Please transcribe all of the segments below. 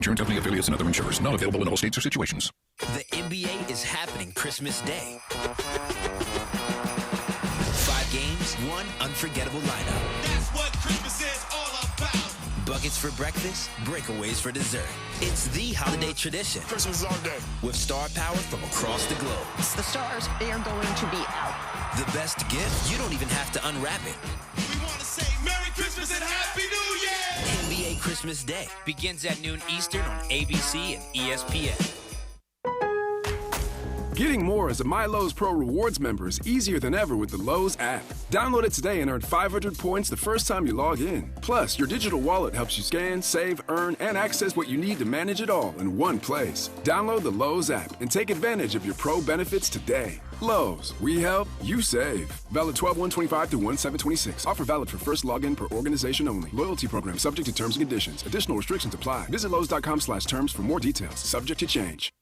Insurance company affiliates and other insurers. Not available in all states or situations. The NBA is happening Christmas Day. 5 games, 1 unforgettable lineup. That's what Christmas is all about. Buckets for breakfast, breakaways for dessert. It's the holiday tradition. Christmas is our day. With star power from across the globe. The stars, they are going to be out. The best gift, you don't even have to unwrap it. We want to say Merry Christmas and Happy New Year. NBA Christmas Day begins at noon Eastern on ABC and ESPN. Getting more as a MyLowe's Pro Rewards member is easier than ever with the Lowe's app. Download it today and earn 500 points the first time you log in. Plus, your digital wallet helps you scan, save, earn, and access what you need to manage it all in one place. Download the Lowe's app and take advantage of your Pro benefits today. Lowe's, we help, you save. Valid 12/1/25 through 1/7/26. Offer valid for first login per organization only. Loyalty program subject to terms and conditions. Additional restrictions apply. Visit Lowe's.com/terms for more details. Subject to change.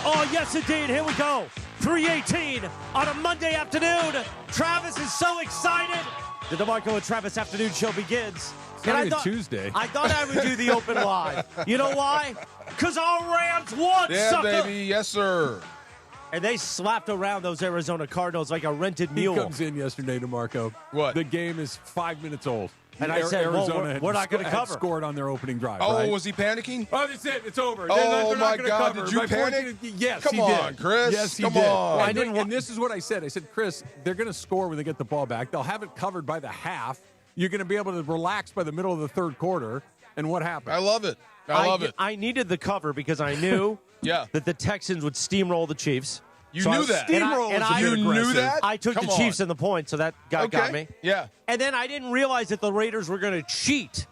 Oh, yes, indeed. Here we go. 3:18 on a Monday afternoon. Travis is so excited. The DeMarco and Travis Afternoon Show begins. Tuesday. I thought I would do the open line. You know why? Because our Rams won, Yeah, sucker. baby. Yes, sir. And they slapped around those Arizona Cardinals like a rented mule. He comes in yesterday, DeMarco. What? The game is 5 minutes old. And I said, well, Arizona we're not going to had cover. scored on their opening drive. Oh, right? was he panicking? Oh, that's it. It's over. Oh, They're my not gonna God. cover. Did you My panic? Yes, Come he on, did. Chris. Yes, he Come did. on. And this is what I said. I said, Chris, they're going to score when they get the ball back. They'll have it covered by the half. You're going to be able to relax by the middle of the third quarter. And what happened? I love it. I love it. I needed the cover because I knew Yeah. that the Texans would steamroll the Chiefs. You knew that. You knew that? I took Come the on. Chiefs in the point, so that guy got me. Yeah. And then I didn't realize that the Raiders were going to cheat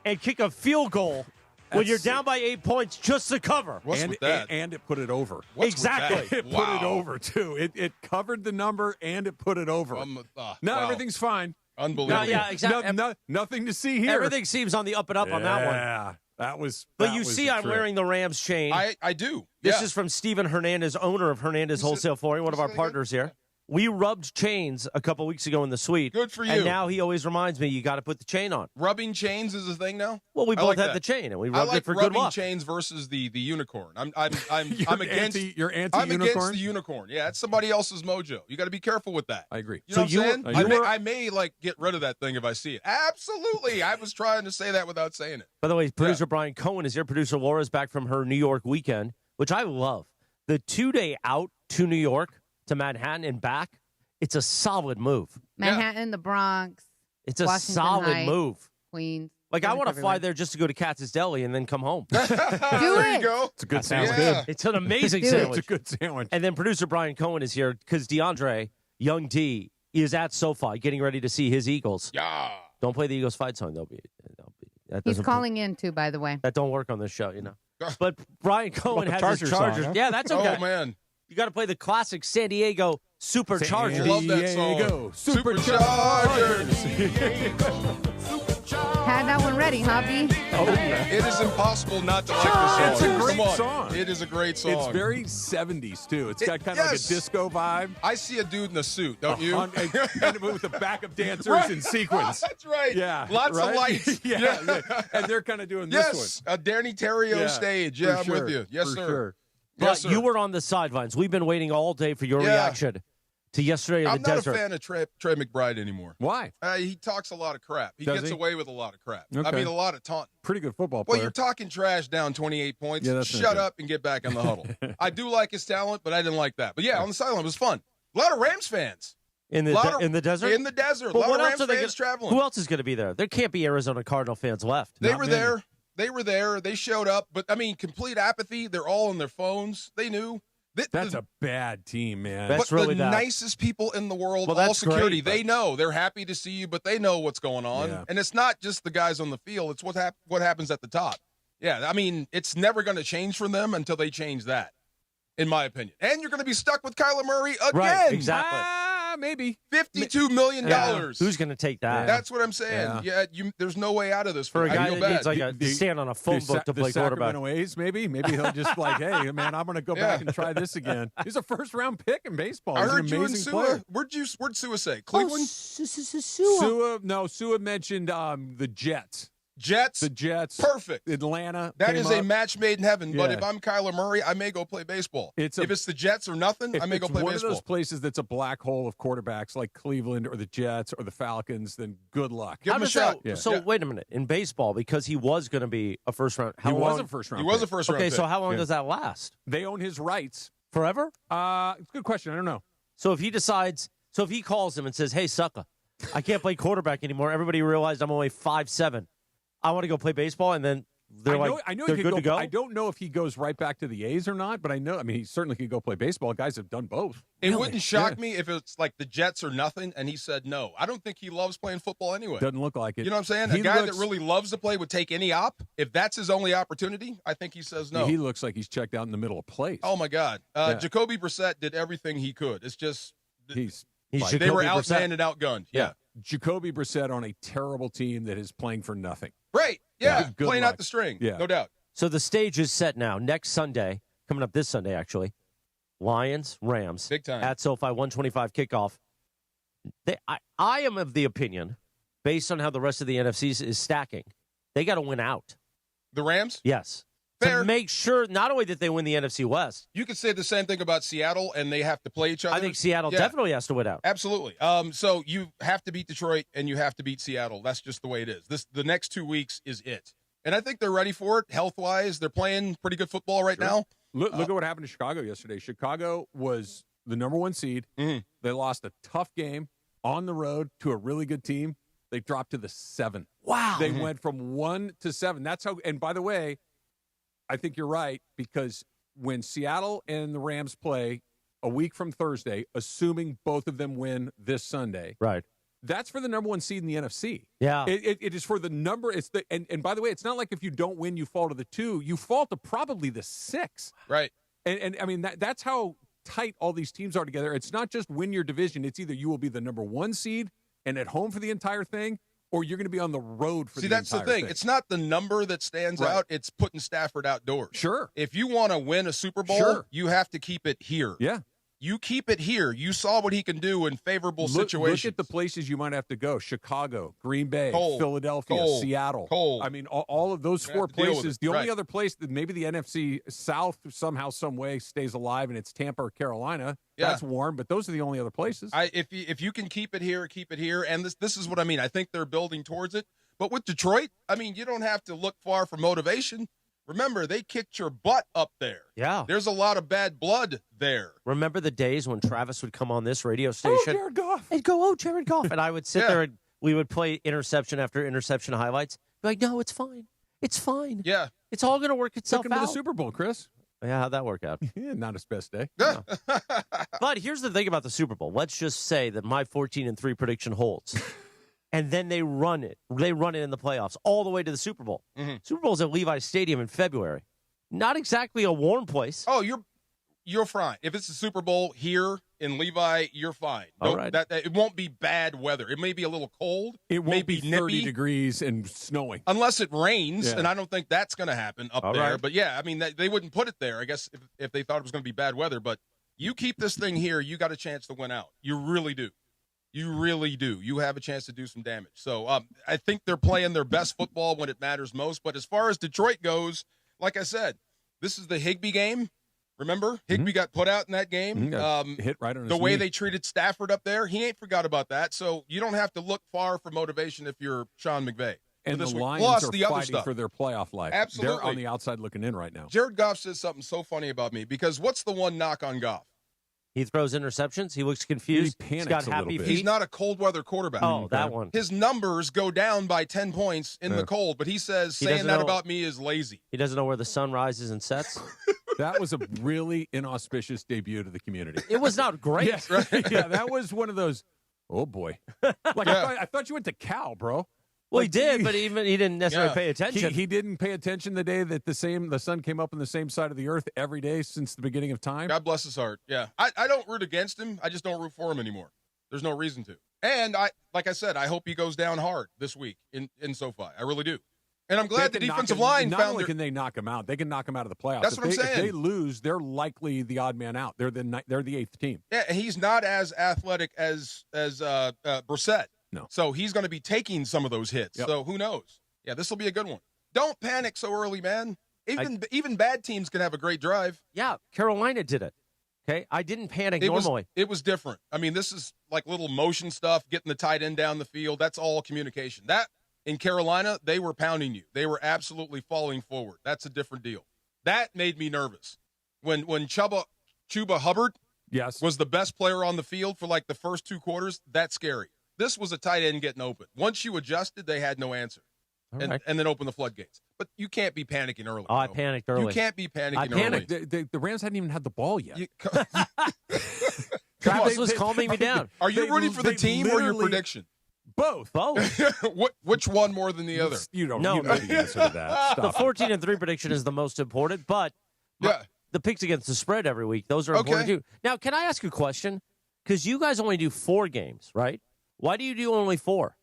and kick a field goal when you're down by 8 points just to cover. What's with that? And it put it over. What's with Exactly. that? It put it over, too. It covered the number, and it put it over. Now wow. everything's fine. Unbelievable. Yeah, exactly. Nothing to see here. Everything seems on the up and up on that one. Yeah, that was. But that you was see, the I'm trick. wearing the Rams chain. I do. This Yeah. is from Steven Hernandez, owner of Hernandez Wholesale Flooring, one of our partners here. We rubbed chains a couple weeks ago in the suite. Good for you. And now he always reminds me, you got to put the chain on. Rubbing chains is a thing now? Well, we I both like had that. the chain, and we I rubbed like it for good rubbing luck. chains versus the unicorn. I'm against You're I'm anti-unicorn? against the unicorn. Yeah, it's somebody else's mojo. You got to be careful with that. I agree. You know what I'm saying? you were- I may like get rid of that thing if I see it. Absolutely. I was trying to say that without saying it. By the way, producer Brian Cohen is here. Producer Laura's back from her New York weekend, which I love. The 2-day out to New York, to Manhattan and back, it's a solid move. Manhattan, the Bronx. It's a Washington solid Heights, move. Queens. Like, I want to everywhere. fly there just to go to Katz's Deli and then come home. Do There it. you go. It's a good sandwich. Yeah. It's an amazing Do it. sandwich. It's a good sandwich. And then producer Brian Cohen is here because DeAndre, young D, is at SoFi getting ready to see his Eagles. Yeah. Don't play the Eagles fight song. That He's doesn't- calling in, too, by the way. That don't work on this show, you know. But Brian Cohen has Chargers his song, Chargers. huh? Yeah, that's okay. Oh, man. You got to play the classic San Diego Superchargers. Love that song. Diego, Had that one ready, huh, B? It is impossible not to like this song. It's a great Come on. song. It is a great song. It's very 70s, too. It's got kind of like a yes. disco vibe. I see a dude in a suit, don't you? And with the backup dancers Right. in sequence. That's right. Yeah. Lots right? of lights. yeah. And they're kind of doing this Yes. one. A Danny Terrio Yeah, stage. for Yeah, I'm sure, with you. Yes, for sir. sure. But Yes, sir. you were on the sidelines. We've been waiting all day for your Yeah. reaction to yesterday in I'm the not desert. a fan of Trey McBride anymore. Why? He talks a lot of crap. He Does gets he? away with a lot of crap. I Okay. mean, a lot of taunting. Pretty good football Well, player. you're talking trash down 28 points. Yeah, that's not Shut good. up and get back in the huddle. I do like his talent, but I didn't like that. But yeah, on the sideline it was fun. A lot of Rams fans. In the in desert? In the desert. But a lot what of else Rams are they fans gonna- traveling. Who else is going to be there? There can't be Arizona Cardinal fans left. They Not were many. there. They were there. They showed up. But, I mean, complete apathy. They're all on their phones. They knew. That's a bad team, man. That's but really the bad. nicest people in the world, Well, all that's security, great, but- they know. They're happy to see you, but they know what's going on. Yeah. And it's not just the guys on the field. It's what happens at the top. Yeah, I mean, it's never going to change for them until they change that, in my opinion. And you're going to be stuck with Kyler Murray again. Right, exactly. Maybe. $52 million. Who's going to take that? That's what I'm saying. Yeah, there's no way out of this For a I guy feel that needs bad. like to stand on a phone book to play the quarterback. Sacramento A's, maybe he'll just like, hey, man, I'm going to go back and try this again. He's a first-round pick in baseball. I He's heard an you and amazing Sua. player. Where'd Sua say? Cleveland? Sua mentioned the Jets. Jets. The Jets. Perfect. Atlanta. That is came a up. match made in heaven. But Yeah. if I'm Kyler Murray, I may go play baseball. If it's the Jets or nothing, I may go play one baseball. of those places that's a black hole of quarterbacks like Cleveland or the Jets or the Falcons, then good luck. Give How him a does shot. that? So wait a minute. In baseball, because he was going to be a first round. He was a first round. He was a first round. Okay, pick. so how long does that last? They own his rights Forever? It's a good question. I don't know. So if he decides, if he calls him and says, "Hey, sucker, I can't play quarterback anymore. Everybody realized I'm only 5'7". I want to go play baseball," and then they're I know they're he good could to go. I don't know if he goes right back to the A's or not, but I mean, he certainly could go play baseball. Guys have done both. It wouldn't shock me if it's like the Jets or nothing, and he said no. I don't think he loves playing football anyway. Doesn't look like it. You know what I'm saying? He A guy looks- that really loves to play would take any op. If that's his only opportunity, I think he says no. He looks like he's checked out in the middle of place. Oh, my God. Yeah. Jacoby Brissett did everything he could. It's just He's they Jacoby were Brissett. outmanned and outgunned. Yeah. Jacoby Brissett on a terrible team that is playing for nothing. Right. Yeah. Good Playing luck. out the string. Yeah. No doubt. So the stage is set now. Next Sunday, coming up this Sunday, actually, Lions, Rams. Big time. At SoFi, 125 kickoff. I am of the opinion, based on how the rest of the NFC is stacking, they got to win out. The Rams? Yes. Fair. To make sure not only that they win the NFC West. You could say the same thing about Seattle, and they have to play each other. I think Seattle definitely has to win out. Absolutely. So you have to beat Detroit, and you have to beat Seattle. That's just the way it is. The next 2 weeks is it. And I think they're ready for it, health-wise. They're playing pretty good football right now. Look at what happened to Chicago yesterday. Chicago was the number one seed. Mm-hmm. They lost a tough game on the road to a really good team. They dropped to the 7. Wow. They went from 1 to 7. That's how. And by the way, I think you're right, because when Seattle and the Rams play a week from Thursday, assuming both of them win this Sunday, right? That's for the number one seed in the NFC. Yeah. It is for the number. It's the and by the way, it's not like if you don't win, you fall to the 2. You fall to probably the 6. Right. And I mean, that's how tight all these teams are together. It's not just win your division. It's either you will be the number one seed and at home for the entire thing, or you're going to be on the road for the entire thing. See, that's the thing. It's not the number that stands out. It's putting Stafford outdoors. Sure. If you want to win a Super Bowl, you have to keep it here. Yeah. You keep it here. You saw what he can do in favorable situations. Look at the places you might have to go: Chicago, Green Bay, Cold. Philadelphia, Cold. Seattle. Cold. I mean, all of those You 4 have to deal with places. it. The only Right. other place that maybe the NFC South somehow, some way stays alive, and it's Tampa or Carolina. Yeah. That's warm, but those are the only other places. If you can keep it here, keep it here. And this is what I mean. I think they're building towards it. But with Detroit, I mean, you don't have to look far for motivation. Remember, they kicked your butt up there. Yeah. There's a lot of bad blood there. Remember the days when Travis would come on this radio station? Jared Goff. And go, "Oh, Jared Goff." And I would sit there and we would play interception after interception highlights. Be like, "No, it's fine. It's fine. Yeah. It's all going to work itself Took him out." to the Super Bowl, Chris. Yeah, how'd that work out? Yeah, not his best day. But here's the thing about the Super Bowl. Let's just say that my 14-3 prediction holds. And then they run it. They run it in the playoffs all the way to the Super Bowl. Mm-hmm. Super Bowl's at Levi Stadium in February. Not exactly a warm place. Oh, you're fine. If it's the Super Bowl here in Levi, you're fine. All right. That it won't be bad weather. It may be a little cold. It won't maybe be 30 nippy, degrees and snowing. unless it rains, Yeah. and I don't think that's going to happen up All there. right. But yeah, I mean, they wouldn't put it there, I guess, if they thought it was going to be bad weather. But you keep this thing here, you got a chance to win out. You really do. You really do. You have a chance to do some damage. So I think they're playing their best football when it matters most. But as far as Detroit goes, like I said, this is the Higbee game. Remember? Higbee got put out in that game. Hit right on his The way knee. they treated Stafford up there, he ain't forgot about that. So you don't have to look far for motivation if you're Sean McVay. And this the week. Lions Plus are the other fighting stuff. for their playoff life. Absolutely. They're on the outside looking in right now. Jared Goff says something so funny about me because what's the one knock on Goff? He throws interceptions. He looks confused. He panics got a happy little bit. feet. He's not a cold weather quarterback. Oh, that one. His numbers go down by 10 points in the cold, but he says He saying doesn't that know- about me is lazy. He doesn't know where the sun rises and sets. That was a really inauspicious debut to the community. It was not great. Yeah, that was one of those, oh boy. Like, I thought you went to Cal, bro. Well, Like, he did, but he didn't necessarily Yeah. pay attention. He didn't pay attention the day that the sun came up on the same side of the earth every day since the beginning of time. God bless his heart. Yeah. I don't root against him. I just don't root for him anymore. There's no reason to. And like I said, I hope he goes down hard this week in SoFi. I really do. And I'm glad the They can defensive knock him- line Not found only their, can they knock him out, they can knock him out of the playoffs. That's what I'm If saying. they lose, they're likely the odd man out. They're the 8th team. Yeah, and he's not as athletic as Brissett. No. So he's going to be taking some of those hits. Yep. So who knows? Yeah, this will be a good one. Don't panic so early, man. Even bad teams can have a great drive. Yeah, Carolina did it. Okay, I didn't panic normally. It was different. I mean, this is like little motion stuff, getting the tight end down the field. That's all communication. That, in Carolina, they were pounding you. They were absolutely falling forward. That's a different deal. That made me nervous. When Chuba Hubbard was the best player on the field for like the first 2 quarters, that's scary. This was a tight end getting open. Once you adjusted, they had no answer. And then open the floodgates. But you can't be panicking early. Oh, I panicked early. You can't be panicking I panicked. The Rams hadn't even had the ball yet. Travis was calming me down. Are you rooting for the team or your prediction? Both. Which one more than the other? You don't know the answer to that. The 14-3 prediction is the most important, but the picks against the spread every week, those are important too. Now, can I ask you a question? Because you guys only do 4 games, right? Why do you do only 4?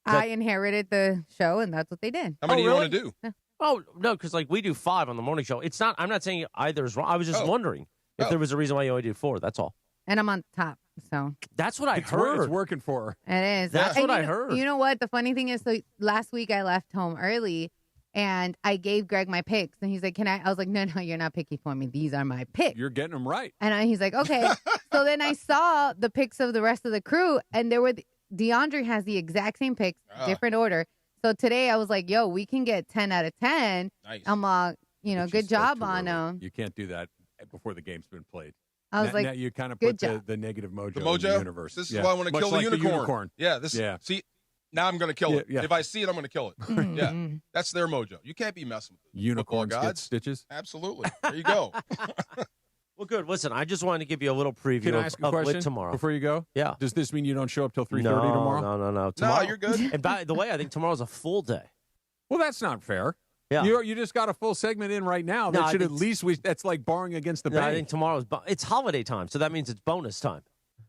I inherited the show, and that's what they did. How many do you want to do? Oh, no, because like we do 5 on the morning show. It's not. I'm not saying either is wrong. I was just wondering if there was a reason why you only do 4. That's all. And I'm on top, so. That's what I heard. It's working for her. It is. That's what I heard. You know what? The funny thing is, so last week I left home early, and I gave Greg my picks, and he's like, "Can I?" I was like, "No, you're not picky for me. These are my picks." You're getting them right. And he's like, "Okay." So then I saw the picks of the rest of the crew, and there were DeAndre has the exact same picks, different order. So today I was like, "Yo, we can get 10 out of 10." Nice. I'm good job on them. You can't do that before the game's been played. I was now you kind of put the negative mojo in the universe. This is why I want to kill the unicorn. Yeah, see, now I'm going to kill it. Yeah. If I see it, I'm going to kill it. Yeah, that's their mojo. You can't be messing with it. Unicorns get stitches? Absolutely. There you go. Well, good. Listen, I just wanted to give you a little preview Can I ask a question tomorrow. before you go? Yeah. Does this mean you don't show up till 3:30 tomorrow? No. Tomorrow, No, you're good. And by the way, I think tomorrow's a full day. Well, that's not fair. Yeah. You just got a full segment in right now. That should at least that's like barring against the bank. I think tomorrow's it's holiday time, so that means it's bonus time.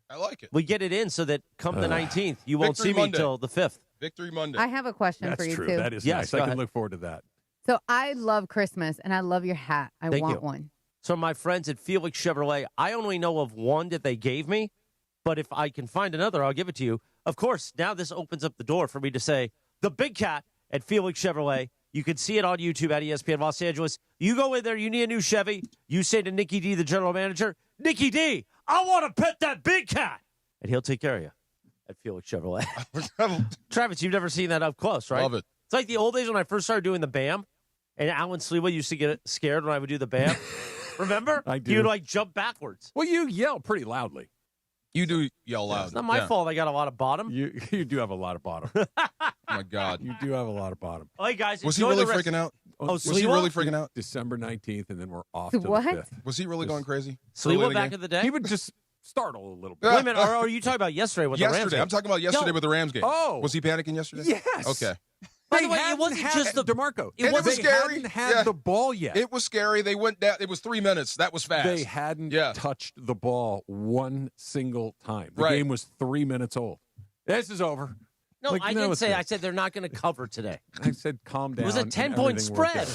I like it. We get it in so that come the 19th, you won't see me until the 5th. Victory Monday. I have a question for you, true. too. That is Yes, nice. I can look forward to that. So I love Christmas, and I love your hat. I Thank want you. one. So my friends at Felix Chevrolet, I only know of one that they gave me, but if I can find another, I'll give it to you. Of course, now this opens up the door for me to say, the big cat at Felix Chevrolet. You can see it on YouTube at ESPN Los Angeles. You go in there, you need a new Chevy. You say to Nikki D, the general manager, Nikki D, I want to pet that big cat. And he'll take care of you at Felix Chevrolet. Travis, you've never seen that up close, right? Love it. It's like the old days when I first started doing the BAM, and Alan Slewa used to get scared when I would do the BAM. Remember? I do. He would like jump backwards. Well, you yell pretty loudly. You do yell loud. It's not my fault I got a lot of bottom. You do have a lot of bottom. Oh, my God. You do have a lot of bottom. All right, guys. Was he really freaking out? Oh, was he really freaking out? December 19th, and then we're off to What? the 5th. Was he really going crazy? Slewa back in the day? He would just startle a little bit. Wait a minute. Or are you talking about yesterday with the Rams game? I'm talking about yesterday with the Rams game. Oh. Was he panicking yesterday? Yes. Okay. By the way, it wasn't just the DeMarco. It was They scary. hadn't had the ball yet. It was scary. They went down. It was 3 minutes. That was fast. They hadn't touched the ball one single time. The game was 3 minutes old. This is over. No, I didn't say. I said they're not going to cover today. I said calm down. It was a 10-point spread.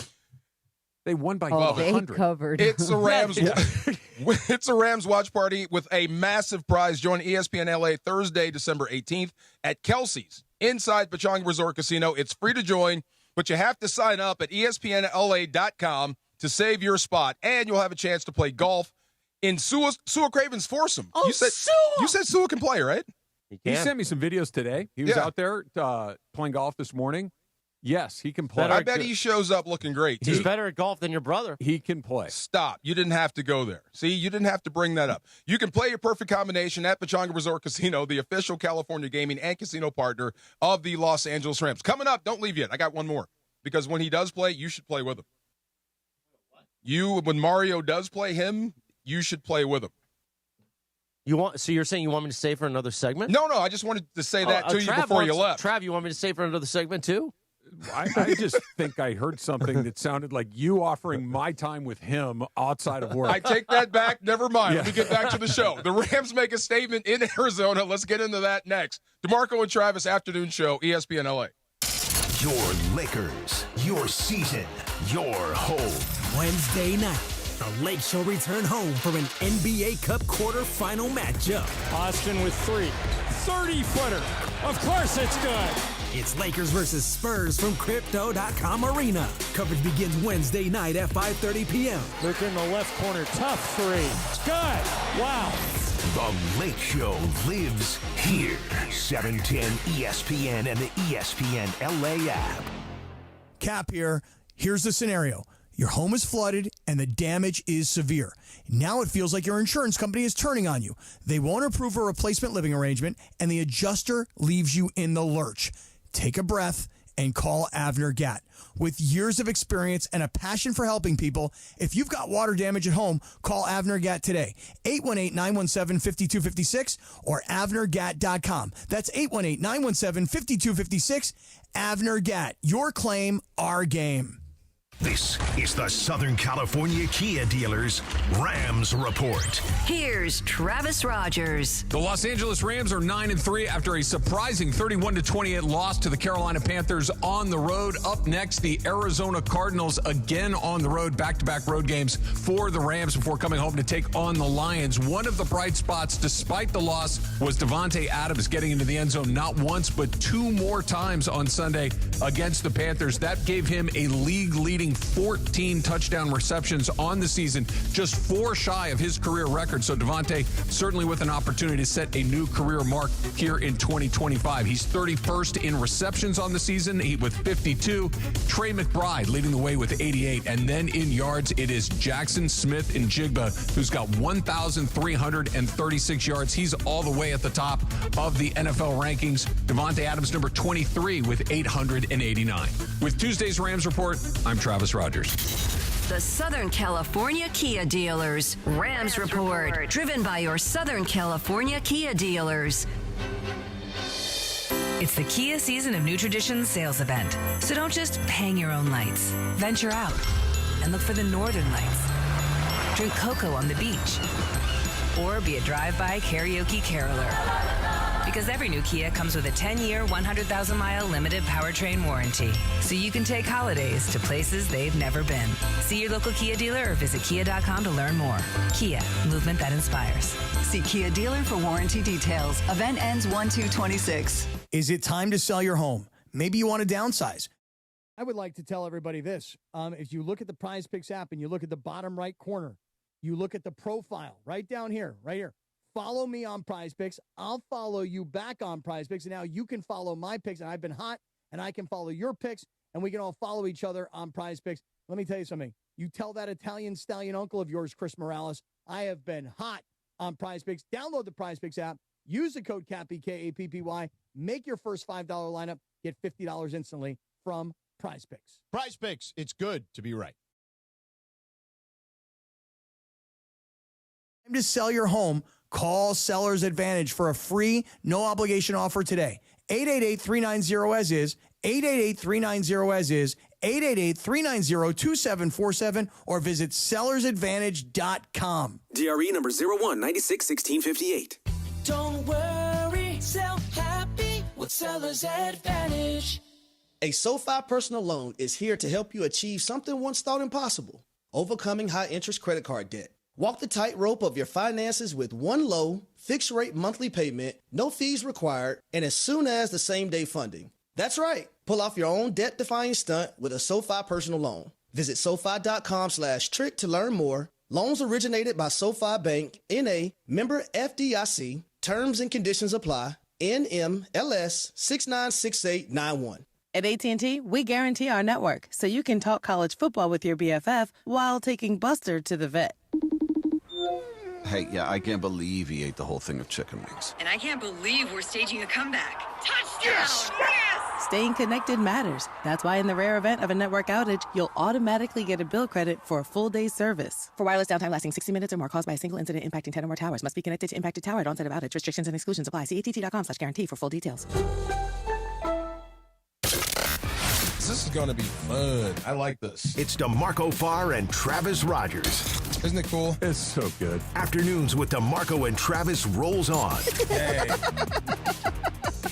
They won by 100. They covered. It's a Rams. It's a Rams watch party with a massive prize. Join ESPN LA Thursday, December 18th at Kelsey's inside Pechanga Resort Casino. It's free to join, but you have to sign up at ESPNLA.com to save your spot, and you'll have a chance to play golf in Sua Craven's foursome. Oh, you said Sua can play, right? He sent me some videos today. He was out there playing golf this morning. Yes, he can play. I bet he shows up looking great, too. He's better at golf than your brother. He can play. Stop. You didn't have to go there. See, you didn't have to bring that up. You can play your perfect combination at Pechanga Resort Casino, the official California gaming and casino partner of the Los Angeles Rams. Coming up, don't leave yet. I got one more. Because when he does play, you should play with him. When Mario does play him, you should play with him. So you're saying you want me to stay for another segment? No. I just wanted to say that to you before you left. Trav, you want me to stay for another segment too? I just think I heard something that sounded like you offering my time with him outside of work. I take that back. Never mind. Let me get back to the show. The Rams make a statement in Arizona. Let's get into that next. DeMarco and Travis afternoon show, ESPN LA. Your Lakers, your season, your home. Wednesday night, the Lakes shall return home for an NBA Cup quarterfinal matchup. Austin with 3. 30-footer. Of course it's good. It's Lakers versus Spurs from Crypto.com Arena. Coverage begins Wednesday night at 5:30 p.m. Look in the left corner. Tough three. It's good. Wow. The Lake Show lives here. 710 ESPN and the ESPN LA app. Cap here. Here's the scenario. Your home is flooded and the damage is severe. Now it feels like your insurance company is turning on you. They won't approve a replacement living arrangement and the adjuster leaves you in the lurch. Take a breath and call Avner Gatt. With years of experience and a passion for helping people, if you've got water damage at home, call Avner Gatt today. 818-917-5256 or avnergatt.com. That's 818-917-5256. Avner Gatt. Your claim, our game. This is the Southern California Kia Dealers Rams Report. Here's Travis Rogers. The Los Angeles Rams are 9-3 after a surprising 31-28 loss to the Carolina Panthers on the road. Up next, the Arizona Cardinals again on the road. Back-to-back road games for the Rams before coming home to take on the Lions. One of the bright spots, despite the loss, was Davante Adams getting into the end zone not once but two more times on Sunday against the Panthers. That gave him a league-leading 14 touchdown receptions on the season, just 4 shy of his career record. So Davante certainly with an opportunity to set a new career mark here in 2025. He's 31st in receptions on the season with 52. Trey McBride leading the way with 88. And then in yards, it is Jackson Smith and Jigba, who's got 1,336 yards. He's all the way at the top of the NFL rankings. Davante Adams, number 23 with 889. With Tuesday's Rams Report, I'm Travis Rogers. The Southern California Kia Dealers Rams Report, driven by your Southern California Kia dealers. It's the Kia Season of New Traditions sales event. So don't just hang your own lights. Venture out and look for the northern lights. Drink cocoa on the beach. Or be a drive-by karaoke caroler. Because every new Kia comes with a 10-year, 100,000-mile limited powertrain warranty. So you can take holidays to places they've never been. See your local Kia dealer or visit kia.com to learn more. Kia, movement that inspires. See Kia dealer for warranty details. Event ends 1/2/26. Is it time to sell your home? Maybe you want to downsize. I would like to tell everybody this. If you look at the Prize Picks app and you look at the bottom right corner, you look at the profile right down here, right here. Follow me on Prize Picks. I'll follow you back on Prize Picks. And now you can follow my picks. And I've been hot, and I can follow your picks. And we can all follow each other on Prize Picks. Let me tell you something. You tell that Italian stallion uncle of yours, Chris Morales, I have been hot on Prize Picks. Download the Prize Picks app. Use the code CAPPY, K-A-P-P-Y. Make your first $5 lineup. Get $50 instantly from Prize Picks. Prize Picks. It's good to be right. Time to sell your home. Call Seller's Advantage for a free, no-obligation offer today. 888-390-AS-IS, 888-390-AS-IS, 888-390-2747, or visit sellersadvantage.com. DRE number 01961658. Don't worry, sell happy with Seller's Advantage. A SoFi personal loan is here to help you achieve something once thought impossible: overcoming high-interest credit card debt. Walk the tightrope of your finances with one low, fixed-rate monthly payment, no fees required, and as soon as the same-day funding. That's right. Pull off your own debt-defying stunt with a SoFi personal loan. Visit SoFi.com/trick to learn more. Loans originated by SoFi Bank, N.A., member FDIC. Terms and conditions apply. NMLS 696891. At AT&T, we guarantee our network so you can talk college football with your BFF while taking Buster to the vet. Hey, yeah, I can't believe he ate the whole thing of chicken wings. And I can't believe we're staging a comeback. Touchdown! Yes! Yes! Staying connected matters. That's why in the rare event of a network outage, you'll automatically get a bill credit for a full day's service. For wireless downtime lasting 60 minutes or more caused by a single incident impacting 10 or more towers, must be connected to impacted tower at onset of outage. Restrictions and exclusions apply. See att.com/guarantee for full details. This is going to be fun. I like this. It's DeMarco Farr and Travis Rogers. Isn't it cool? It's so good. Afternoons with DeMarco and Travis rolls on. Hey.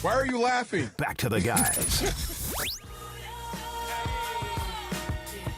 Why are you laughing? Back to the guys.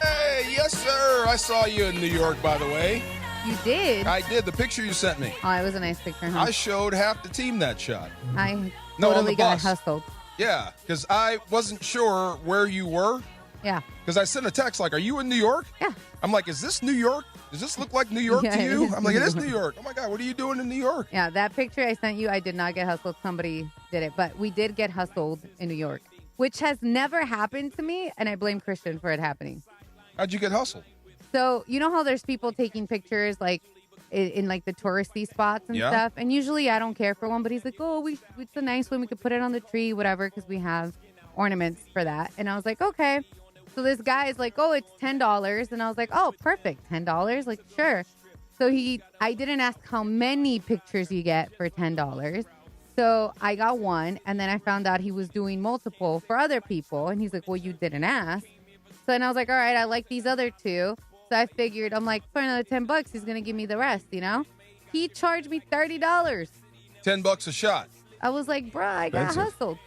Hey, yes, sir. I saw you in New York, by the way. You did? I did. The picture you sent me. Oh, it was a nice picture, huh? I showed half the team that shot. I No, on totally the got bus. hustled. Yeah, because I wasn't sure where you were. Yeah. Because I sent a text like, are you in New York? Yeah. I'm like, is this New York? Does this look like New York to you? I'm like, it is New York. Oh, my God, what are you doing in New York? Yeah, that picture I sent you, I did not get hustled. Somebody did it. But we did get hustled in New York, which has never happened to me, and I blame Christian for it happening. How'd you get hustled? So, you know how there's people taking pictures, like, in like, the touristy spots and stuff? And usually I don't care for one, but he's like, oh, it's a nice one. We could put it on the tree, whatever, because we have ornaments for that. And I was like, okay. So this guy is like, oh, it's $10. And I was like, oh, perfect. $10? Like, sure. So I didn't ask how many pictures you get for $10. So I got one. And then I found out he was doing multiple for other people. And he's like, well, you didn't ask. So then I was like, all right, I like these other two. So I figured, I'm like, for another $10, he's going to give me the rest, you know? He charged me $30. $10 a shot. I was like, bro, I got hustled.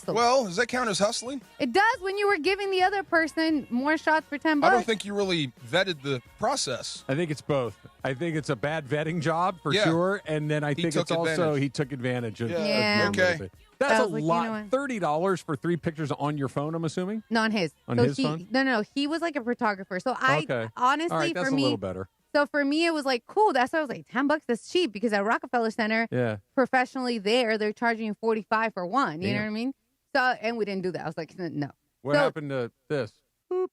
Well, does that count as hustling? It does when you were giving the other person more shots for $10. I don't think you really vetted the process. I think it's both. I think it's a bad vetting job for sure, and then I think it's also he took advantage of. Yeah. Okay. That's a like, lot. you know what? $30 for 3 pictures on your phone, I'm assuming? No, on his. On so his phone? No. He was like a photographer. So honestly, All right, that's for me, a little better. So for me, it was like, cool. That's why I was like, $10, that's cheap. Because at Rockefeller Center, professionally there, they're charging you $45 for one. You know what I mean? So, and we didn't do that. I was like, no. What happened to this? Boop.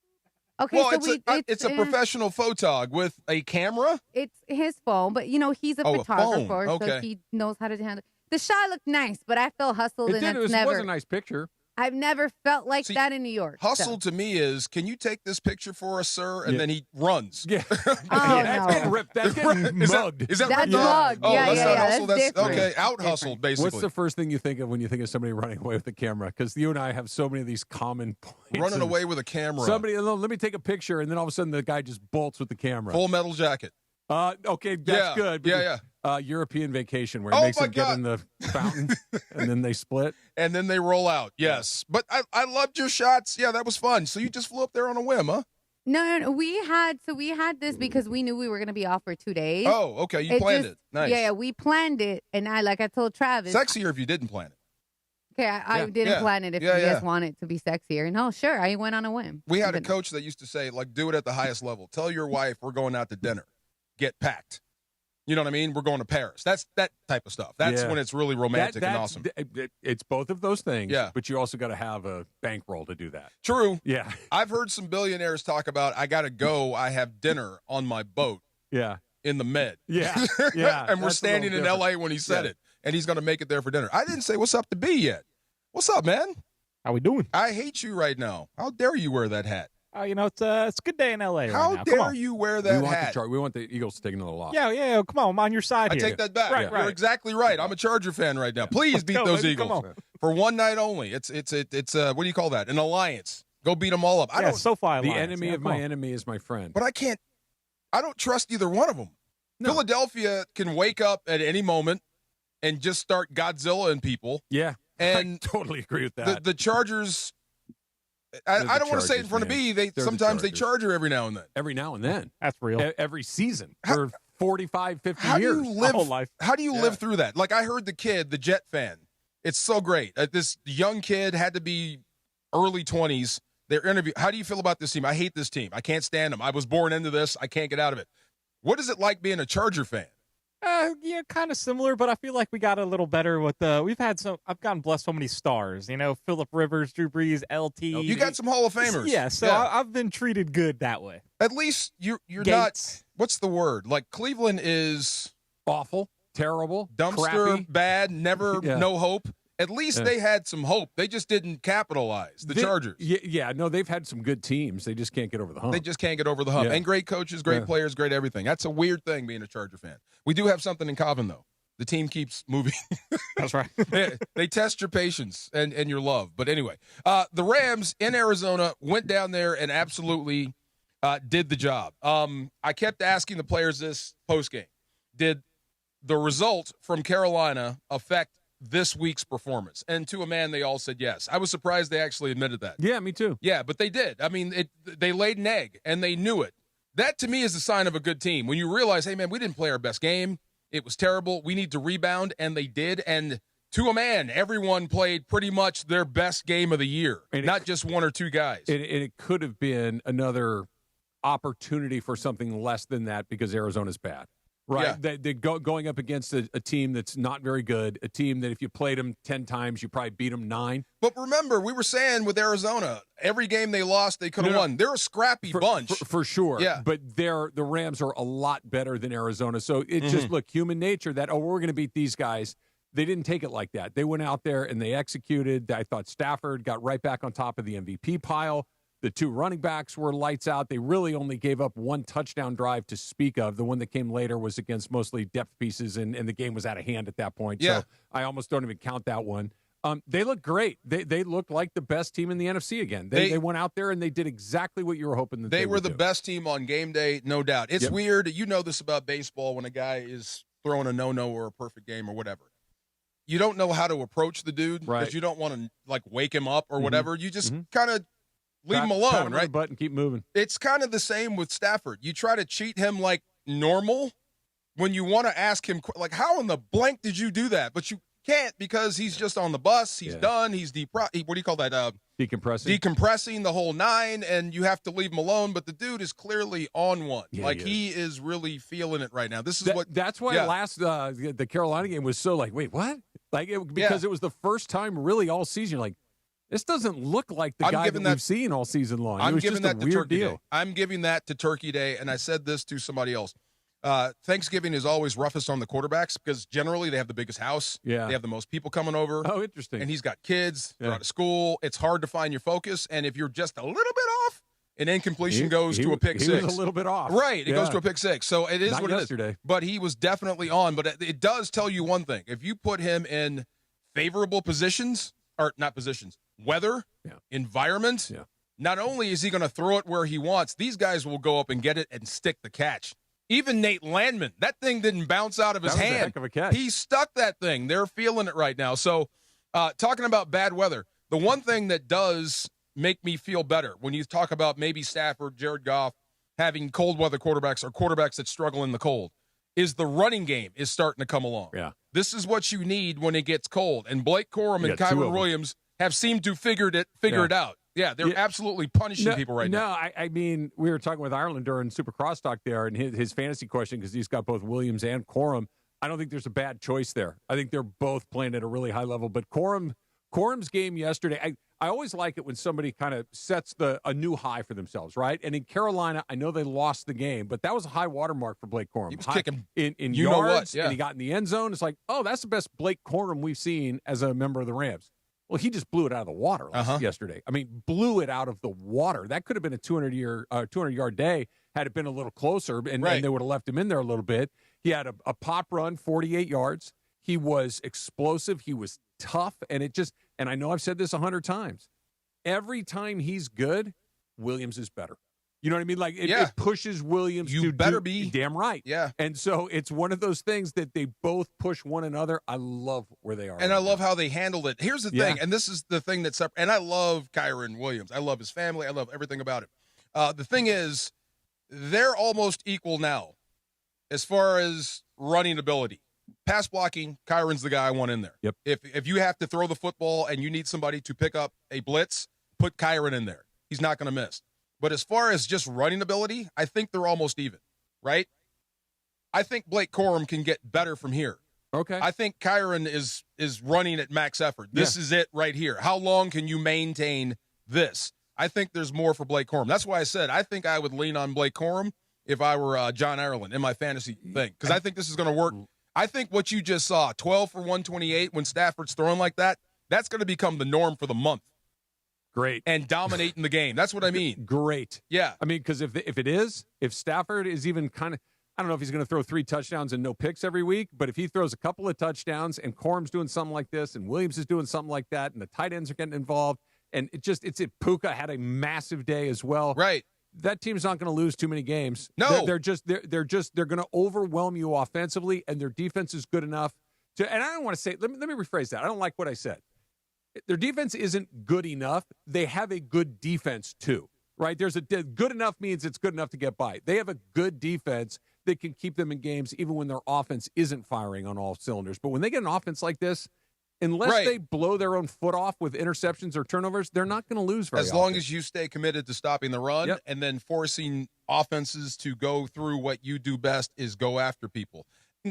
Okay, well, so it's a professional photog with a camera? It's his phone, but, he's a photographer, so he knows how to handle it. The shot looked nice, but I felt hustled, It and was a nice picture. I've never felt like that in New York. Hustle to me is, can you take this picture for us, sir? And then he runs. Yeah. That's getting ripped. That's getting mugged. Is that That's ripped off? mugged. Oh, Yeah, that's yeah, not yeah, hustle. that's That's different. okay. Out hustled, basically. What's the first thing you think of when you think of somebody running away with a camera? Because you and I have so many of these common points. Running away with a camera. Let me take a picture, and then all of a sudden the guy just bolts with the camera. Full Metal Jacket. Okay, that's good. Yeah. European Vacation, where he makes them get in the fountain, and then they split. And then they roll out, yes. But I loved your shots. Yeah, that was fun. So you just flew up there on a whim, huh? No. We had this because we knew we were going to be off for 2 days. Oh, okay. You planned it. Nice. Yeah, we planned it. And I told Travis. Sexier if you didn't plan it. Okay, I didn't plan it if you guys want it to be sexier. No, sure. I went on a whim. We had a coach that used to say, do it at the highest level. Tell your wife we're going out to dinner. Get packed. You know what I mean? We're going to Paris. That's that type of stuff. That's when it's really romantic and awesome. It's both of those things. Yeah. But you also got to have a bankroll to do that. True. Yeah. I've heard some billionaires talk about, I got to go. I have dinner on my boat. Yeah. In the Med. Yeah. Yeah. And we're standing in L.A. when he said it. And he's going to make it there for dinner. I didn't say what's up to B yet. What's up, man? How we doing? I hate you right now. How dare you wear that hat? It's a good day in L.A. right How now. dare you wear that hat? We want the Eagles to take another loss. Yeah. Come on, I'm on your side I here. take that back. Right. You're exactly right. I'm a Charger fan right now. Please beat those Eagles for one night only. It's what do you call that? An alliance. Go beat them all up. SoFi. The enemy of my enemy is my friend. But I don't trust either one of them. No. Philadelphia can wake up at any moment and just start Godzilla in people. Yeah, and I totally agree with that. The Chargers. I don't want to say it in front of B. They charge her every now and then. Every now and then. That's real. Every season for 45, 50 how years. Do you live, whole life. How do you live through that? I heard the Jet fan. It's so great. This young kid had to be early 20s. Their interview. How do you feel about this team? I hate this team. I can't stand them. I was born into this. I can't get out of it. What is it like being a Charger fan? Kind of similar, but I feel like we got a little better with I've gotten blessed so many stars, Phillip Rivers, Drew Brees, LT. You got some Hall of Famers. Yeah, so I've been treated good that way. At least you're Gates. not, what's the word? Cleveland is awful, terrible, dumpster, crappy. Bad, never, no hope. At least they had some hope. They just didn't capitalize, the Chargers. No, they've had some good teams. They just can't get over the hump. They just can't get over the hump. Yeah. And great coaches, great players, great everything. That's a weird thing being a Charger fan. We do have something in common, though. The team keeps moving. That's right. They test your patience and your love. But anyway, the Rams in Arizona went down there and absolutely did the job. I kept asking the players this postgame. Did the result from Carolina affect this week's performance? And to a man, they all said yes. I was surprised they actually admitted that. Yeah, me too. Yeah, but they did. I mean, they laid an egg, and they knew it. That, to me, is the sign of a good team. When you realize, hey, man, we didn't play our best game. It was terrible. We need to rebound, and they did. And to a man, everyone played pretty much their best game of the year, not just one or two guys. And it could have been another opportunity for something less than that because Arizona's bad. Right. Yeah. They're going up against a team that's not very good, a team that if you played them 10 times, you probably beat them 9. But remember, we were saying with Arizona, every game they lost, they could have won. They're a scrappy bunch. For sure. Yeah. But the Rams are a lot better than Arizona. So it's just, look, human nature that, we're going to beat these guys. They didn't take it like that. They went out there and they executed. I thought Stafford got right back on top of the MVP pile. The 2 running backs were lights out. They really only gave up 1 touchdown drive to speak of. The one that came later was against mostly depth pieces, and the game was out of hand at that point. Yeah. So I almost don't even count that one. They look great. They look like the best team in the NFC again. They went out there and they did exactly what you were hoping that they were would the do. best team on game day, no doubt. It's weird. You know this about baseball when a guy is throwing a no-no or a perfect game or whatever. You don't know how to approach the dude because you don't want to like wake him up or whatever. You just kind of leave him alone, pat him on right? the butt and keep moving. It's kind of the same with Stafford. You try to cheat him like normal when you want to ask him, like, how in the blank did you do that? But you can't because he's just on the bus. He's done. He's what do you call that? Decompressing. Decompressing the whole 9, and you have to leave him alone. But the dude is clearly on one. Yeah, he is really feeling it right now. This is That's why the Carolina game was so like, wait, what? Because it was the first time really all season. You're like, this doesn't look like the guy that we've seen all season long. I'm it was giving just that a to weird Turkey deal. Day. I'm giving that to Turkey Day, and I said this to somebody else. Thanksgiving is always roughest on the quarterbacks because generally they have the biggest house. Yeah. They have the most people coming over. Oh, interesting. And he's got kids. They're out of school. It's hard to find your focus. And if you're just a little bit off, an incompletion goes to a pick six. He was a little bit off. Right. It goes to a pick 6. So it is Not what yesterday. it is. But he was definitely on. But it does tell you one thing. If you put him in favorable positions, or not positions, weather, environment, not only is he going to throw it where he wants, these guys will go up and get it and stick the catch. Even Nate Landman, that thing didn't bounce out of his hand. That was a heck of a catch. He stuck that thing. They're feeling it right now. So talking about bad weather, the one thing that does make me feel better when you talk about maybe Stafford, Jared Goff, having cold weather quarterbacks or quarterbacks that struggle in the cold, is the running game is starting to come along. Yeah. This is what you need when it gets cold. And Blake Corum and Kyron Williams have seemed to figure it out. Yeah, they're absolutely punishing people right now. No, I mean, we were talking with Ireland during Super Crosstalk there, and his fantasy question, because he's got both Williams and Corum. I don't think there's a bad choice there. I think they're both playing at a really high level. But Corum's game yesterday, I always like it when somebody kind of sets a new high for themselves, right? And in Carolina, I know they lost the game, but that was a high watermark for Blake Corum. He was kicking in you yards, know what, and he got in the end zone. It's like, oh, that's the best Blake Corum we've seen as a member of the Rams. Well, he just blew it out of the water yesterday. I mean, blew it out of the water. That could have been a 200-yard day had it been a little closer, and they would have left him in there a little bit. He had a pop run, 48 yards. He was explosive. He was tough, and I know I've said this 100 times. Every time he's good, Williams is better. You know what I mean? Like, it pushes Williams you better be. Damn right. Yeah. And so it's one of those things that they both push one another. I love where they are. And I love how they handled it. Here's the thing, and this is the thing that's up. And I love Kyron Williams. I love his family. I love everything about it. The thing is, they're almost equal now as far as running ability. Pass blocking, Kyron's the guy I want in there. Yep. If you have to throw the football and you need somebody to pick up a blitz, put Kyron in there. He's not going to miss. But as far as just running ability, I think they're almost even, right? I think Blake Corum can get better from here. Okay. I think Kyron is running at max effort. This is it right here. How long can you maintain this? I think there's more for Blake Corum. That's why I said I think I would lean on Blake Corum if I were John Ireland in my fantasy thing, because I think this is going to work. I think what you just saw, 12 for 128 when Stafford's throwing like that, that's going to become the norm for the month. Great. And dominating the game. That's what I mean. Great. Yeah. I mean, because if Stafford is even kind of, I don't know if he's going to throw 3 touchdowns and no picks every week, but if he throws a couple of touchdowns and Corum's doing something like this and Williams is doing something like that and the tight ends are getting involved and Puka had a massive day as well. Right. That team's not going to lose too many games. No. They're going to overwhelm you offensively, and their defense is good enough to, and I don't want to say, let me rephrase that. I don't like what I said. Their defense isn't good enough. They have a good defense too, right? Good enough means it's good enough to get by. They have a good defense that can keep them in games even when their offense isn't firing on all cylinders. But when they get an offense like this, Unless they blow their own foot off with interceptions or turnovers, they're not going to lose very As long often. as you stay committed to stopping the run and then forcing offenses to go through what you do best is go after people.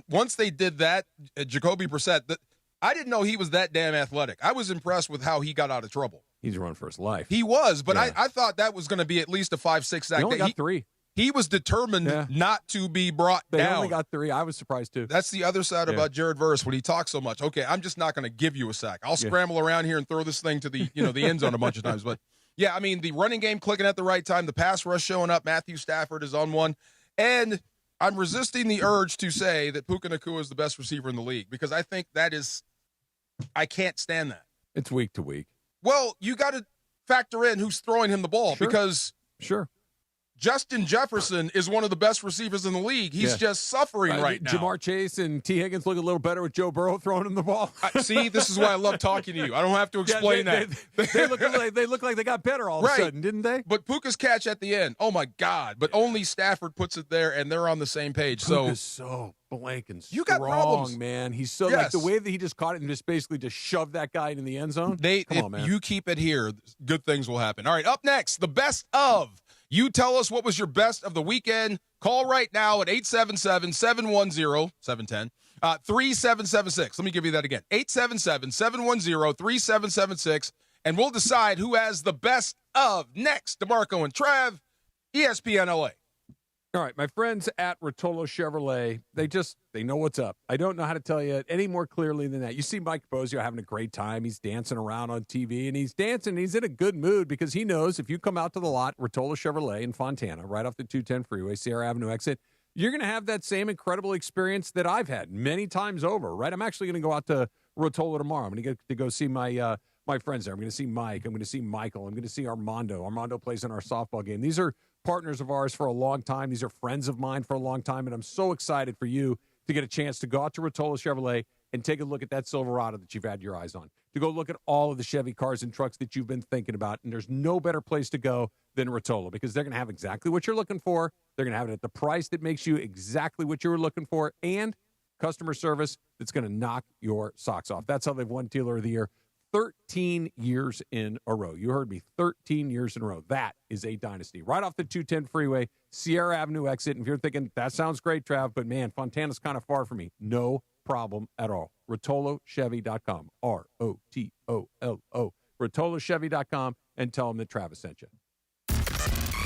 Once they did that, Jacoby Brissett, I didn't know he was that damn athletic. I was impressed with how he got out of trouble. He's running for his life. He was, but I thought that was going to be at least a 5-6 sack. He only got 3. He was determined not to be brought down. They only got 3. I was surprised, too. That's the other side about Jared Verse when he talks so much. Okay, I'm just not going to give you a sack. I'll scramble around here and throw this thing to the the end zone a bunch of times. But, yeah, I mean, the running game clicking at the right time, the pass rush showing up. Matthew Stafford is on one. And I'm resisting the urge to say that Puka Nacua is the best receiver in the league because I think that is – I can't stand that. It's week to week. Well, you got to factor in who's throwing him the ball because Justin Jefferson is one of the best receivers in the league. He's just suffering right now. Jamar Chase and T. Higgins look a little better with Joe Burrow throwing him the ball. See, this is why I love talking to you. I don't have to explain that. They look like they got better all of a sudden, didn't they? But Puka's catch at the end, oh, my God. But only Stafford puts it there, and they're on the same page. Puka's so blank and strong, you got problems, man. He's so like the way that he just caught it and just basically just shoved that guy in the end zone. Come on, man. You keep it here, good things will happen. All right, up next, the best of. You tell us what was your best of the weekend. Call right now at 877-710-3776. Let me give you that again. 877-710-3776. And we'll decide who has the best of next. DeMarco and Trav, ESPN LA. All right, my friends at Rotolo Chevrolet, they know what's up. I don't know how to tell you any more clearly than that. You see Mike Bozio having a great time. He's dancing around on TV, and he's dancing. He's in a good mood because he knows if you come out to the lot, Rotolo Chevrolet in Fontana, right off the 210 freeway, Sierra Avenue exit, you're going to have that same incredible experience that I've had many times over, right? I'm actually going to go out to Rotolo tomorrow. I'm going to get to go see my friends there. I'm going to see Mike. I'm going to see Michael. I'm going to see Armando. Armando plays in our softball game. These are partners of ours for a long time. These are friends of mine for a long time, and I'm so excited for you to get a chance to go out to Rotolo Chevrolet and take a look at that Silverado that you've had your eyes on, to go look at all of the Chevy cars and trucks that you've been thinking about, and there's no better place to go than Rotolo because they're going to have exactly what you're looking for. They're going to have it at the price that makes you exactly what you were looking for and customer service that's going to knock your socks off. That's how they've won Dealer of the Year 13 years in a row. You heard me, 13 years in a row. That is a dynasty. Right off the 210 freeway, Sierra Avenue exit. And if you're thinking, that sounds great, Trav, but man, Fontana's kind of far from me. No problem at all. RotoloChevy.com. ROTOLO. RotoloChevy.com and tell them that Travis sent you.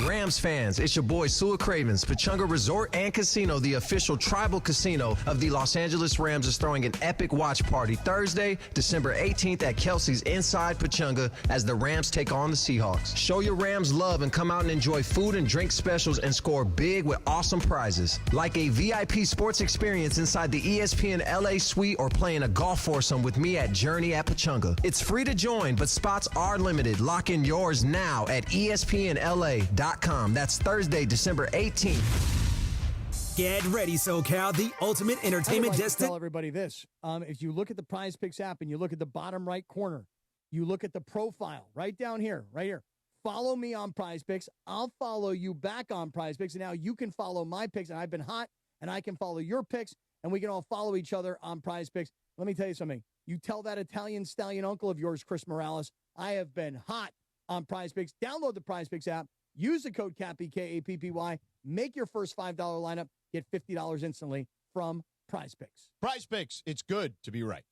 Rams fans, it's your boy Sua Cravens. Pechanga Resort and Casino, the official tribal casino of the Los Angeles Rams, is throwing an epic watch party Thursday, December 18th at Kelsey's inside Pechanga as the Rams take on the Seahawks. Show your Rams love and come out and enjoy food and drink specials and score big with awesome prizes. Like a VIP sports experience inside the ESPN LA suite or playing a golf foursome with me at Journey at Pechanga. It's free to join, but spots are limited. Lock in yours now at ESPNLA.com. That's Thursday, December 18th. Get ready, SoCal, the ultimate entertainment destination. Tell everybody this. If you look at the Prize Picks app and you look at the bottom right corner, you look at the profile right down here, right here. Follow me on Prize Picks. I'll follow you back on Prize Picks. And now you can follow my picks. And I've been hot, and I can follow your picks, and we can all follow each other on Prize Picks. Let me tell you something. You tell that Italian stallion uncle of yours, Chris Morales, I have been hot on Prize Picks. Download the Prize Picks app. Use the code CAPPY, K-A-P-P-Y. Make your first $5 lineup. Get $50 instantly from Prize Picks. Prize Picks. It's good to be right.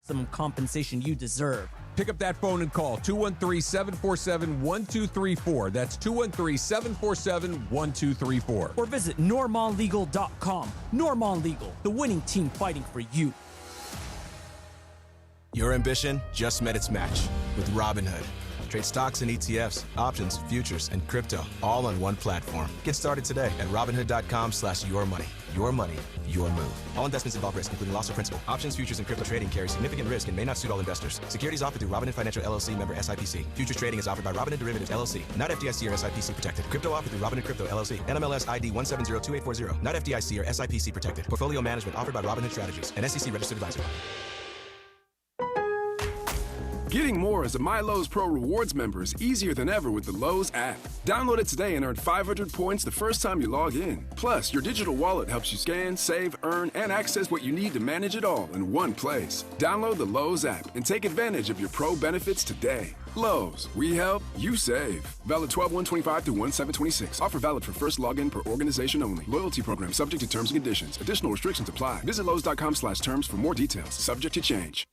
Some compensation you deserve. Pick up that phone and call 213-747-1234. That's 213-747-1234. Or visit NormonLegal.com. Norman Legal, the winning team fighting for you. Your ambition just met its match with Robinhood. Trade stocks and ETFs, options, futures, and crypto all on one platform. Get started today at Robinhood.com/yourmoney. Your money, your move. All investments involve risk, including loss of principal. Options, futures, and crypto trading carry significant risk and may not suit all investors. Securities offered through Robinhood Financial LLC, member SIPC. Futures trading is offered by Robinhood Derivatives LLC, not FDIC or SIPC protected. Crypto offered through Robinhood Crypto LLC, NMLS ID 1702840, not FDIC or SIPC protected. Portfolio management offered by Robinhood Strategies, an SEC registered advisor. Getting more as a MyLowe's Pro Rewards member is easier than ever with the Lowe's app. Download it today and earn 500 points the first time you log in. Plus, your digital wallet helps you scan, save, earn, and access what you need to manage it all in one place. Download the Lowe's app and take advantage of your Pro benefits today. Lowe's, we help, you save. Valid 12/125 through 1/7/26. Offer valid for first login per organization only. Loyalty program subject to terms and conditions. Additional restrictions apply. Visit Lowe's.com/terms for more details. Subject to change.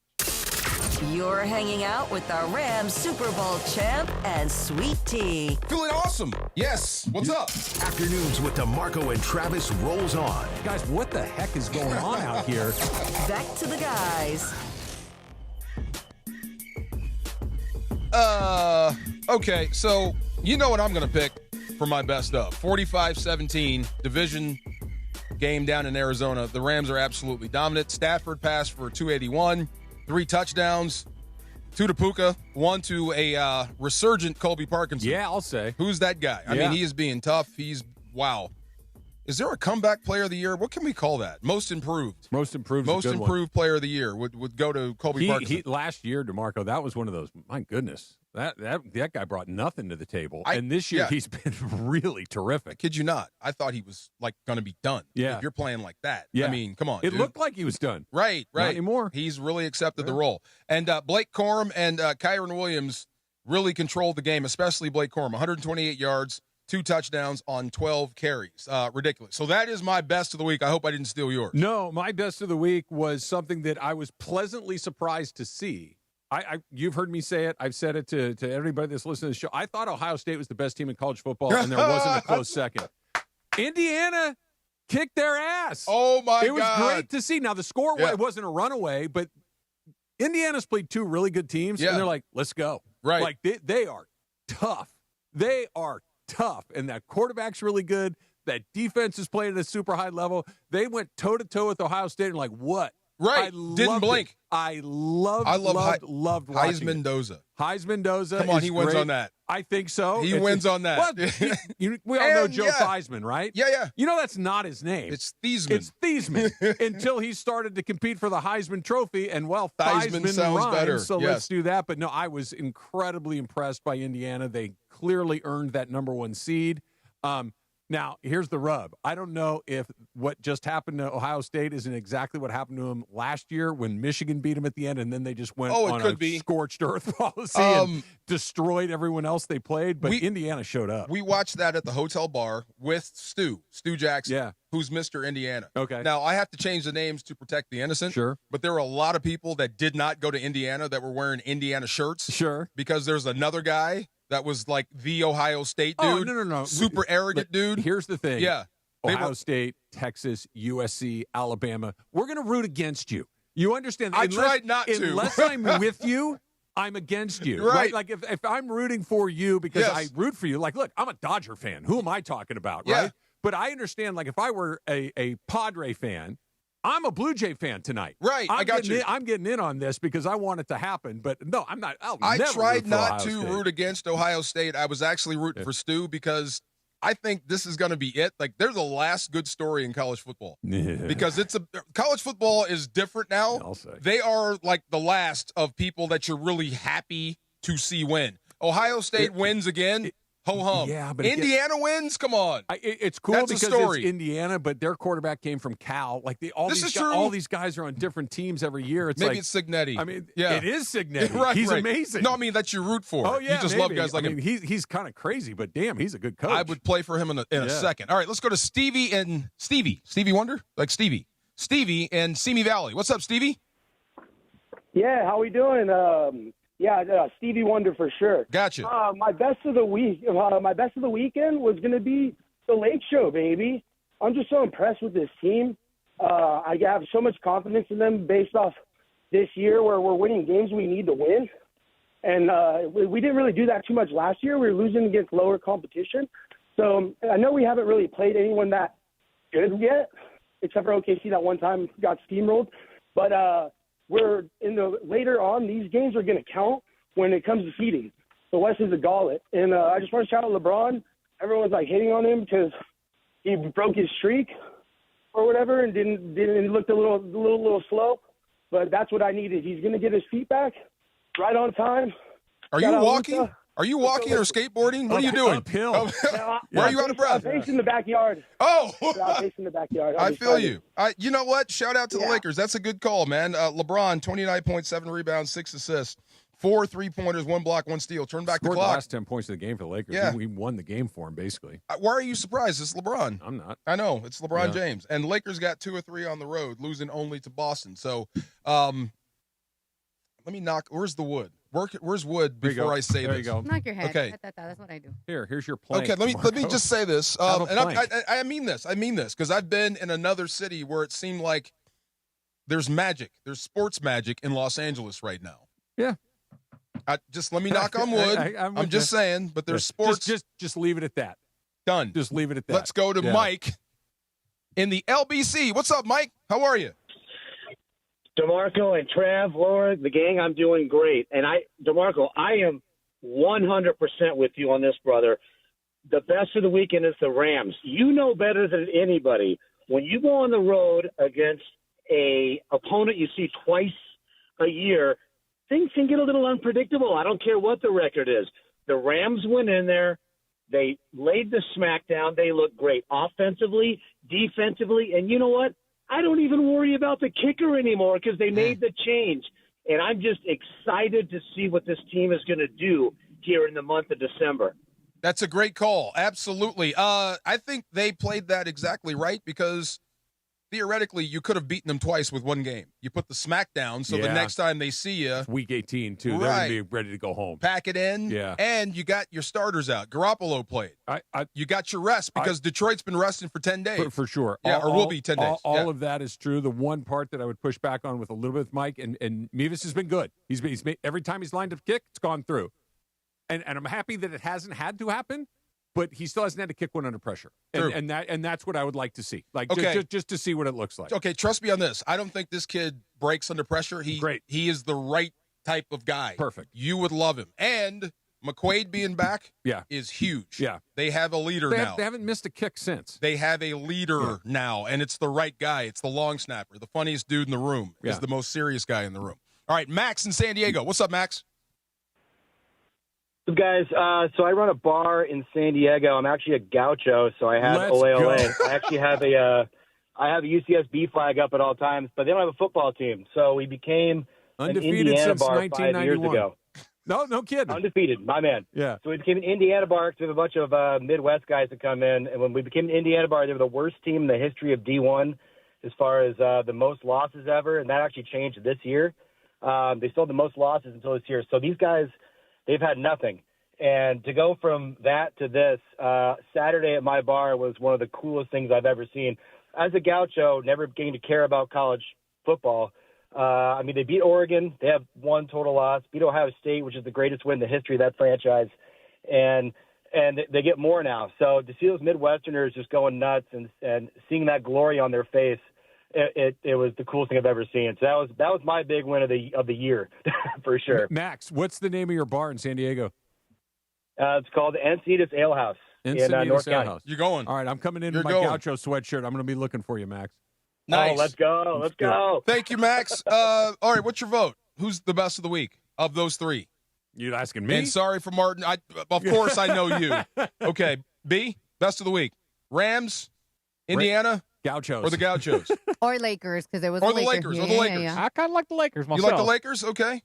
You're hanging out with the Rams Super Bowl champ and Sweet Tea. Feeling awesome. Yes. What's up? Afternoons with DeMarco and Travis rolls on. Guys, what the heck is going on out here? Back to the guys. Okay, so you know what I'm going to pick for my best of. 45-17, division game down in Arizona. The Rams are absolutely dominant. Stafford passed for 281, 3 touchdowns, 2 to Puka, 1 to a resurgent Colby Parkinson. Yeah, I'll say. Who's that guy? I mean, he is being tough. Wow. Is there a comeback player of the year? What can we call that? Most improved. Most improved. Most improved player of the year would go to Colby Parkinson. Last year, DeMarco, that was one of those. My goodness, that guy brought nothing to the table. And this year, he's been really terrific. I kid you not. I thought he was going to be done. Yeah, if you're playing like that. Yeah. I mean, come on. It dude. looked like he was done. Right. Not anymore. He's really accepted the role. And Blake Corum and Kyron Williams really controlled the game, especially Blake Corum. 128 yards. 2 touchdowns on 12 carries. Ridiculous. So that is my best of the week. I hope I didn't steal yours. No, my best of the week was something that I was pleasantly surprised to see. You've heard me say it. I've said it to everybody that's listening to the show. I thought Ohio State was the best team in college football, and there wasn't a close second. Indiana kicked their ass. Oh, my God. It was great to see. Now, the score, it wasn't a runaway, but Indiana's played 2 really good teams, and they're like, let's go. Right. Like, they are tough. They are tough, and that quarterback's really good. That defense is playing at a super high level. They went toe-to-toe with Ohio State and like, what? Right. Didn't blink. I loved watching Heisman Doza. Heisman Doza. Come on, he wins great. on that. I think so. He wins on that. Well, we all know Joe Theismann, right? Yeah. You know that's not his name. It's Theismann. It's Theismann until he started to compete for the Heisman Trophy, and Theismann sounds rhymes, better. So let's do that. But no, I was incredibly impressed by Indiana. They clearly earned that number 1 seed. Now, here's the rub. I don't know if what just happened to Ohio State isn't exactly what happened to them last year when Michigan beat them at the end, and then they just went on a scorched earth policy and destroyed everyone else they played. But Indiana showed up. We watched that at the hotel bar with Stu Jackson, who's Mr. Indiana. Okay. Now, I have to change the names to protect the innocent. Sure. But there were a lot of people that did not go to Indiana that were wearing Indiana shirts. Sure. Because there's another guy that was like the Ohio State dude. Oh, no. Super arrogant dude. Here's the thing. Yeah. Ohio State, Texas, USC, Alabama. We're going to root against you. You understand that? I tried not to. Unless I'm with you, I'm against you. Right. Like if I'm rooting for you because I root for you, like, look, I'm a Dodger fan. Who am I talking about, right? But I understand, like, if I were a Padre fan, I'm a Blue Jay fan tonight. Right, I got you. I'm getting in on this because I want it to happen. But no, I'm not. I tried not to root against Ohio State. I was actually rooting for Stu because I think this is going to be it. Like, they're the last good story in college football because college football is different now. I'll say. They are like the last of people that you're really happy to see win. Ohio State wins again. Ho hum. Yeah, but Indiana wins. Come on, it's cool That's because a story. It's Indiana, but their quarterback came from Cal. Like all these guys are on different teams every year. It's maybe it's Cignetti. I mean, it is Cignetti. Right, he's right. amazing. No, I mean that you root for. Oh yeah, you just maybe. love guys like him. He's kind of crazy, but damn, he's a good coach. I would play for him in a second. All right, let's go to Stevie Wonder, like Stevie in Simi Valley. What's up, Stevie? Yeah, how we doing? Stevie Wonder for sure. Gotcha. My best of the week, my best of the weekend was going to be the Lake Show, baby. I'm just so impressed with this team. I have so much confidence in them based off this year where we're winning games we need to win. And we didn't really do that too much last year. We were losing against lower competition. So I know we haven't really played anyone that good yet, except for OKC that one time got steamrolled. But we're in the later on, these games are going to count when it comes to seeding. The West is a gauntlet. And I just want to shout out LeBron. Everyone's like hating on him because he broke his streak or whatever and didn't looked a little slow. But that's what I needed. He's going to get his feet back. right on time. Are you walking? Are you walking or skateboarding? What are you doing? Uphill. Where are you out of breath? I'm pacing the backyard. Oh, I'm pacing the backyard. I feel you. You know what? Shout out to the Lakers. That's a good call, man. LeBron, 29.7 rebounds, 6 assists, 4 3-pointers, 1 block, 1 steal. Turn back the Scored clock. The last 10 points of the game for the Lakers. Yeah. We won the game for him, basically. Why are you surprised? It's LeBron. I'm not. I know. It's LeBron James. And the Lakers got 2 or 3 on the road, losing only to Boston. So let me knock. Where's the wood? Where's wood before I say there this? You go. Knock your head. Okay. That's what I do. Here's your plank. Okay, let me just say this. And I mean this because I've been in another city where it seemed like there's magic. There's sports magic in Los Angeles right now. Yeah. Just let me knock on wood. I'm just saying, but there's sports. Just leave it at that. Done. Just leave it at that. Let's go to Mike in the LBC. What's up, Mike? How are you? DeMarco and Trav, Laura, the gang, I'm doing great. And DeMarco, I am 100% with you on this, brother. The best of the weekend is the Rams. You know better than anybody. When you go on the road against a opponent you see twice a year, things can get a little unpredictable. I don't care what the record is. The Rams went in there. They laid the smack down. They looked great offensively, defensively. And you know what? I don't even worry about the kicker anymore because they made the change. And I'm just excited to see what this team is going to do here in the month of December. That's a great call. Absolutely. I think they played that exactly right because theoretically you could have beaten them twice with one game. You put the smack down so the next time they see you. It's week 18, too. They're going to be ready to go home. Pack it in. Yeah. And you got your starters out. Garoppolo played. You got your rest because Detroit's been resting for 10 days. For sure. Yeah, or will be 10 days. All of that is true. The one part that I would push back on with a little bit with Mike, and Mevis has been good. He's made, every time he's lined up a kick, it's gone through. And I'm happy that it hasn't had to happen. But he still hasn't had to kick one under pressure, and that's what I would like to see, just to see what it looks like. Okay, trust me on this. I don't think this kid breaks under pressure. He is the right type of guy. Perfect. You would love him, and McQuaid being back, is huge. Yeah, they have a leader now. They haven't missed a kick since. They have a leader now, and it's the right guy. It's the long snapper, the funniest dude in the room. Is the most serious guy in the room. All right, Max in San Diego. What's up, Max? Guys, so I run a bar in San Diego. I'm actually a gaucho, so I have ole. I actually have a UCSB flag up at all times, but they don't have a football team. So we became undefeated an Indiana since bar 1991. 5 years ago. No kidding. Undefeated, my man. Yeah. So we became an Indiana bar because we have a bunch of Midwest guys that come in, and when we became an Indiana bar, they were the worst team in the history of D1 as far as the most losses ever, and that actually changed this year. They still had the most losses until this year. So these guys, they've had nothing. And to go from that to this, Saturday at my bar was one of the coolest things I've ever seen. As a gaucho, never getting to care about college football. I mean, they beat Oregon. They have one total loss. Beat Ohio State, which is the greatest win in the history of that franchise. And they get more now. So to see those Midwesterners just going nuts and seeing that glory on their face, it was the coolest thing I've ever seen. So that was my big win of the year for sure. Max, what's the name of your bar in San Diego? It's called the Encinitas Ale House in North County. You're going. All right, I'm coming in with my gaucho sweatshirt. I'm going to be looking for you, Max. Nice. Oh, let's go. Let's go. Thank you, Max. All right, what's your vote? Who's the best of the week of those three? You asking me? And sorry for Martin. Of course I know you. Okay, B, best of the week. Rams, Indiana, Gauchos. Or the Gauchos. Or Lakers, because it was or the Lakers. Or the Lakers. Yeah. I kind of like the Lakers myself. You like the Lakers? Okay.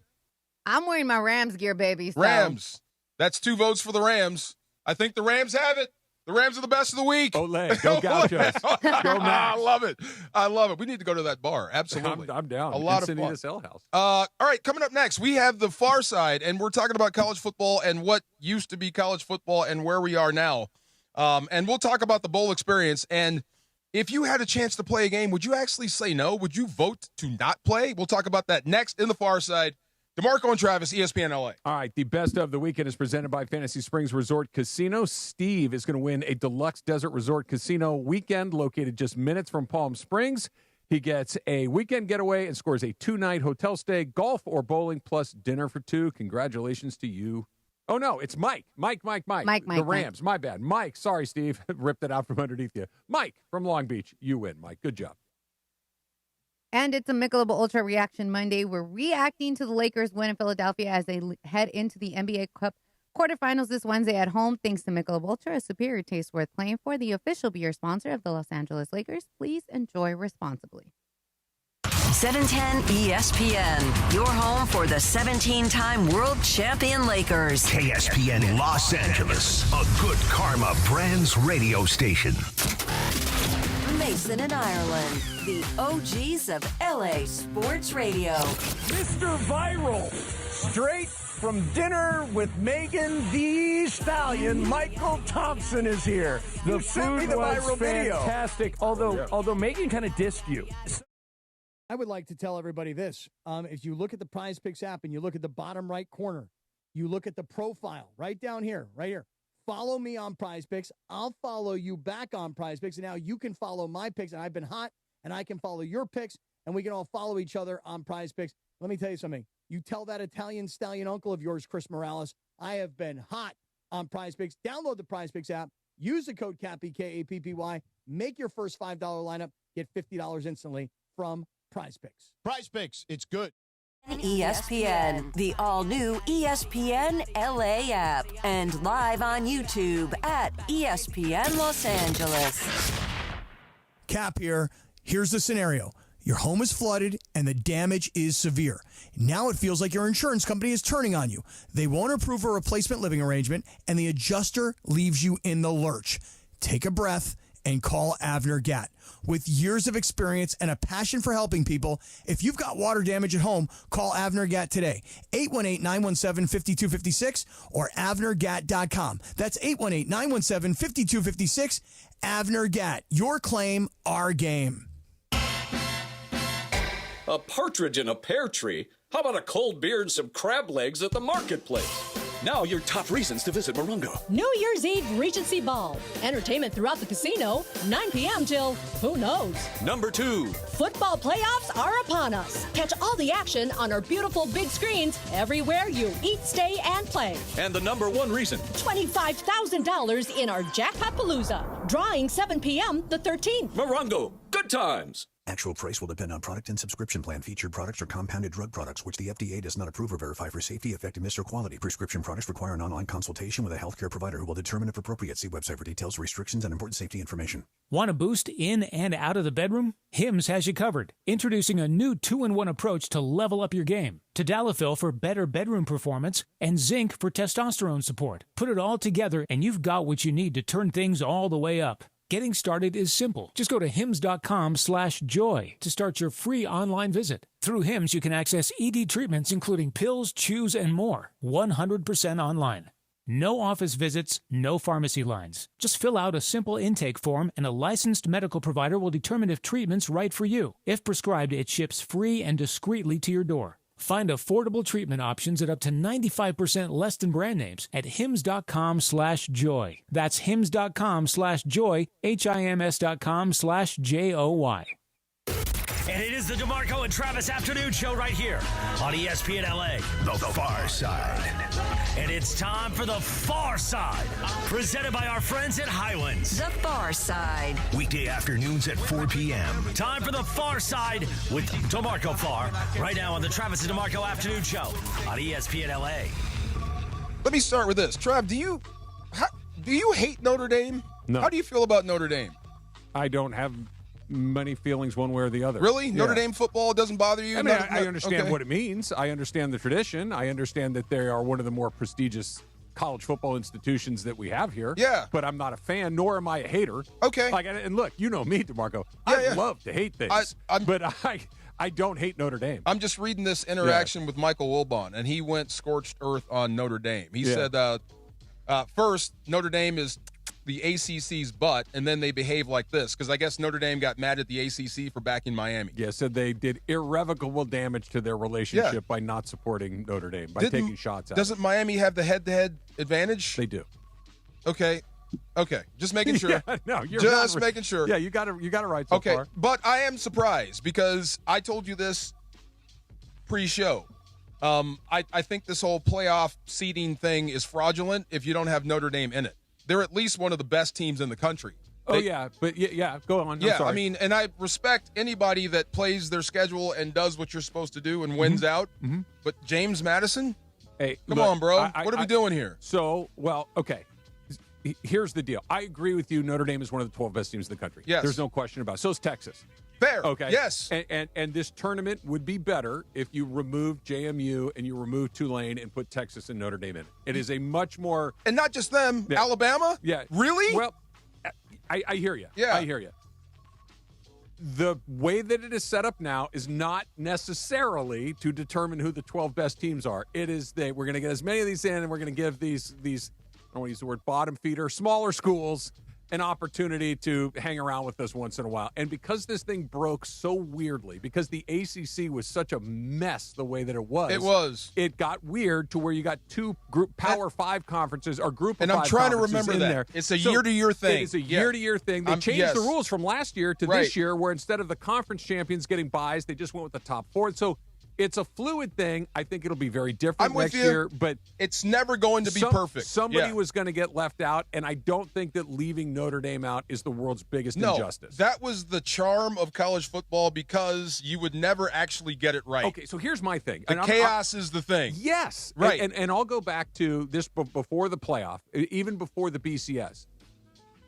I'm wearing my Rams gear, baby. So. Rams. That's 2 votes for the Rams. I think the Rams have it. The Rams are the best of the week. Olé. Go Gauchos. Go Max. I love it. I love it. We need to go to that bar. Absolutely. I'm down. A lot of fun. Encinitas House. All right, coming up next, we have the far side, and we're talking about college football and what used to be college football and where we are now. And we'll talk about the bowl experience. And if you had a chance to play a game, would you actually say no? Would you vote to not play? We'll talk about that next in the far side. DeMarco and Travis, ESPN LA. All right, the best of the weekend is presented by Fantasy Springs Resort Casino. Steve is going to win a deluxe desert resort casino weekend located just minutes from Palm Springs. He gets a weekend getaway and scores a 2-night hotel stay, golf or bowling, plus dinner for 2. Congratulations to you. Oh, no, it's Mike. Mike. The Rams. My bad. Mike. Sorry, Steve. Ripped it out from underneath you. Mike from Long Beach. You win, Mike. Good job. And it's a Michelob Ultra Reaction Monday. We're reacting to the Lakers' win in Philadelphia as they head into the NBA Cup quarterfinals this Wednesday at home. Thanks to Michelob Ultra, a superior taste worth playing for, the official beer sponsor of the Los Angeles Lakers. Please enjoy responsibly. 710 ESPN, your home for the 17-time world champion Lakers. KSPN Los Angeles, a good karma brands radio station. Mason and Ireland, the OGs of LA Sports Radio. Mr. Viral, straight from dinner with Megan the Stallion, Michael Thompson is here. The You sent me food the was viral video. fantastic, although Megan kind of dissed you. I would like to tell everybody this. If you look at the Prize Picks app and you look at the bottom right corner, you look at the profile right down here, right here. Follow me on Prize Picks. I'll follow you back on Prize Picks. And now you can follow my picks. And I've been hot, and I can follow your picks, and we can all follow each other on Prize Picks. Let me tell you something. You tell that Italian stallion uncle of yours, Chris Morales, I have been hot on Prize Picks. Download the Prize Picks app. Use the code CAPPY, K-A-P-P-Y. Make your first $5 lineup. Get $50 instantly from Prize Picks. Prize Picks, it's good. ESPN, the all-new ESPN LA app, and live on YouTube at ESPN Los Angeles. Cap here. Here's the scenario. Your home is flooded and the damage is severe. Now it feels like your insurance company is turning on you. They won't approve a replacement living arrangement, and the adjuster leaves you in the lurch. Take a breath and call Avner Gatt. With years of experience and a passion for helping people, if you've got water damage at home, call Avner Gatt today. 818-917-5256 or avnergatt.com. That's 818-917-5256. Avner Gatt. Your claim, our game. A partridge in a pear tree? How about a cold beer and some crab legs at the marketplace? Now your top reasons to visit Morongo. New Year's Eve Regency Ball. Entertainment throughout the casino, 9 p.m. till who knows. Number 2. Football playoffs are upon us. Catch all the action on our beautiful big screens everywhere you eat, stay, and play. And the number 1 reason. $25,000 in our Jackpot Palooza. Drawing 7 p.m. the 13th. Morongo. Good times. Actual price will depend on product and subscription plan. Featured products are compounded drug products, which the FDA does not approve or verify for safety, effectiveness, or quality. Prescription products require an online consultation with a healthcare provider who will determine if appropriate. See website for details, restrictions, and important safety information. Want to boost in and out of the bedroom? Hims has you covered. Introducing a new 2-in-1 approach to level up your game. Tadalafil for better bedroom performance and zinc for testosterone support. Put it all together and you've got what you need to turn things all the way up. Getting started is simple. Just go to hims.com/joy to start your free online visit. Through Hims, you can access ED treatments, including pills, chews, and more, 100% online. No office visits, no pharmacy lines. Just fill out a simple intake form, and a licensed medical provider will determine if treatment's right for you. If prescribed, it ships free and discreetly to your door. Find affordable treatment options at up to 95% less than brand names at hims.com/joy. That's hims.com/joy, HIMS.com/JOY. And it is the DeMarco and Travis Afternoon Show right here on ESPN LA. The Far Side. And it's time for The Far Side, presented by our friends at Highlands. The Far Side. Weekday afternoons at 4 p.m. Time for The Far Side with DeMarco Farr, right now on the Travis and DeMarco Afternoon Show on ESPN LA. Let me start with this. Trav, do you hate Notre Dame? No. How do you feel about Notre Dame? I don't have many feelings one way or the other. Really? Yeah. Notre Dame football doesn't bother you? I mean, I understand what it means. I understand the tradition. I understand that they are one of the more prestigious college football institutions that we have here. Yeah. But I'm not a fan, nor am I a hater. Okay. And look, you know me, DeMarco. Yeah, I love to hate things, but I don't hate Notre Dame. I'm just reading this interaction with Michael Wilbon, and he went scorched earth on Notre Dame. He said, first, Notre Dame is the ACC's butt, and then they behave like this, because I guess Notre Dame got mad at the ACC for backing Miami. Yeah, said they did irrevocable damage to their relationship by not supporting Notre Dame, by taking shots at Doesn't Miami have the head-to-head advantage? They do. Okay, just making sure. You're just making sure. Yeah, you got it right so far. But I am surprised, because I told you this pre-show. I think this whole playoff seeding thing is fraudulent if you don't have Notre Dame in it. They're at least one of the best teams in the country. Oh, yeah. But, yeah, go on. Yeah, I'm sorry. I mean, and I respect anybody that plays their schedule and does what you're supposed to do and wins out. Mm-hmm. But James Madison? Hey, come look, on, bro. What are we doing here? So, well, okay. Here's the deal. I agree with you. Notre Dame is one of the 12 best teams in the country. Yes. There's no question about it. So is Texas. Fair. Okay. Yes. And this tournament would be better if you remove JMU and you remove Tulane and put Texas and Notre Dame in it. It is a much more. And not just them. Yeah. Alabama? Yeah. Really? Well, I hear you. Yeah. I hear you. The way that it is set up now is not necessarily to determine who the 12 best teams are. It is that we're going to get as many of these in, and we're going to give these I don't want to use the word bottom feeder, smaller schools an opportunity to hang around with us once in a while. And because this thing broke so weirdly, because the ACC was such a mess the way that it was, it got weird to where you got two Power 5 conferences or group of and 5 I'm trying to conferences remember in that. there. It's a year-to-year thing. It is a year-to-year thing. They changed the rules from last year to this year, where instead of the conference champions getting buys, they just went with the top 4. So it's a fluid thing. I think it'll be very different next year, but it's never going to be perfect. Somebody was going to get left out, and I don't think that leaving Notre Dame out is the world's biggest injustice. That was the charm of college football because you would never actually get it right. Okay, so here's my thing. The chaos is the thing. Yes. Right. And I'll go back to this before the playoff, even before the BCS.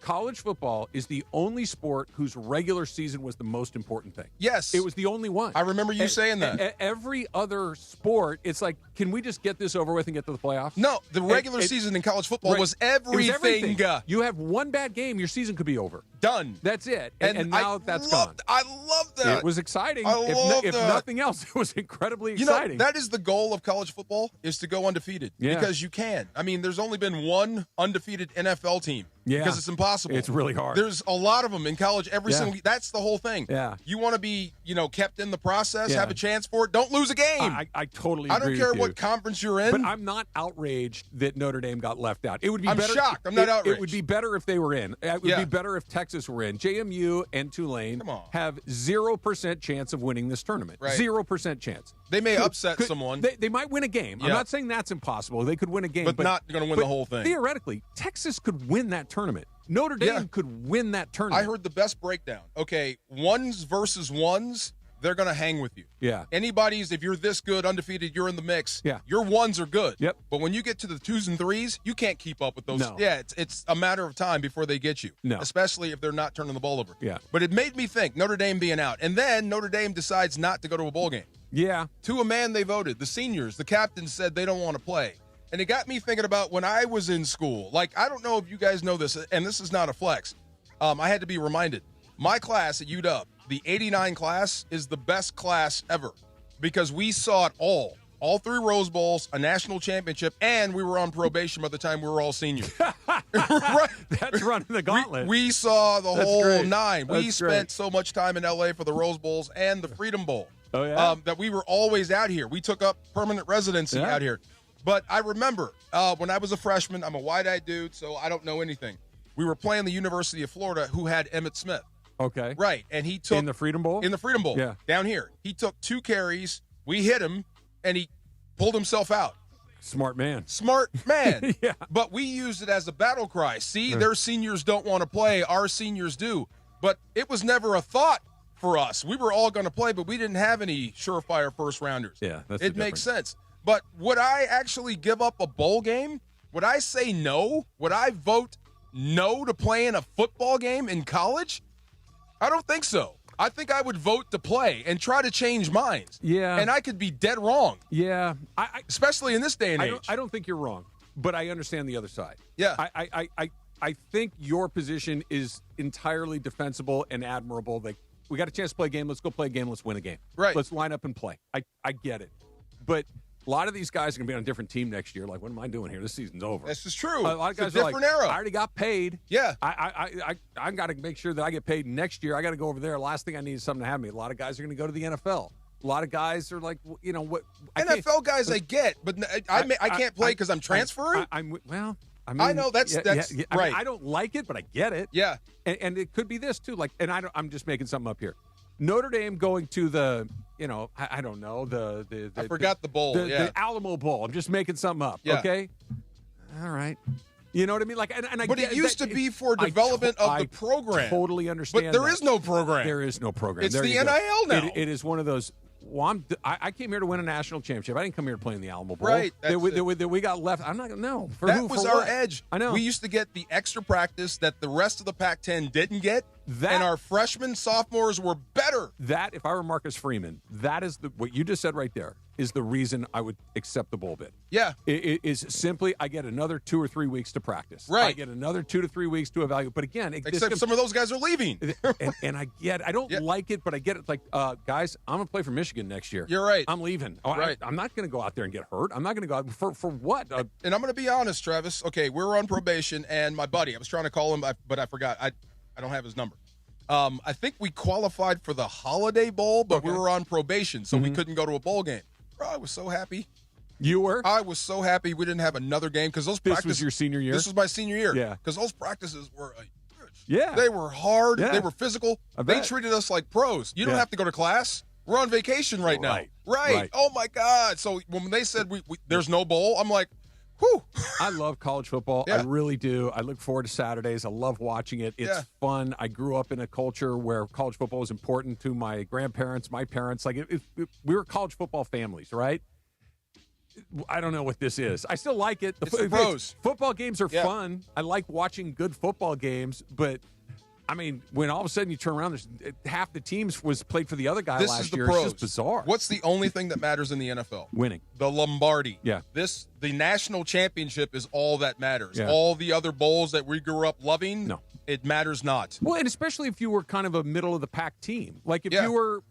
College football is the only sport whose regular season was the most important thing. Yes. It was the only one. I remember you saying that. Every other sport, it's like, can we just get this over with and get to the playoffs? No, the regular season in college football was everything. You have one bad game, your season could be over. Done. That's it. And now that's gone. I love that. It was exciting. If nothing else, it was incredibly exciting. You know, that is the goal of college football, is to go undefeated. Yeah. Because you can. I mean, there's only been one undefeated NFL team. Yeah. Because it's impossible. It's really hard. There's a lot of them in college every single. That's the whole thing. Yeah. You want to be, kept in the process, have a chance for it. Don't lose a game. I totally I agree don't care with you. what conference you're in. But I'm not outraged that Notre Dame got left out. It would be I'm better. shocked. I'm not outraged. It would be better if they were in. It would be better if Texas were in. JMU and Tulane have 0% chance of winning this tournament. Right. 0% chance. They may upset someone. They might win a game. I'm not saying that's impossible. They could win a game. But not going to win the whole thing. Theoretically, Texas could win that tournament. Notre Dame could win that tournament. I heard the best breakdown. Okay, ones versus ones, they're going to hang with you. Yeah. If you're this good, undefeated, you're in the mix. Yeah. Your ones are good. Yep. But when you get to the 2s and 3s, you can't keep up with those. No. Yeah, it's a matter of time before they get you. No. Especially if they're not turning the ball over. Yeah. But it made me think, Notre Dame being out. And then Notre Dame decides not to go to a bowl game. Yeah. To a man they voted. The seniors, the captains said they don't want to play. And it got me thinking about when I was in school. Like, I don't know if you guys know this, and this is not a flex. I had to be reminded. My class at UW, the 89 class, is the best class ever because we saw it all. All 3 Rose Bowls, a national championship, and we were on probation by the time we were all seniors. Right. That's running the gauntlet. We saw the whole great. 9. We That's spent great. so much time in L.A. for the Rose Bowls and the Freedom Bowl. Oh, yeah? That we were always out here. We took up permanent residency out here. But I remember when I was a freshman, I'm a wide-eyed dude, so I don't know anything. We were playing the University of Florida, who had Emmitt Smith. Okay. Right, and he took... In the Freedom Bowl? In the Freedom Bowl, Yeah. down here. He took 2 carries, we hit him, and he pulled himself out. Smart man. Smart man. Yeah. But we used it as a battle cry. See, their seniors don't want to play, our seniors do. But it was never a thought for us. We were all going to play, but we didn't have any surefire first-rounders. Yeah, that's It makes sense. But would I actually give up a bowl game? Would I say no? Would I vote no to playing a football game in college? I don't think so. I think I would vote to play and try to change minds. Yeah. And I could be dead wrong. Yeah. Especially in this day and age. I don't think you're wrong, but I understand the other side. Yeah. I think your position is entirely defensible and admirable. Like, we got a chance to play a game. Let's go play a game. Let's win a game. Right. Let's line up and play. I get it. But a lot of these guys are going to be on a different team next year. Like, what am I doing here? This season's over. This is true. A lot of It's guys a are different like, era. I already got paid. Yeah. I got to make sure that I get paid next year. I got to go over there. Last thing I need is something to have me. A lot of guys are going to go to the NFL. A lot of guys are like, what? NFL guys I get, but I can't play because I'm transferring? I mean, I know that's right. right. I don't like it, but I get it. Yeah. And it could be this too. Like, and I'm just making something up here. Notre Dame going to the, I don't know, the I forgot the bowl. The Alamo Bowl. I'm just making something up. Yeah. Okay. All right. You know what I mean? Like, but it used to be for development of the program. I totally understand. But there is no program. There is no program. It's there the you go. NIL now. It is one of those. Well, I came here to win a national championship. I didn't come here to play in the Alamo Bowl. Right. That we got left. I'm not going to know. That was our edge. I know. We used to get the extra practice that the rest of the Pac-10 didn't get, and our freshmen, sophomores were better. That, if I were Marcus Freeman, that is what you just said right there is the reason I would accept the bowl bid. Yeah. It is simply I get another 2 or 3 weeks to practice. Right. I get another 2 to 3 weeks to evaluate. But again, except some of those guys are leaving. and I get it. I don't like it, but I get it. Like, guys, I'm going to play for Michigan next year. You're right. I'm leaving. Right. I'm not going to go out there and get hurt. I'm not going to go out for what? And I'm going to be honest, Travis. Okay, we were on probation, and my buddy, I was trying to call him, but I forgot. I don't have his number. I think we qualified for the Holiday Bowl, but we were on probation, so we couldn't go to a bowl game. Bro, I was so happy. You were? I was so happy we didn't have another game because those practices. This was your senior year? This was my senior year. Yeah. Because those practices were yeah. They were hard. Yeah. They were physical. I They bet. treated us like pros. You don't have to go to class. We're on vacation right now. Right. Oh, my God. So when they said there's no bowl, I'm like, whew. I love college football. Yeah. I really do. I look forward to Saturdays. I love watching it. It's fun. I grew up in a culture where college football was important to my grandparents, my parents. Like we were college football families, right? I don't know what this is. I still like it. It's the pros. Football games are fun. I like watching good football games, but I mean, when all of a sudden you turn around, there's half the teams was played for the other guy This last is the year. pros. It's just bizarre. What's the only thing that matters in the NFL? Winning. The Lombardi. Yeah. The national championship is all that matters. Yeah. All the other bowls that we grew up loving, no, it matters not. Well, and especially if you were kind of a middle of the pack team. Like if you were,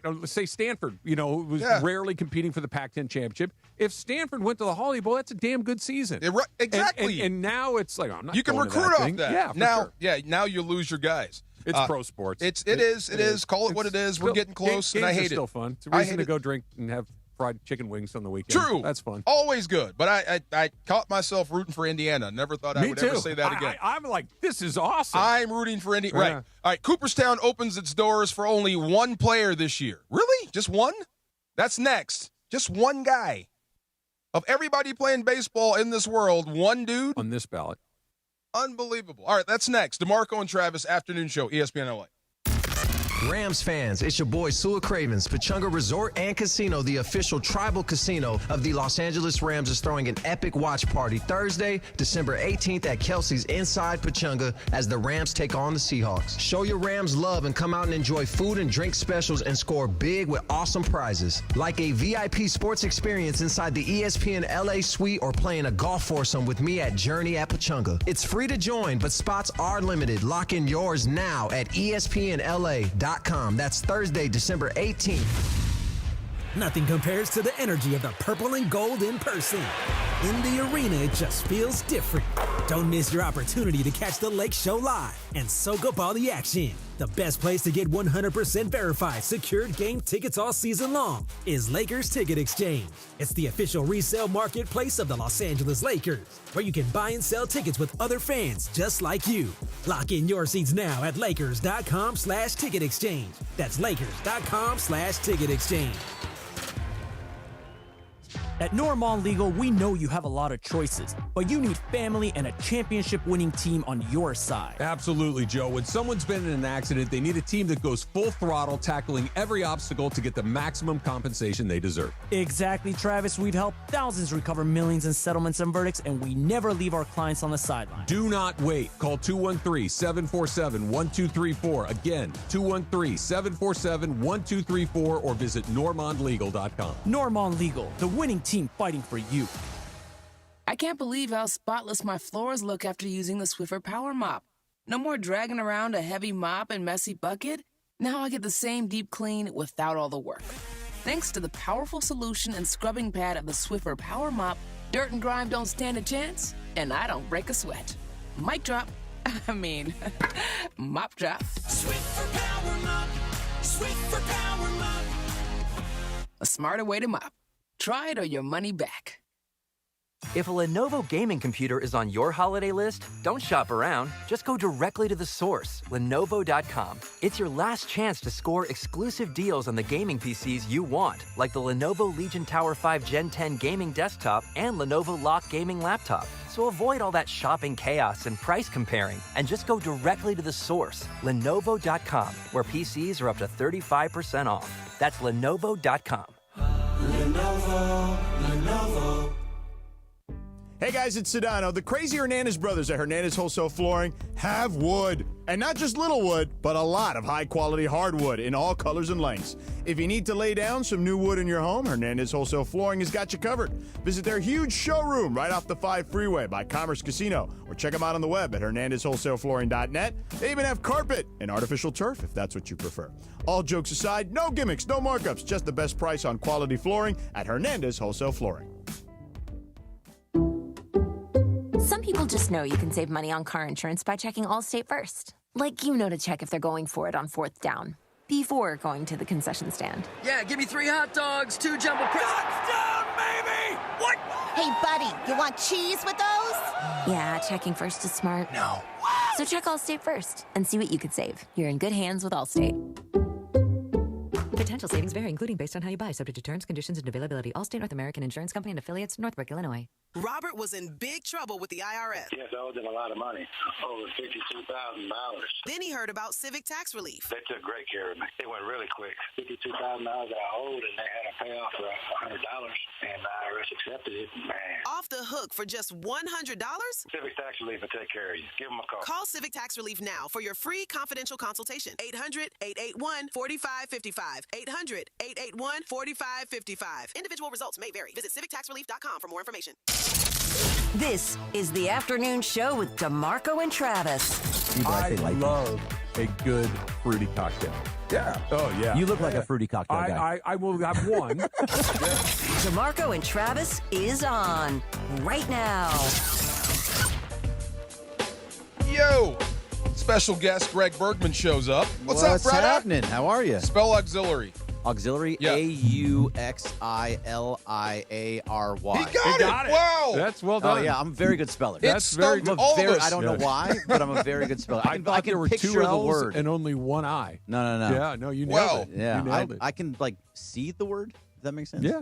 let's say Stanford, was rarely competing for the Pac-10 championship. If Stanford went to the Holiday Bowl, that's a damn good season. Exactly. And now it's like, I'm not You can going to recruit that off thing. that. Yeah, for now, sure. now you lose your guys. It's pro sports. It is. Call it what it is. We're getting close, and I hate it. It's still fun. It's a reason to go drink and have fried chicken wings on the weekend. True. That's fun. Always good. But I caught myself rooting for Indiana. Never thought I would ever say that again. I'm like, this is awesome. I'm rooting for Indiana. Yeah. Right. All right. Cooperstown opens its doors for only one player this year. Really? Just one? That's next. Just one guy. Of everybody playing baseball in this world, one dude? On this ballot. Unbelievable. All right, that's next. DeMarco and Travis, afternoon show, ESPN LA. Rams fans, it's your boy Sua Cravens. Pechanga Resort and Casino, the official tribal casino of the Los Angeles Rams, is throwing an epic watch party Thursday, December 18th at Kelsey's inside Pechanga as the Rams take on the Seahawks. Show your Rams love and come out and enjoy food and drink specials and score big with awesome prizes. Like a VIP sports experience inside the ESPN LA suite or playing a golf foursome with me at Journey at Pechanga. It's free to join, but spots are limited. Lock in yours now at ESPNLA.com. That's Thursday, December 18th. Nothing compares to the energy of the purple and gold in person. In the arena, it just feels different. Don't miss your opportunity to catch the Lake Show live and soak up all the action. The best place to get 100% verified secured game tickets all season long is Lakers Ticket Exchange. It's the official resale marketplace of the Los Angeles Lakers, where you can buy and sell tickets with other fans just like you. Lock in your seats now at Lakers.com/ticket exchange. That's Lakers.com/ticket exchange. At Normand Legal, we know you have a lot of choices, but you need family and a championship-winning team on your side. Absolutely, Joe. When someone's been in an accident, they need a team that goes full throttle, tackling every obstacle to get the maximum compensation they deserve. Exactly, Travis. We've helped thousands recover millions in settlements and verdicts, and we never leave our clients on the sideline. Do not wait. Call 213-747-1234. Again, 213-747-1234 or visit normandlegal.com. Normand Legal, the winning team fighting for you. I can't believe how spotless my floors look after using the Swiffer Power Mop. No more dragging around a heavy mop and messy bucket. Now I get the same deep clean without all the work. Thanks to the powerful solution and scrubbing pad of the Swiffer Power Mop, dirt and grime don't stand a chance, and I don't break a sweat. Mic drop. Mop drop. Swiffer Power Mop. Swiffer Power Mop. A smarter way to mop. Try it or your money back. If a Lenovo gaming computer is on your holiday list, don't shop around. Just go directly to the source, Lenovo.com. It's your last chance to score exclusive deals on the gaming PCs you want, like the Lenovo Legion Tower 5 Gen 10 gaming desktop and Lenovo Lock gaming laptop. So avoid all that shopping chaos and price comparing, and just go directly to the source, Lenovo.com, where PCs are up to 35% off. That's Lenovo.com. Lenovo. Hey guys, it's Sedano. The crazy Hernandez brothers at Hernandez Wholesale Flooring have wood. And not just little wood, but a lot of high-quality hardwood in all colors and lengths. If you need to lay down some new wood in your home, Hernandez Wholesale Flooring has got you covered. Visit their huge showroom right off the 5 freeway by Commerce Casino, or check them out on the web at hernandezwholesaleflooring.net. They even have carpet and artificial turf if that's what you prefer. All jokes aside, no gimmicks, no markups, just the best price on quality flooring at Hernandez Wholesale Flooring. Some people just know you can save money on car insurance by checking Allstate first. Like you know to check if they're going for it on 4th down, before going to the concession stand. Yeah, give me 3 hot dogs, 2 jumbo Touchdown, baby! What? Hey, buddy, you want cheese with those? Yeah, checking first is smart. No. So check Allstate first and see what you could save. You're in good hands with Allstate. Potential savings vary, including based on how you buy, subject to terms, conditions, and availability. Allstate North American Insurance Company and affiliates, Northbrook, Illinois. Robert was in big trouble with the IRS. Yes, I owed them a lot of money, over $52,000. Then he heard about civic tax relief. They took great care of me. It went really quick. $52,000 that I owed, and they had a payoff for $100, and the IRS accepted it. Man. Off the hook for just $100? Civic tax relief will take care of you. Give them a call. Call Civic Tax Relief now for your free confidential consultation. 800-881-4555. 800-881-4555. Individual results may vary. Visit civictaxrelief.com for more information. This is the afternoon show with DeMarco and Travis. I love a good fruity cocktail. Yeah. Oh, yeah. You look like a fruity cocktail guy. I will have one. DeMarco and Travis is on right now. Yo! Special guest Greg Bergman shows up. What's up, brother? Happening? How are you? Spell auxiliary. Auxiliary, Yeah. AUXILIARY. He got it. Wow. That's well done. Oh, yeah, I'm a very good speller. It's very good. All of us. I don't know why, but I'm a very good speller. I thought there were picture 2 the L's word. and only 1 I. No. Yeah, no, you nailed it. Yeah, you nailed it. I can, see the word. Does that make sense? Yeah.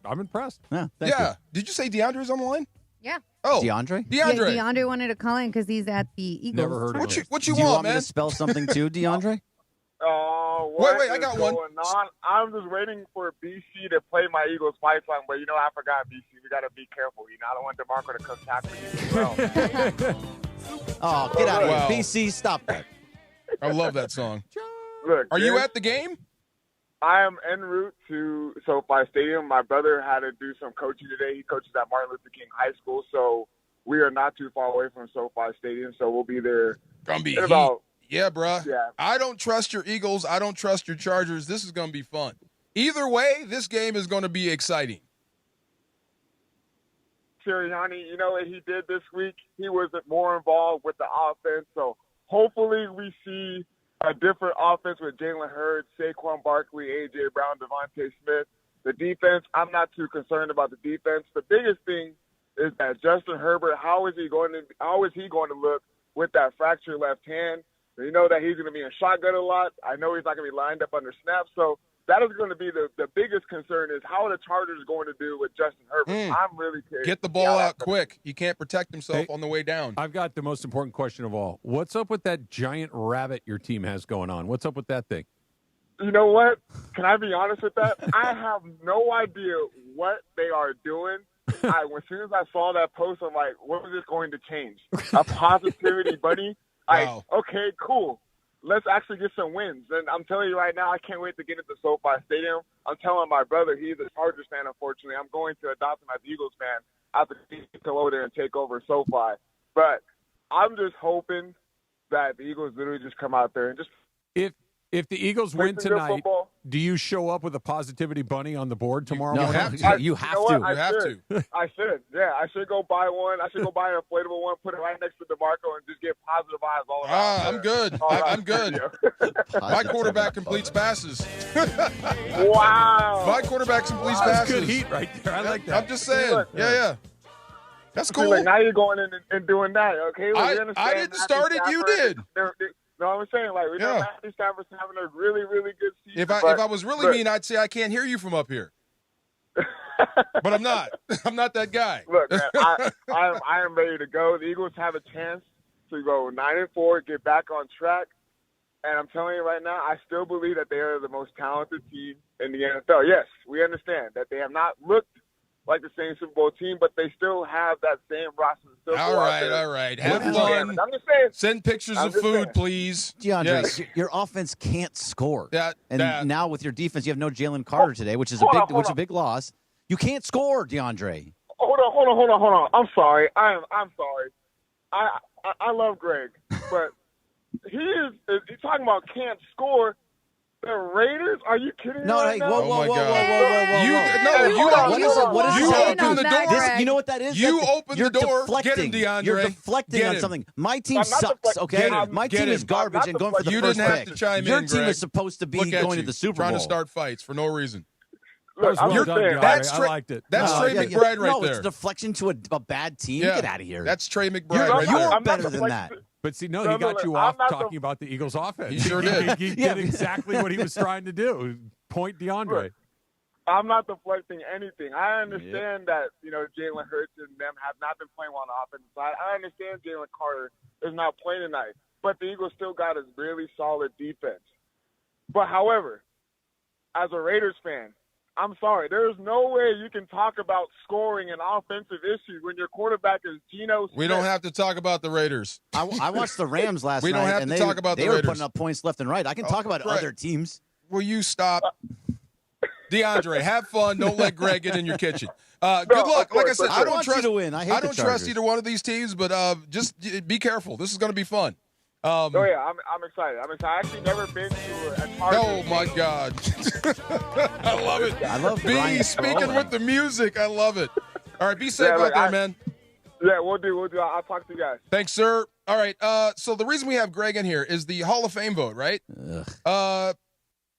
I'm impressed. Yeah. Thank you. Did you say DeAndre's on the line? Yeah. Oh. DeAndre? Yeah, DeAndre wanted to call in because he's at the Eagles. Never heard of him. What you Do you want, me man? to spell something too, DeAndre? Wait, I got one. I'm just waiting for BC to play my Eagles fight song, but I forgot BC. We got to be careful. I don't want DeMarco to come tackle you as well. Oh, get out of Wow. here. BC, stop that. I love that song. Look, Are you at the game? I am en route to SoFi Stadium. My brother had to do some coaching today. He coaches at Martin Luther King High School, so we are not too far away from SoFi Stadium, so we'll be there Gonna be in about Yeah, bruh. Yeah. I don't trust your Eagles. I don't trust your Chargers. This is going to be fun. Either way, this game is going to be exciting. Sirianni, what he did this week? He was more involved with the offense. So hopefully we see a different offense with Jalen Hurts, Saquon Barkley, A.J. Brown, Devontae Smith. The defense, I'm not too concerned about the defense. The biggest thing is that Justin Herbert, how is he going to look with that fractured left hand? You know that he's going to be in shotgun a lot. I know he's not going to be lined up under snaps. So that is going to be the biggest concern is how are the Chargers going to do with Justin Herbert? I'm really curious. Get the ball out quick. He can't protect himself on the way down. I've got the most important question of all. What's up with that giant rabbit your team has going on? What's up with that thing? You know what? Can I be honest with that? I have no idea what they are doing. As soon as I saw that post, I'm like, what is this going to change? A positivity bunny? Wow. Okay, cool. Let's actually get some wins. And I'm telling you right now, I can't wait to get into SoFi Stadium. I'm telling my brother, he's a Chargers fan, unfortunately. I'm going to adopt him as an Eagles fan after he go over there and take over SoFi. But I'm just hoping that the Eagles literally just come out there and just If the Eagles win some good tonight, football. do you show up with a positivity bunny on the board tomorrow No, morning? you have know to. what? I should. Yeah, I should go buy one. I should go buy an inflatable one, put it right next to DeMarco, and just get positive vibes all around. I'm good. I'm good. My quarterback completes passes. Wow. My quarterback completes That's passes. good heat right there. I like that. I'm just saying. Look, Yeah. That's See, cool. like, now you're going in and doing that, okay? Like, we understand I didn't Matthew start it. You Stafford, did. No, I'm saying, like, we know Yeah. Matthew Stafford's having a really, really good season. If I was really mean, I'd say I can't hear you from up here. But I'm not. I'm not that guy. Look, man, I am ready to go. The Eagles have a chance to go 9-4, get back on track. And I'm telling you right now, I still believe that they are the most talented team in the NFL. Yes, we understand that they have not looked like the same Super Bowl team, but they still have that same roster. All right. Have fun. I'm just saying. Send pictures of food, please. DeAndre, Yes. your offense can't score. And that- now with your defense, you have no Jalen Carter today, which is a big loss. You can't score, DeAndre. Hold on. I'm sorry. I'm sorry. I love Greg, but he's talking about can't score. The Raiders? Are you kidding me? No, right hey, now? whoa. You know what that is? You open You're the door. Deflecting. Get him, DeAndre. You're deflecting Get on him. something. My team I'm not sucks, deflecting. okay? Get him. My Get team him. is garbage and going for the You first didn't have pick. to chime Your in, team Greg. is supposed to be Look at going you, to the Super trying Bowl. to start fights for no reason. Look, I'm just saying. That's I liked it. That's Trey Yeah, McBride right no, there. it's a deflection to a bad team. Yeah. Get out of here. That's Trey McBride right You're there. better than that. But see, no, No, he got no, you I'm off not talking about the Eagles' offense. He sure did. He did exactly what he was trying to do. Point DeAndre. Look, I'm not deflecting anything. I understand that, Jalen Hurts and them have not been playing well on the offensive side. I understand Jalen Carter is not playing tonight. But the Eagles still got a really solid defense. But, however, as a Raiders fan, I'm sorry. There's no way you can talk about scoring and offensive issues when your quarterback is Geno Smith. We don't have to talk about the Raiders. I watched the Rams last We night. don't have and to they, talk about they the were Raiders. putting up points left and right. I can talk about Greg. other teams. Will you stop? DeAndre, have fun. Don't let Greg get in your kitchen. Good luck. Like I said, I don't want trust you to win. I hate I the don't trust Chargers. either one of these teams, but just be careful. This is going to be fun. Oh, yeah, I'm excited. I've actually never been to a Chargers Oh, my game. God. I love it. I love B, Brian speaking Stroman. with the music. I love it. All right, be safe out there, man. Yeah, we'll do. I'll talk to you guys. Thanks, sir. All right, so the reason we have Greg in here is the Hall of Fame vote, right?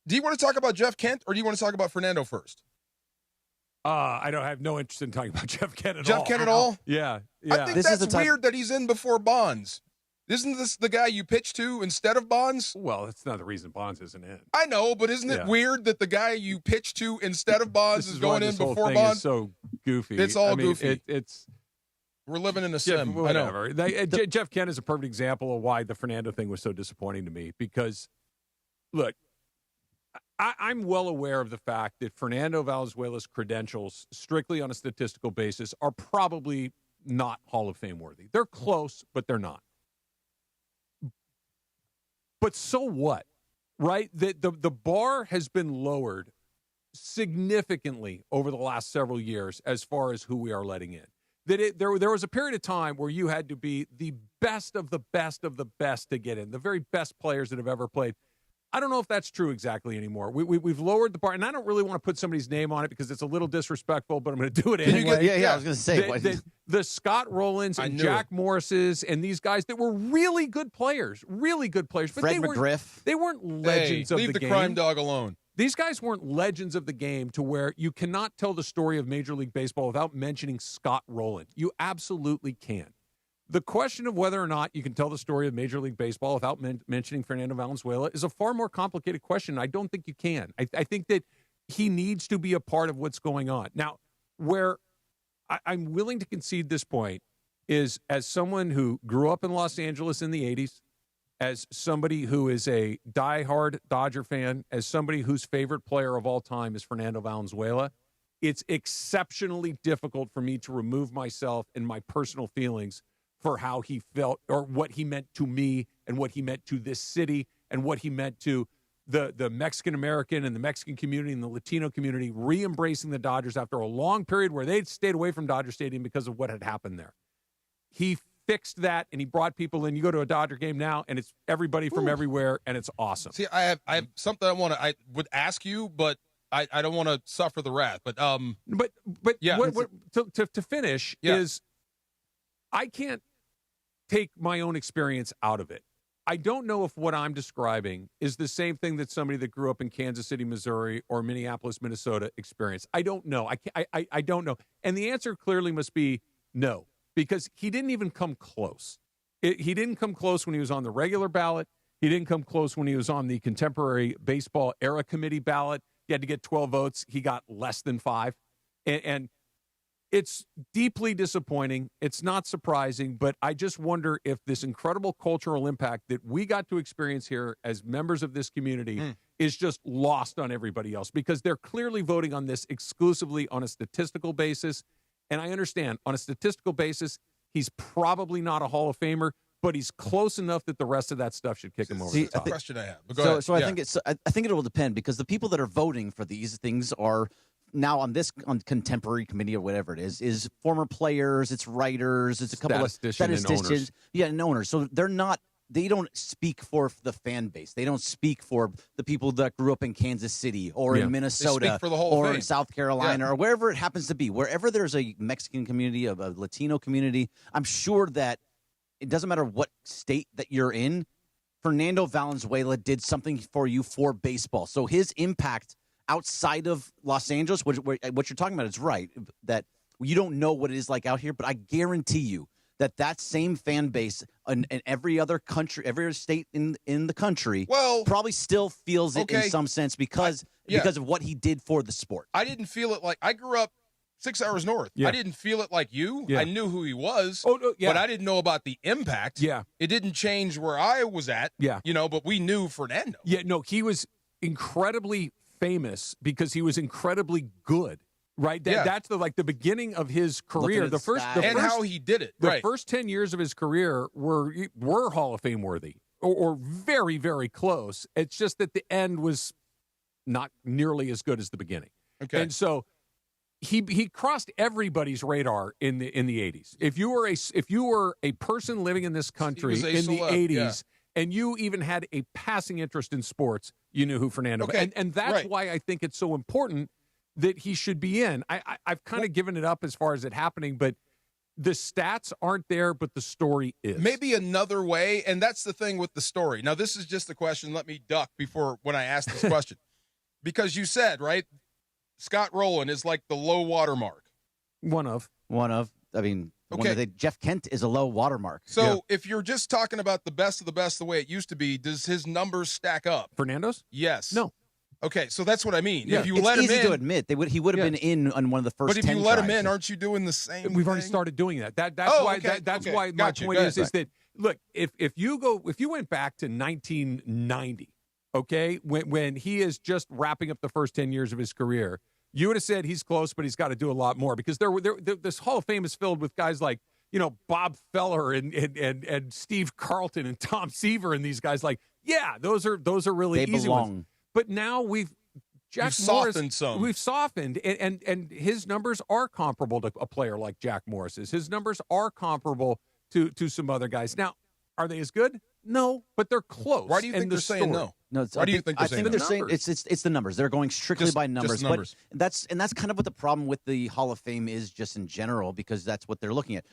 Do you want to talk about Jeff Kent, or do you want to talk about Fernando first? I don't have no interest in talking about Jeff Kent at all. Jeff Kent at all? Yeah. I think that's weird that he's in before Bonds. Isn't this the guy you pitch to instead of Bonds? Well, that's not the reason Bonds isn't in. I know, but isn't it weird that the guy you pitch to instead of Bonds is going in before thing Bonds? Is so goofy. It's all I mean, goofy. It's we're living in a sim. Whatever. Jeff Kent is a perfect example of why the Fernando thing was so disappointing to me. Because, look, I'm well aware of the fact that Fernando Valenzuela's credentials, strictly on a statistical basis, are probably not Hall of Fame worthy. They're close, but they're not. But so what, right? The bar has been lowered significantly over the last several years as far as who we are letting in. There was a period of time where you had to be the best of the best of the best to get in, the very best players that have ever played. I don't know if that's true exactly anymore. We've lowered the bar, and I don't really want to put somebody's name on it because it's a little disrespectful, but I'm going to do it anyway. I was going to say. The Scott Rowlands and Jack Morrises and these guys that were really good players. But Fred McGriff. They weren't legends of the game. Leave the crime dog alone. These guys weren't legends of the game to where you cannot tell the story of Major League Baseball without mentioning Scott Rowland. You absolutely can. The question of whether or not you can tell the story of Major League Baseball without mentioning Fernando Valenzuela is a far more complicated question. I don't think you can. I think that he needs to be a part of what's going on. Now, where I'm willing to concede this point is as someone who grew up in Los Angeles in the 80s, as somebody who is a diehard Dodger fan, as somebody whose favorite player of all time is Fernando Valenzuela, it's exceptionally difficult for me to remove myself and my personal feelings for how he felt or what he meant to me and what he meant to this city and what he meant to the Mexican-American and the Mexican community and the Latino community re-embracing the Dodgers after a long period where they'd stayed away from Dodger Stadium because of what had happened there. He fixed that, and he brought people in. You go to a Dodger game now, and it's everybody from everywhere, and it's awesome. See, I have something I would ask you, but I don't want to suffer the wrath. But yeah. To finish is I can't take my own experience out of it. I don't know if what I'm describing is the same thing that somebody that grew up in Kansas City, Missouri, or Minneapolis, Minnesota experienced. I don't know. I don't know. And the answer clearly must be no. because he didn't even come close. He didn't come close when he was on the regular ballot. He didn't come close when he was on the Contemporary Baseball Era Committee ballot. He had to get 12 votes. He got less than 5. And it's deeply disappointing. It's not surprising, but I just wonder if this incredible cultural impact that we got to experience here as members of this community is just lost on everybody else, because they're clearly voting on this exclusively on a statistical basis. And I understand on a statistical basis, he's probably not a Hall of Famer, but he's close enough that the rest of that stuff should kick him over the top. Question I have. So I think I think it will depend, because the people that are voting for these things are now on contemporary committee or whatever it is former players, it's writers, it's a couple of statisticians, and owners. So they don't speak for the fan base. They don't speak for the people that grew up in Kansas City or in Minnesota They speak for the whole or thing. in South Carolina or wherever it happens to be. Wherever there's a Mexican community, a Latino community, I'm sure that it doesn't matter what state that you're in, Fernando Valenzuela did something for you for baseball. So his impact outside of Los Angeles, what you're talking about is right, that you don't know what it is like out here, but I guarantee you that same fan base in every other country, every other state in the country, probably still feels it in some sense because of what he did for the sport. I didn't feel it like I grew up 6 hours north. Yeah. I didn't feel it like you. Yeah. I knew who he was, yeah. but I didn't know about the impact. Yeah. It didn't change where I was at. Yeah. But we knew Fernando. Yeah, no, he was incredibly famous because he was incredibly good. Right, that's the beginning of his career. The first how he did it. The first 10 years of his career were Hall of Fame worthy, or very, very close. It's just that the end was not nearly as good as the beginning. Okay, and so he crossed everybody's radar in the 80s. If you were a person living in this country in the 80s. And you even had a passing interest in sports, you knew who Fernando was. And that's why I think it's so important that he should be in. I've kind of given it up as far as it happening, but the stats aren't there, but the story is. Maybe another way, and that's the thing with the story. Now, this is just a question. Let me duck when I ask this question. Because you said, right, Scott Rowland is like the low watermark. One of. I mean, Jeff Kent is a low watermark. So if you're just talking about the best of the best the way it used to be, does his numbers stack up? Fernando's? Yes. No. Okay, so that's what I mean. Yeah. If you let him in, easy to admit he would have been in on one of the first. But if 10 you let him tries. in, aren't you doing the same? We've already started doing that. That's why my point is that look, if you went back to 1990, okay, when he is just wrapping up the first 10 years of his career, you would have said he's close, but he's got to do a lot more, because this Hall of Fame is filled with guys like Bob Feller and Steve Carlton and Tom Seaver and these guys. Like, those are really they easy belong. ones. But now we've softened some. We've softened, and his numbers are comparable to a player like Jack Morris's. His numbers are comparable to some other guys. Now, are they as good? No, but they're close. Why do you think they're saying no? No, why do you think they're saying they're no? saying it's the numbers. They're going strictly by numbers. Numbers. But that's kind of what the problem with the Hall of Fame is, just in general, because that's what they're looking at.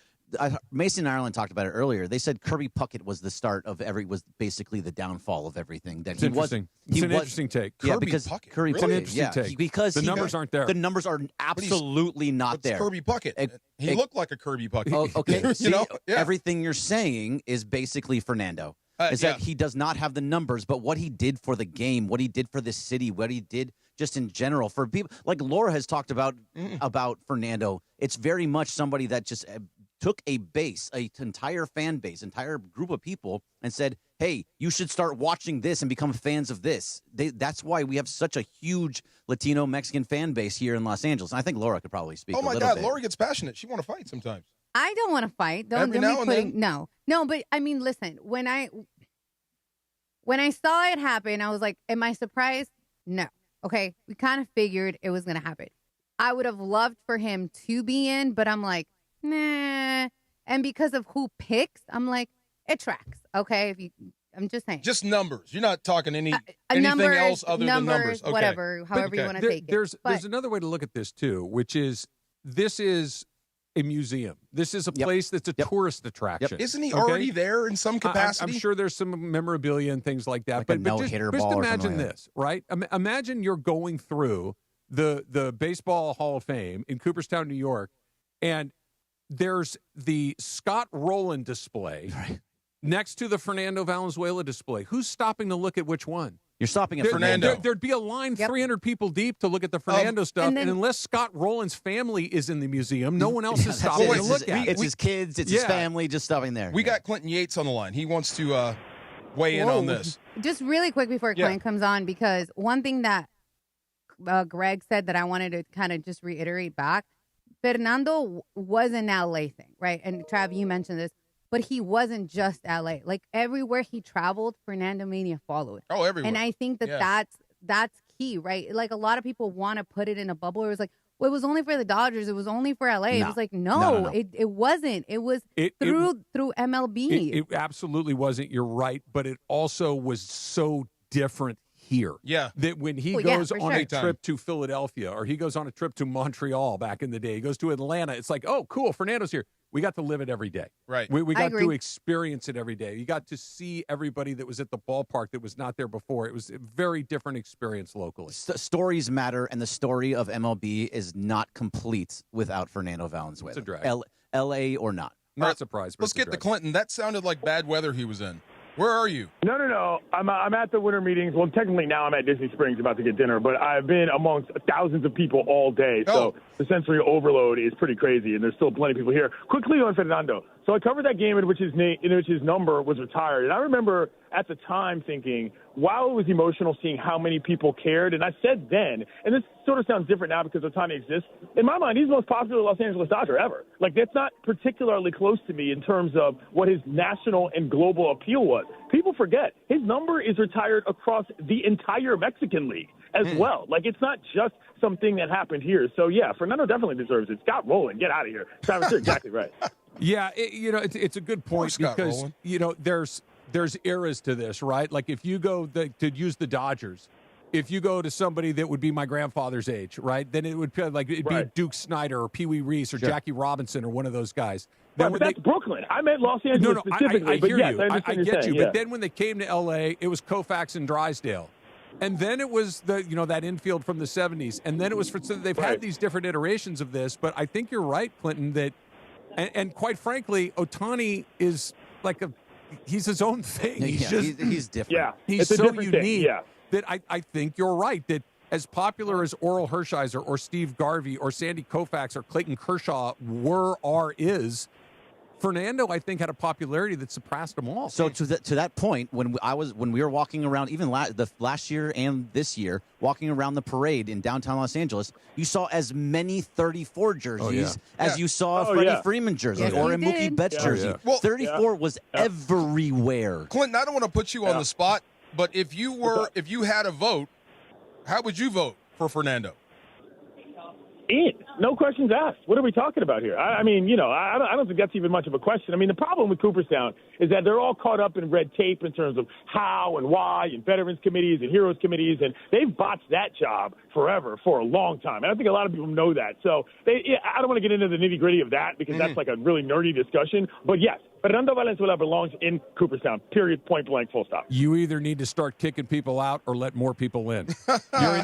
Mason and Ireland talked about it earlier. They said Kirby Puckett was the start of was basically the downfall of everything. That it's interesting. It's an interesting take. Kirby Puckett. Kirby It's an interesting take. Because the numbers aren't there. The numbers are absolutely not there. Kirby Puckett. He looked like a Kirby Puckett. Oh, okay. See, Yeah. everything you're saying is basically Fernando. That he does not have the numbers, but what he did for the game, what he did for this city, what he did just in general for people like Laura has talked about Fernando. It's very much somebody that just took an entire fan base, entire group of people, and said, "Hey, you should start watching this and become fans of this." That's why we have such a huge Latino Mexican fan base here in Los Angeles. And I think Laura could probably speak. Oh my a little God, bit. Laura gets passionate. She want to fight sometimes. I don't want to fight. Every now and then. No, but I mean, listen. When I saw it happen, I was like, "Am I surprised?" No. Okay, we kind of figured it was going to happen. I would have loved for him to be in, but I'm like, nah. And because of who picks, I'm like, it tracks. Okay, I'm just saying. Just numbers. You're not talking anything numbers, else other than numbers. Okay. Whatever, however you want to take it. There's another way to look at this too, which is this is a museum. This is a place that's a tourist attraction. Isn't he already there in some capacity? I'm sure there's some memorabilia and things like that. Like but a no-hitter just ball or imagine something like this, right? Imagine you're going through the Baseball Hall of Fame in Cooperstown, New York, and there's the Scott Rowland display next to the Fernando Valenzuela display. Who's stopping to look at which one? You're stopping at Fernando. There'd be a line 300 people deep to look at the Fernando stuff, and unless Scott Rowland's family is in the museum, no one else is stopping to look at it. It's his kids, it's his family just stopping there. We got Clinton Yates on the line. He wants to weigh in on this. Just really quick before Clint comes on, because one thing that Greg said that I wanted to kind of just reiterate back, Fernando was an LA thing, right? And Trav, you mentioned this, but he wasn't just LA. Like everywhere he traveled, Fernando Mania followed. Oh, everywhere. And I think that that's key, right? Like a lot of people want to put it in a bubble. It was like, well, it was only for the Dodgers. It was only for LA. It was like, no. It wasn't. It was through MLB. It absolutely wasn't. You're right. But it also was so different here. Yeah. That when he goes on a trip to Philadelphia or he goes on a trip to Montreal back in the day, he goes to Atlanta, it's like, oh, cool, Fernando's here. We got to live it every day. Right. We got to experience it every day. You got to see everybody that was at the ballpark that was not there before. It was a very different experience locally. Stories matter, and the story of MLB is not complete without Fernando Valenzuela. It's a drag. LA or not. Not surprised. Let's get to Clinton. That sounded like bad weather he was in. Where are you? No. I'm at the winter meetings. Well, technically now I'm at Disney Springs about to get dinner, but I've been amongst thousands of people all day. So the sensory overload is pretty crazy, and there's still plenty of people here. Quickly on Fernando. So I covered that game in which his number was retired. And I remember at the time thinking, wow, it was emotional seeing how many people cared. And I said then, and this sort of sounds different now because Ohtani exists, in my mind, he's the most popular Los Angeles Dodger ever. Like, that's not particularly close to me in terms of what his national and global appeal was. People forget, his number is retired across the entire Mexican League as well. Like, it's not just something that happened here. So, yeah, Fernando definitely deserves it. Scott Rowland, get out of here. Travis, you're exactly right. Yeah, it's a good point because, there's eras to this, right? Like if you go to use the Dodgers, if you go to somebody that would be my grandfather's age, right, then it would be Duke Snyder or Pee Wee Reese or Jackie Robinson or one of those guys. Right, but that's Brooklyn. I meant Los Angeles specifically. I hear you. I get you. Yeah. But then when they came to L.A., it was Koufax and Drysdale. And then it was that infield from the 70s. And then it was they've had these different iterations of this. But I think you're right, Clinton, that and quite frankly, Ohtani is like he's his own thing. He's different. Yeah, he's so unique that I think you're right that as popular as Oral Hershiser or Steve Garvey or Sandy Koufax or Clayton Kershaw is, Fernando, I think, had a popularity that surpassed them all. So to that point, when we were walking around, even last year and this year, walking around the parade in downtown Los Angeles, you saw as many 34 jerseys as you saw a Freddie Freeman jersey or a Mookie Betts jersey. Well, 34 was everywhere. Clinton, I don't want to put you on the spot, but if you had a vote, how would you vote for Fernando? No questions asked. What are we talking about here? I mean, I don't think that's even much of a question. I mean, the problem with Cooperstown is that they're all caught up in red tape in terms of how and why and veterans committees and heroes committees, and they've botched that job forever for a long time. And I think a lot of people know that. So I don't want to get into the nitty-gritty of that because that's like a really nerdy discussion. But yes, Fernando Valenzuela belongs in Cooperstown, period, point blank, full stop. You either need to start kicking people out or let more people in.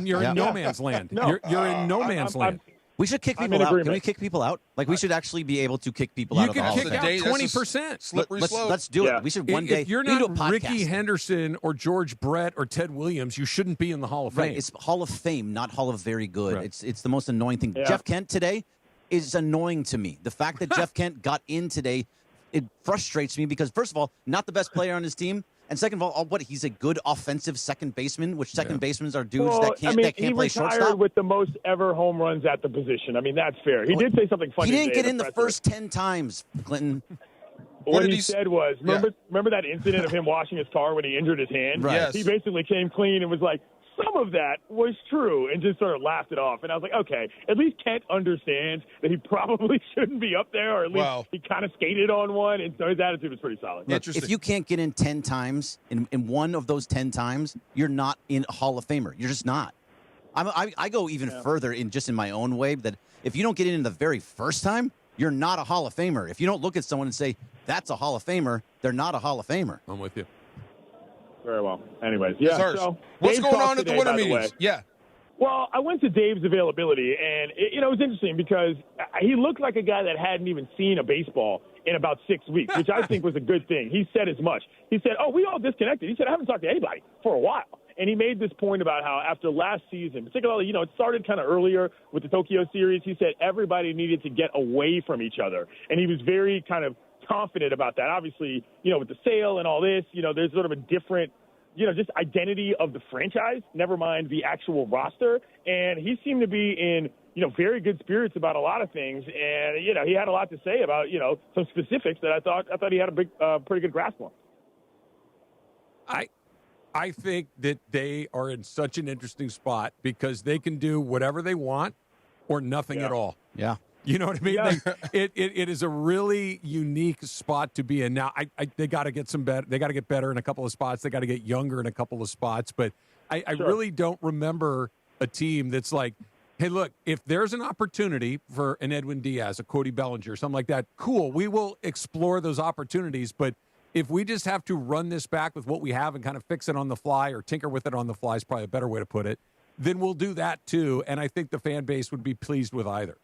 You're in no man's land. No, you're in no man's land. We should kick people out. Can we kick people out? Like, we should actually be able to kick people out of the Hall of Fame. You can kick out 20%. Slippery slope. Let's do it. We should one day. If you're not Ricky Henderson or George Brett or Ted Williams, you shouldn't be in the Hall of Fame. Right. It's Hall of Fame, not Hall of Very Good. Right. It's the most annoying thing. Yeah. Jeff Kent today is annoying to me. The fact that Jeff Kent got in today, it frustrates me because, first of all, not the best player on his team. And second of all, he's a good offensive second baseman, which second basemen are dudes that can't play shortstop. He retired with the most ever home runs at the position. I mean, that's fair. He did say something funny. He didn't get in the first 10 times, Clinton. What he said was, remember that incident of him washing his car when he injured his hand? Right. Yes. He basically came clean and was like, some of that was true, and just sort of laughed it off. And I was like, okay, at least Kent understands that he probably shouldn't be up there, or at least he kind of skated on one, and so his attitude was pretty solid. Look, if you can't get in 10 times, in one of those 10 times, you're not in a Hall of Famer. You're just not. I go even further in my own way, that if you don't get in the very first time, you're not a Hall of Famer. If you don't look at someone and say, that's a Hall of Famer, they're not a Hall of Famer. I'm with you. Very well. Anyways, So, what's going on at the winter meetings? Well, I went to Dave's availability, and it was interesting because he looked like a guy that hadn't even seen a baseball in about 6 weeks, which I think was a good thing. He said as much. He said, we all disconnected. He said, I haven't talked to anybody for a while. And he made this point about how after last season, particularly, it started kind of earlier with the Tokyo series. He said everybody needed to get away from each other. And he was very kind of confident about that. Obviously, with the sale and all this, there's sort of a different, just identity of the franchise, never mind the actual roster. And he seemed to be in, very good spirits about a lot of things. And, he had a lot to say about, some specifics that I thought he had a pretty good grasp on. I think that they are in such an interesting spot because they can do whatever they want or nothing at all. Yeah. You know what I mean? Yeah. It is a really unique spot to be in. Now, they got to get better. They got to get better in a couple of spots. They got to get younger in a couple of spots. But I really don't remember a team that's like, hey, look, if there's an opportunity for an Edwin Diaz, a Cody Bellinger, something like that, cool. We will explore those opportunities. But if we just have to run this back with what we have and kind of fix it on the fly or tinker with it on the fly is probably a better way to put it, then we'll do that too. And I think the fan base would be pleased with either.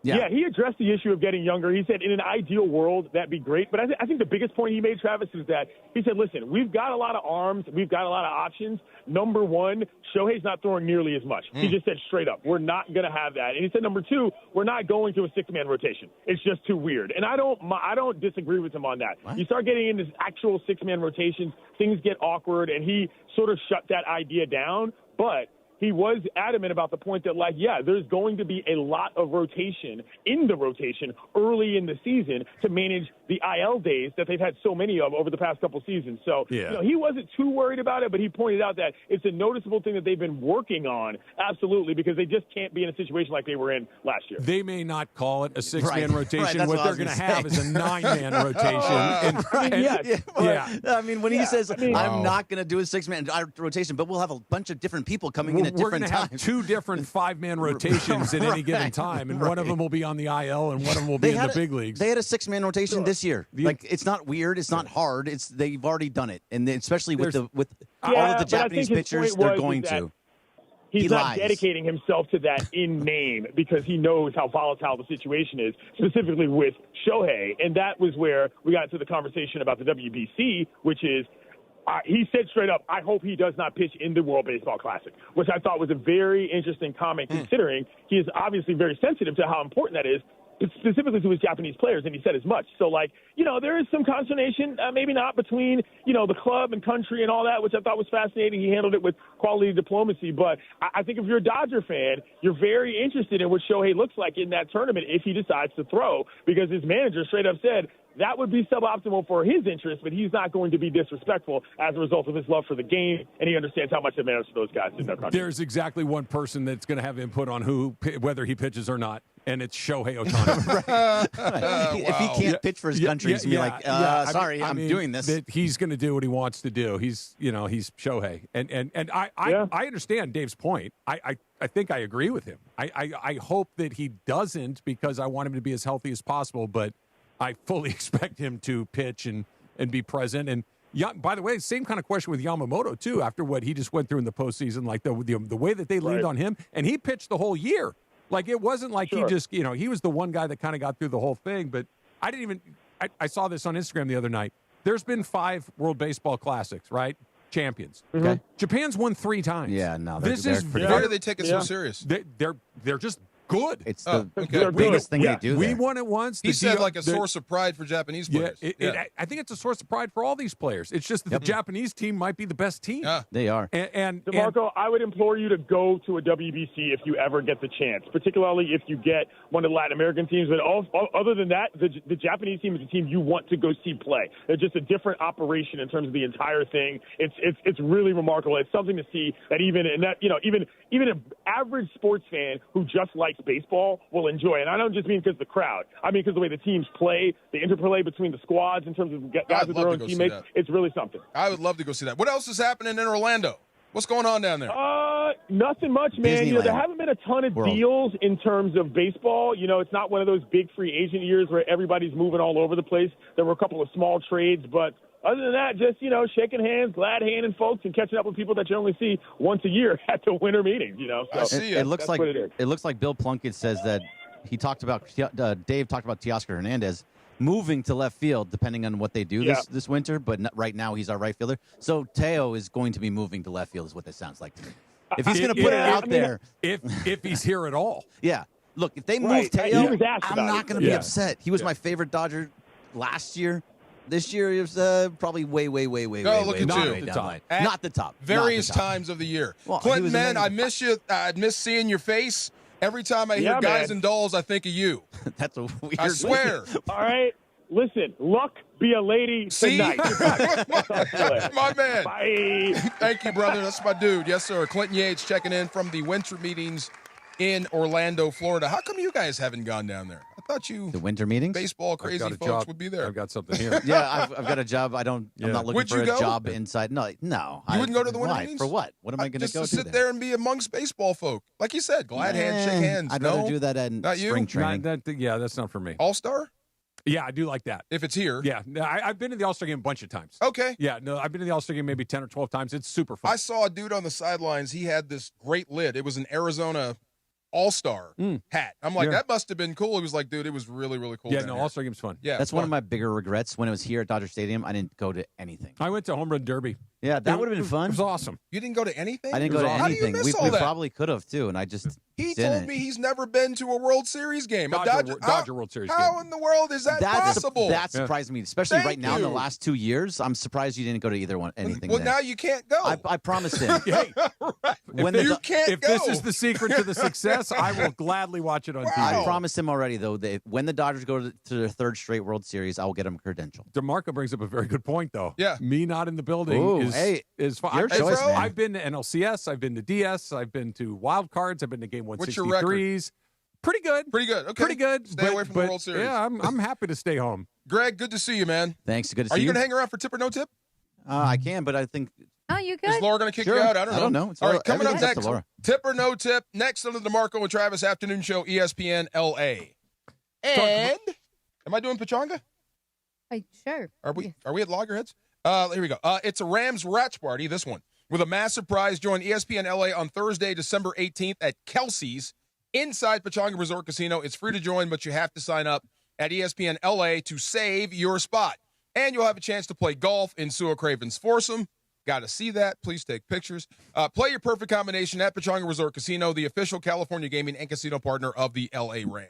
Yeah, he addressed the issue of getting younger. He said in an ideal world, that'd be great. But I think the biggest point he made, Travis, is that he said, listen, we've got a lot of arms. We've got a lot of options. Number one, Shohei's not throwing nearly as much. He just said straight up, we're not going to have that. And he said, number two, we're not going to a six-man rotation. It's just too weird. And I don't disagree with him on that. What? You start getting into actual six-man rotations, things get awkward, and he sort of shut that idea down. But he was adamant about the point that, there's going to be a lot of rotation in the rotation early in the season to manage the IL days that they've had so many of over the past couple seasons. So, he wasn't too worried about it, but he pointed out that it's a noticeable thing that they've been working on, absolutely, because they just can't be in a situation like they were in last year. They may not call it a six-man rotation. What they're going to have is a nine-man rotation. I mean, when he says, I'm not going to do a six-man rotation, but we'll have a bunch of different people coming in at different times. We're going to have two different five-man rotations at any given time, and one of them will be on the IL, and one of them will be in the big leagues. They had a six-man rotation this year. It's not weird. It's not hard. They've already done it, and especially with all of the Japanese pitchers, they're going to. He's not dedicating himself to that in name because he knows how volatile the situation is, specifically with Shohei. And that was where we got into the conversation about the WBC, which is he said straight up, I hope he does not pitch in the World Baseball Classic, which I thought was a very interesting comment considering he is obviously very sensitive to how important that is, specifically to his Japanese players, and he said as much. So, there is some consternation, maybe not between, the club and country and all that, which I thought was fascinating. He handled it with quality diplomacy. But I think if you're a Dodger fan, you're very interested in what Shohei looks like in that tournament if he decides to throw, because his manager straight up said that would be suboptimal for his interest, but he's not going to be disrespectful as a result of his love for the game, and he understands how much it matters to those guys in their country. There's exactly one person that's going to have input on whether he pitches or not, and it's Shohei Ohtani. If he can't pitch for his country, he's going to be sorry, I'm doing this. He's going to do what he wants to do. He's Shohei. And I understand Dave's point. I think I agree with him. I hope that he doesn't, because I want him to be as healthy as possible, but I fully expect him to pitch and be present. And by the way, same kind of question with Yamamoto too. After what he just went through in the postseason, the way that they leaned on him, and he pitched the whole year. It wasn't like he just he was the one guy that kind of got through the whole thing. But I didn't even. I saw this on Instagram the other night. There's been 5 World Baseball Classics, right? Champions. Okay. Japan's won 3 times. Yeah, no. Why do they take it so serious? They're just good. It's the biggest thing they do. We won it once. He said a source of pride for Japanese players. I think it's a source of pride for all these players. It's just that the Japanese team might be the best team. They are. And DeMarco, I would implore you to go to a WBC if you ever get the chance, particularly if you get one of the Latin American teams. But other than that, the Japanese team is a team you want to go see play. They're just a different operation in terms of the entire thing. It's really remarkable. It's something to see that even an average sports fan who just likes baseball will enjoy. And I don't just mean because of the crowd. I mean because the way the teams play, the interplay between the squads in terms of guys with their own teammates. It's really something. I would love to go see that. What else is happening in Orlando? What's going on down there? Nothing much, man. There haven't been a ton of deals in terms of baseball. It's not one of those big free agent years where everybody's moving all over the place. There were a couple of small trades, but Other than that, just, shaking hands, glad handing folks, and catching up with people that you only see once a year at the winter meetings, So I see it looks like what it is. It looks like Bill Plunkett says that Dave talked about Teoscar Hernandez moving to left field, depending on what they do this winter. But right now, he's our right fielder. So Teo is going to be moving to left field, is what this sounds like to me. If he's going to put it out there, if he's here at all, yeah. Look, if they move Teo, I'm not going to be upset. He was my favorite Dodger last year. This year he was probably way look at down you. Not the top. Various times of the year. Well, Clinton, man, I miss you. I miss seeing your face. Every time I hear guys and dolls, I think of you. That's a weird. I swear. All right. Listen, luck be a lady tonight. My man. Bye. Thank you, brother. That's my dude. Yes, sir. Clinton Yates checking in from the winter meetings in Orlando, Florida. How come you guys haven't gone down there? I thought the winter meetings, baseball crazy folks would be there. I've got something here. Yeah, I've got a job. I'm not looking for a job inside. No. You wouldn't go to the winter meetings? For what? What am I going to go to? Just to sit there and be amongst baseball folk. Like you said, glad hands, shake hands. I'd rather do that in spring training. That's not for me. All-Star? Yeah, I do like that. If it's here. Yeah. I've been to the All-Star game a bunch of times. Okay. Yeah, no, I've been to the All-Star game maybe 10 or 12 times. It's super fun. I saw a dude on the sidelines. He had this great lid. It was an Arizona All-Star hat. I'm like, that must have been cool. He was like, dude, it was really, really cool. Yeah, no, All-Star game's fun. Yeah, that's one of my bigger regrets. When it was here at Dodger Stadium, I didn't go to anything. I went to Home Run Derby. Yeah, that would have been fun. It was awesome. You didn't go to anything? I didn't go to anything. How do you miss we all that? probably could have, too, and I just He didn't. told me he's never been to a World Series game. Dodger World Series game. How in the world is that possible? That surprised me, especially right now in the you. last 2 years. I'm surprised you didn't go to either one. Anything. Well, there. now you can't go. I promised him. Hey, if if this is the secret to the success, I will gladly watch it on TV. I promised him already, though, that when the Dodgers go to their third straight World Series, I will get him a credential. DeMarco brings up a very good point, though. Yeah. Me not in the building is fine. Your choice, man. I've been to NLCS. I've been to DS. I've been to Wild Cards. I've been to Game 163s. What's your record? Pretty good. Pretty good. Okay. Pretty good. Stay away from the World Series. Yeah, I'm happy to stay home. Greg, good to see you, man. Thanks. Good to see you. Are you you. going to hang around for tip or no tip? I can, but I think. Oh, you good? Is Laura going to kick you out? I don't know. It's all right, coming up everything's next, up to tip or no tip. Next on the DeMarco and Travis Afternoon Show, ESPN LA. And am I doing Pachanga? Sure. Are we at Loggerheads? Here we go. It's a Rams Ratch Party, this one, with a massive prize. Join ESPN LA on Thursday, December 18th at Kelsey's inside Pachanga Resort Casino. It's free to join, but you have to sign up at ESPN LA to save your spot. And you'll have a chance to play golf in Sua Craven's foursome. Got to see that. Please take pictures. Play your perfect combination at Pachanga Resort Casino, the official California gaming and casino partner of the LA Rams.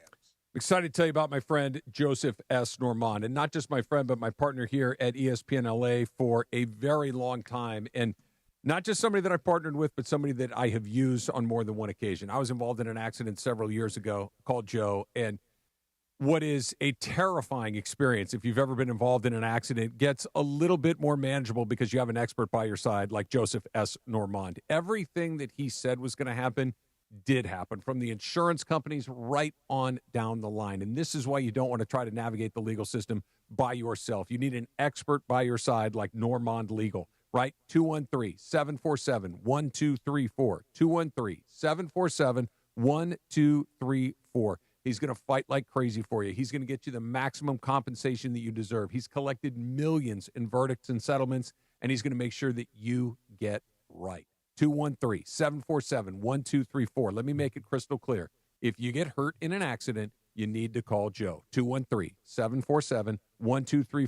Excited to tell you about my friend Joseph S. Normand, and not just my friend, but my partner here at ESPN LA for a very long time. And not just somebody that I partnered with, but somebody that I have used on more than one occasion. I was involved in an accident several years ago called Joe, and what is a terrifying experience, if you've ever been involved in an accident, gets a little bit more manageable because you have an expert by your side like Joseph S. Normand. Everything that he said was going to happen did happen, from the insurance companies right on down the line. And this is why you don't want to try to navigate the legal system by yourself. You need an expert by your side like Normand Legal, right? 213-747-1234. 213-747-1234. He's going to fight like crazy for you. He's going to get you the maximum compensation that you deserve. He's collected millions in verdicts and settlements, and he's going to make sure that you get right. 213-747-1234. Let me make it crystal clear. If you get hurt in an accident, you need to call Joe. 213-747-1234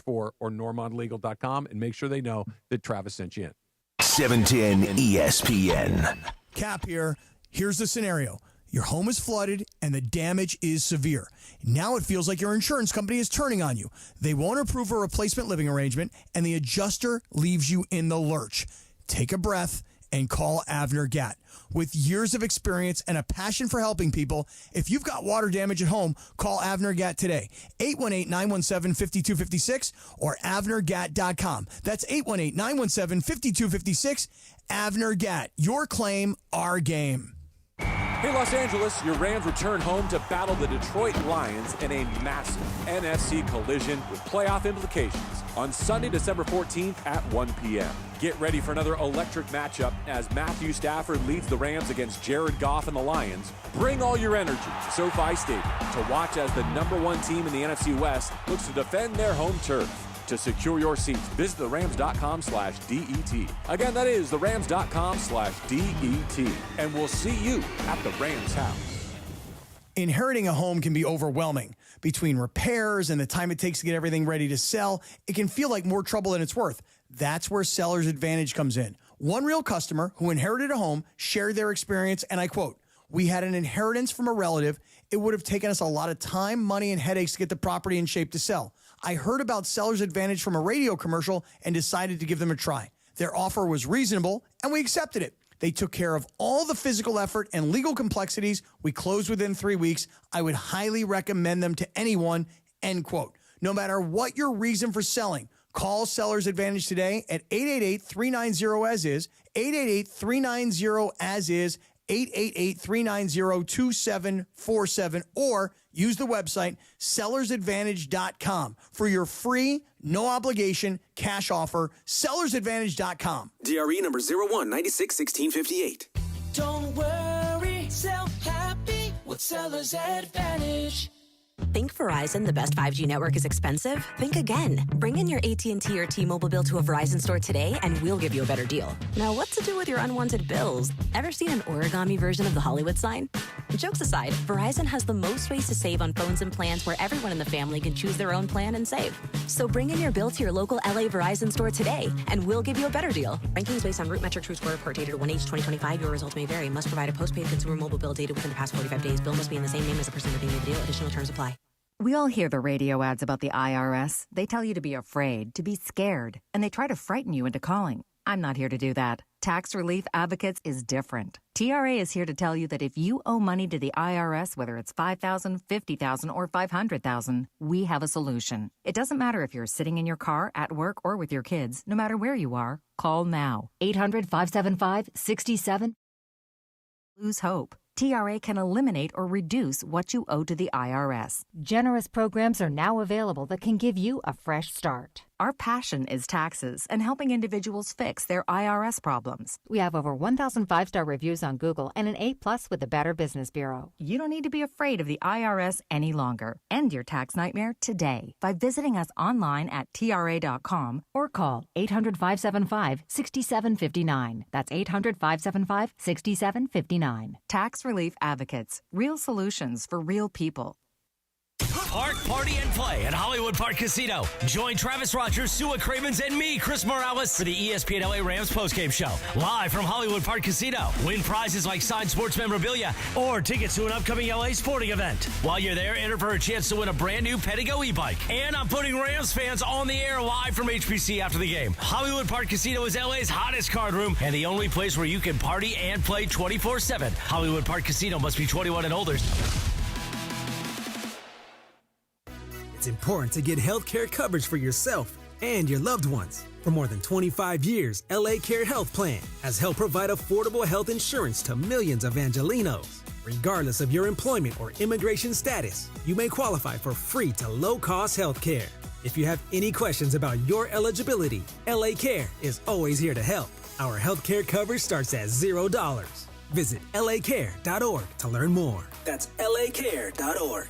or normandlegal.com, and make sure they know that Travis sent you in. 710 ESPN. Cap here. Here's the scenario. Your home is flooded and the damage is severe. Now it feels like your insurance company is turning on you. They won't approve a replacement living arrangement, and the adjuster leaves you in the lurch. Take a breath and call Avner Gatt. With years of experience and a passion for helping people, if you've got water damage at home, call Avner Gatt today. 818-917-5256 or avnergatt.com. That's 818-917-5256. Avner Gatt. Your claim, our game. Hey, Los Angeles, your Rams return home to battle the Detroit Lions in a massive NFC collision with playoff implications on Sunday, December 14th at 1 p.m. Get ready for another electric matchup as Matthew Stafford leads the Rams against Jared Goff and the Lions. Bring all your energy to SoFi Stadium to watch as the #1 team in the NFC West looks to defend their home turf. To secure your seats, visit therams.com/DET. Again, that is therams.com/DET. And we'll see you at the Rams house. Inheriting a home can be overwhelming. Between repairs and the time it takes to get everything ready to sell, it can feel like more trouble than it's worth. That's where Seller's Advantage comes in. One real customer who inherited a home shared their experience, and I quote, "We had an inheritance from a relative. It would have taken us a lot of time, money, and headaches to get the property in shape to sell. I heard about Seller's Advantage from a radio commercial and decided to give them a try. Their offer was reasonable, and we accepted it. They took care of all the physical effort and legal complexities. We closed within 3 weeks. I would highly recommend them to anyone," end quote. No matter what your reason for selling, call Seller's Advantage today at 888-390-AS-IS, 888-390-AS-IS, 888-390-2747, or use the website sellersadvantage.com for your free, no obligation cash offer. Sellersadvantage.com. DRE number 01961658. Don't worry, sell happy with Seller's Advantage. Think Verizon, the best 5G network, is expensive? Think again. Bring in your AT&T or T-Mobile bill to a Verizon store today and we'll give you a better deal. Now, what to do with your unwanted bills? Ever seen an origami version of the Hollywood sign? Jokes aside, Verizon has the most ways to save on phones and plans where everyone in the family can choose their own plan and save. So bring in your bill to your local LA Verizon store today and we'll give you a better deal. Rankings based on Root Metric True Score report dated 1/8/2025. Your results may vary. Must provide a postpaid consumer mobile bill dated within the past 45 days. Bill must be in the same name as the person redeeming the deal. Additional terms apply. We all hear the radio ads about the IRS. They tell you to be afraid, to be scared, and they try to frighten you into calling. I'm not here to do that. Tax Relief Advocates is different. TRA is here to tell you that if you owe money to the IRS, whether it's $5,000, $50,000, or $500,000, we have a solution. It doesn't matter if you're sitting in your car, at work, or with your kids. No matter where you are, call now. 800-575-67. Lose hope. TRA can eliminate or reduce what you owe to the IRS. Generous programs are now available that can give you a fresh start. Our passion is taxes and helping individuals fix their IRS problems. We have over 1,000 5-star reviews on Google and an A+ with the Better Business Bureau. You don't need to be afraid of the IRS any longer. End your tax nightmare today by visiting us online at TRA.com or call 800-575-6759. That's 800-575-6759. Tax Relief Advocates. Real solutions for real people. Park, party, and play at Hollywood Park Casino. Join Travis Rogers, Sua Cravens, and me, Chris Morales, for the ESPN LA Rams postgame show. Live from Hollywood Park Casino. Win prizes like signed sports memorabilia or tickets to an upcoming LA sporting event. While you're there, enter for a chance to win a brand new Pedigo e-bike. And I'm putting Rams fans on the air live from HPC after the game. Hollywood Park Casino is LA's hottest card room and the only place where you can party and play 24/7. Hollywood Park Casino must be 21 and older. It's important to get health care coverage for yourself and your loved ones. For more than 25 years, LA Care Health Plan has helped provide affordable health insurance to millions of Angelinos. Regardless of your employment or immigration status, you may qualify for free to low-cost health care. If you have any questions about your eligibility, LA Care is always here to help. Our health care coverage starts at $0. Visit lacare.org to learn more. That's lacare.org.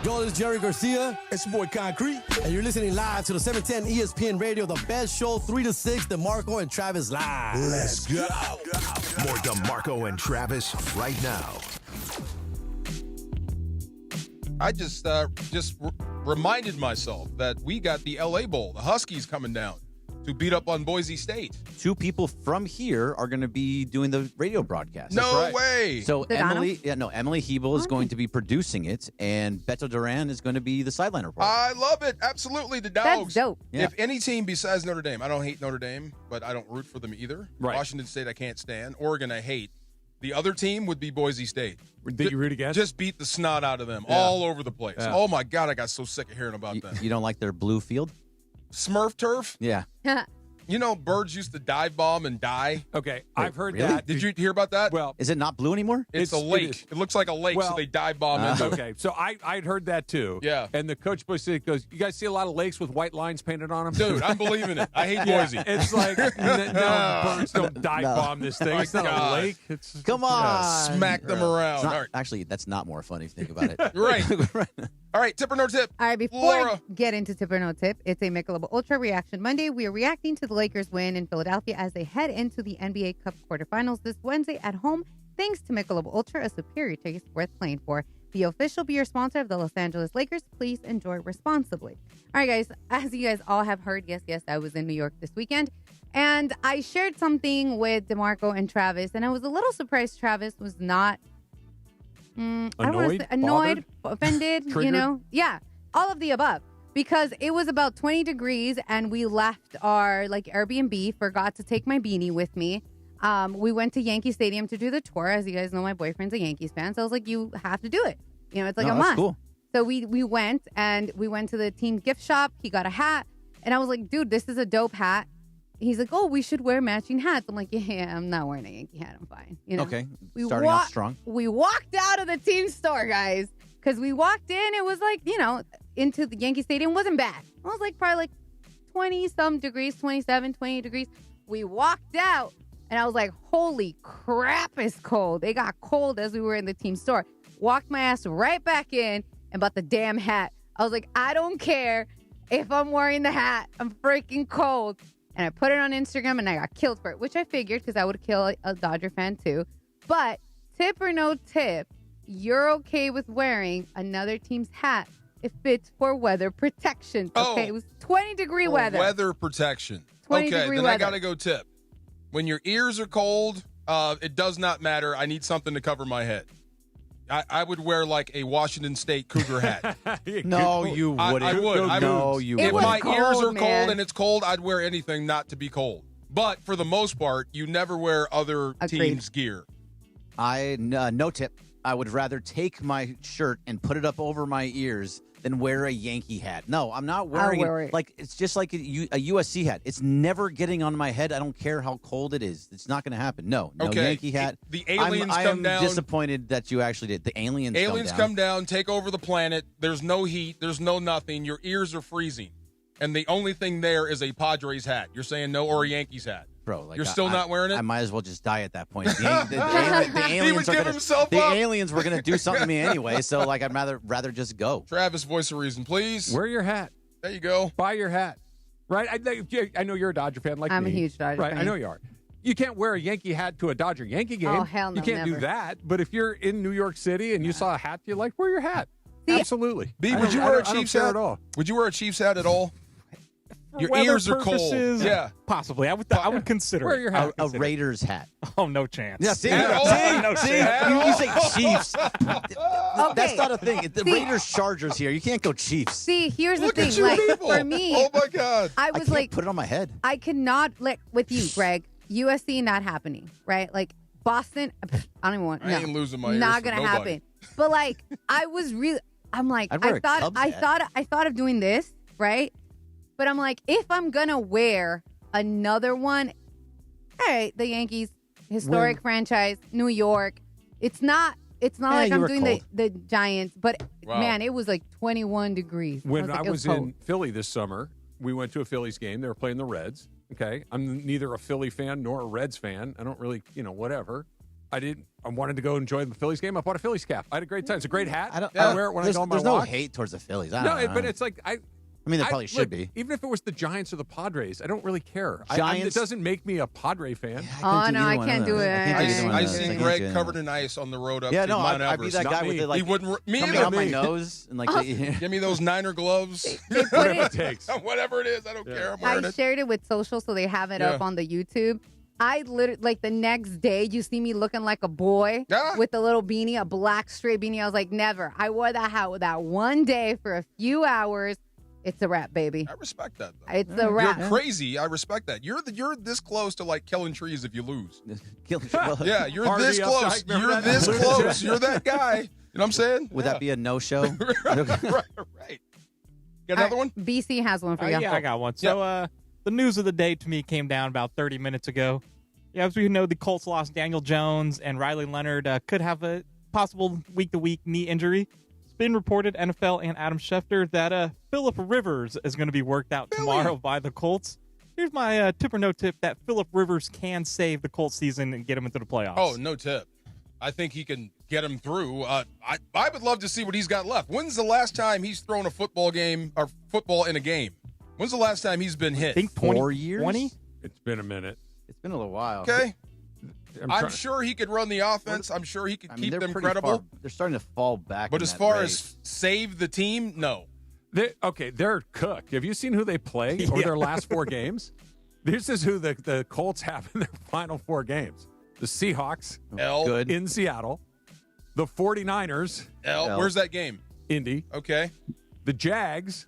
Yo, this is Jerry Garcia. It's your boy Concrete. And you're listening live to the 710 ESPN Radio, the best show, 3 to 6, DeMarco and Travis live. Let's go. More DeMarco and Travis right now. I just reminded myself that we got the LA Bowl, the Huskies coming down to beat up on Boise State. 2 people from here are going to be doing the radio broadcast. No way. So Emily Hebel is going to be producing it, and Beto Duran is going to be the sideline reporter. I love it. Absolutely. The Dogs. That's dope. Yeah. If any team besides Notre Dame, I don't hate Notre Dame, but I don't root for them either. Right. Washington State, I can't stand. Oregon, I hate. The other team would be Boise State. Did you root against? Just beat the snot out of them all over the place. Yeah. Oh, my God, I got so sick of hearing about them. You don't like their blue field? Smurf turf? Yeah. You know, birds used to dive bomb and die. Okay, I've heard really? that. Did you hear about that? Well, is it not blue anymore? It's a lake. It looks like a lake, so they dive bomb into it. Okay, so I'd heard that too. Yeah. And the coach goes, you guys see a lot of lakes with white lines painted on them? Dude, I'm believing it. I hate Boise. It's like, no, birds don't dive bomb this thing. It's not a lake. Come on. Smack them around. Actually, that's not more fun if you think about it. Right. All right, tip or no tip. All right, before I get into tip or no tip, it's a Michelob Ultra Reaction Monday. We are reacting to the Lakers win in Philadelphia as they head into the NBA Cup quarterfinals this Wednesday at home, thanks to Michelob Ultra, a superior taste worth playing for. The official beer sponsor of the Los Angeles Lakers. Please enjoy responsibly. All right, guys, as you guys all have heard, yes, I was in New York this weekend, and I shared something with DeMarco and Travis, and I was a little surprised Travis was not annoyed, offended, Yeah, all of the above. Because it was about 20 degrees and we left our Airbnb, forgot to take my beanie with me. We went to Yankee Stadium to do the tour. As you guys know, my boyfriend's a Yankees fan. So I was like, you have to do it. It's like a must. Cool. So we went and we went to the team gift shop. He got a hat. And I was like, dude, this is a dope hat. He's like, oh, we should wear matching hats. I'm like, yeah, I'm not wearing a Yankee hat. I'm fine. Okay. Starting off strong. We walked out of the team store, guys, because we walked in. It was into the Yankee Stadium. It wasn't bad. It was probably 20-some degrees, 27, 20 degrees. We walked out, and I was like, holy crap, it's cold. It got cold as we were in the team store. Walked my ass right back in and bought the damn hat. I was like, I don't care if I'm wearing the hat. I'm freaking cold. And I put it on Instagram, and I got killed for it, which I figured because I would kill a Dodger fan too. But tip or no tip, you're okay with wearing another team's hat if it's for weather protection. Okay, it was 20-degree weather. Weather protection. 20-degree then weather. I got to go tip. When your ears are cold, it does not matter. I need something to cover my head. I would wear a Washington State Cougar hat. No, you wouldn't. I would. If my ears are cold and it's cold, I'd wear anything not to be cold. But for the most part, you never wear other teams' gear. No tip. I would rather take my shirt and put it up over my ears than wear a Yankee hat. No, I'm not wearing it. It's just like a USC hat. It's never getting on my head. I don't care how cold it is. It's not going to happen. No Yankee hat. The aliens come down. I'm disappointed that you actually did. The aliens come down, take over the planet. There's no heat. There's no nothing. Your ears are freezing. And the only thing there is a Padres hat. You're saying no, or a Yankees hat. Bro, you're still not wearing it? I might as well just die at that point. The aliens were going to do something to me anyway, so I'd rather just go. Travis, voice of reason, please. Wear your hat. There you go. Buy your hat. Right? I know you're a Dodger fan like I'm me. a huge Dodger fan. I know you are. You can't wear a Yankee hat to a Dodger Yankee game. Oh, hell no, you can't never. do that. But if you're in New York City and you saw a hat you like, wear your hat. Absolutely. B, would you wear a Chiefs hat at all? Would you wear a Chiefs hat at all? Your ears are cold. Yeah, possibly. I would consider wear your hat. A Raiders hat. Oh, no chance. Yeah, see, no chance. You say Chiefs. That's not a thing. The Raiders Chargers here. You can't go Chiefs. See, here's Look the at thing. you people. For me, oh my God, I was can't put it on my head. I cannot with you, Greg. USC not happening, right? Boston. I don't even want. I ain't losing my ears. Not gonna happen. But I was really. I'm like, I thought of doing this, right? But I'm like, if I'm gonna wear another one, all right, the Yankees, historic franchise, New York. It's not like I'm doing the Giants, but man, it was 21 degrees. When I was in Philly this summer, we went to a Phillies game. They were playing the Reds. Okay, I'm neither a Philly fan nor a Reds fan. I don't really, whatever. I wanted to go enjoy the Phillies game. I bought a Phillies cap. I had a great time. It's a great hat. I wear it when I go on my walk. There's no hate towards the Phillies. But it's there probably should be. Even if it was the Giants or the Padres, I don't really care. Giants, it doesn't make me a Padre fan. I can't do it. I seen Greg covered in ice on the road up to Mount Everest. I'd be that guy with he wouldn't. Me coming out my nose and give me those Niner gloves. Whatever it takes. Whatever it is, I don't care. I'm wearing it. Shared it with social, so they have it up on the YouTube. I literally, the next day, you see me looking like a boy with a little beanie, a black straight beanie. I was like, never. I wore that hat that one day for a few hours. It's a wrap, baby. I respect that, though. It's a wrap. You're crazy. I respect that. You're this close to killing trees if you lose. Yeah, you're this close. You're this close. You're that guy. You know what I'm saying? Would that be a no-show? Right. Got another one? BC has one for you. Yeah, I got one. So the news of the day to me came down about 30 minutes ago. Yeah, as we know, the Colts lost Daniel Jones, and Riley Leonard could have a possible week-to-week knee injury. It's been reported, NFL and Adam Schefter, that Phillip Rivers is going to be worked out tomorrow by the Colts. Here's my tip or no tip that Phillip Rivers can save the Colts season and get them into the playoffs. Oh, no tip. I think he can get him through. I would love to see what he's got left. When's the last time he's thrown a football game or football in a game? When's the last time he's been hit? I think 4 years. 20? It's been a minute. It's been a little while. Okay. I'm sure he could run the offense. I'm sure he could keep them credible. They're starting to fall back. But as far as save the team, no. They're cooked. Have you seen who they play over their last 4 games? This is who the Colts have in their final 4 games. The Seahawks in Seattle. The 49ers. Where's that game? Indy. Okay. The Jags.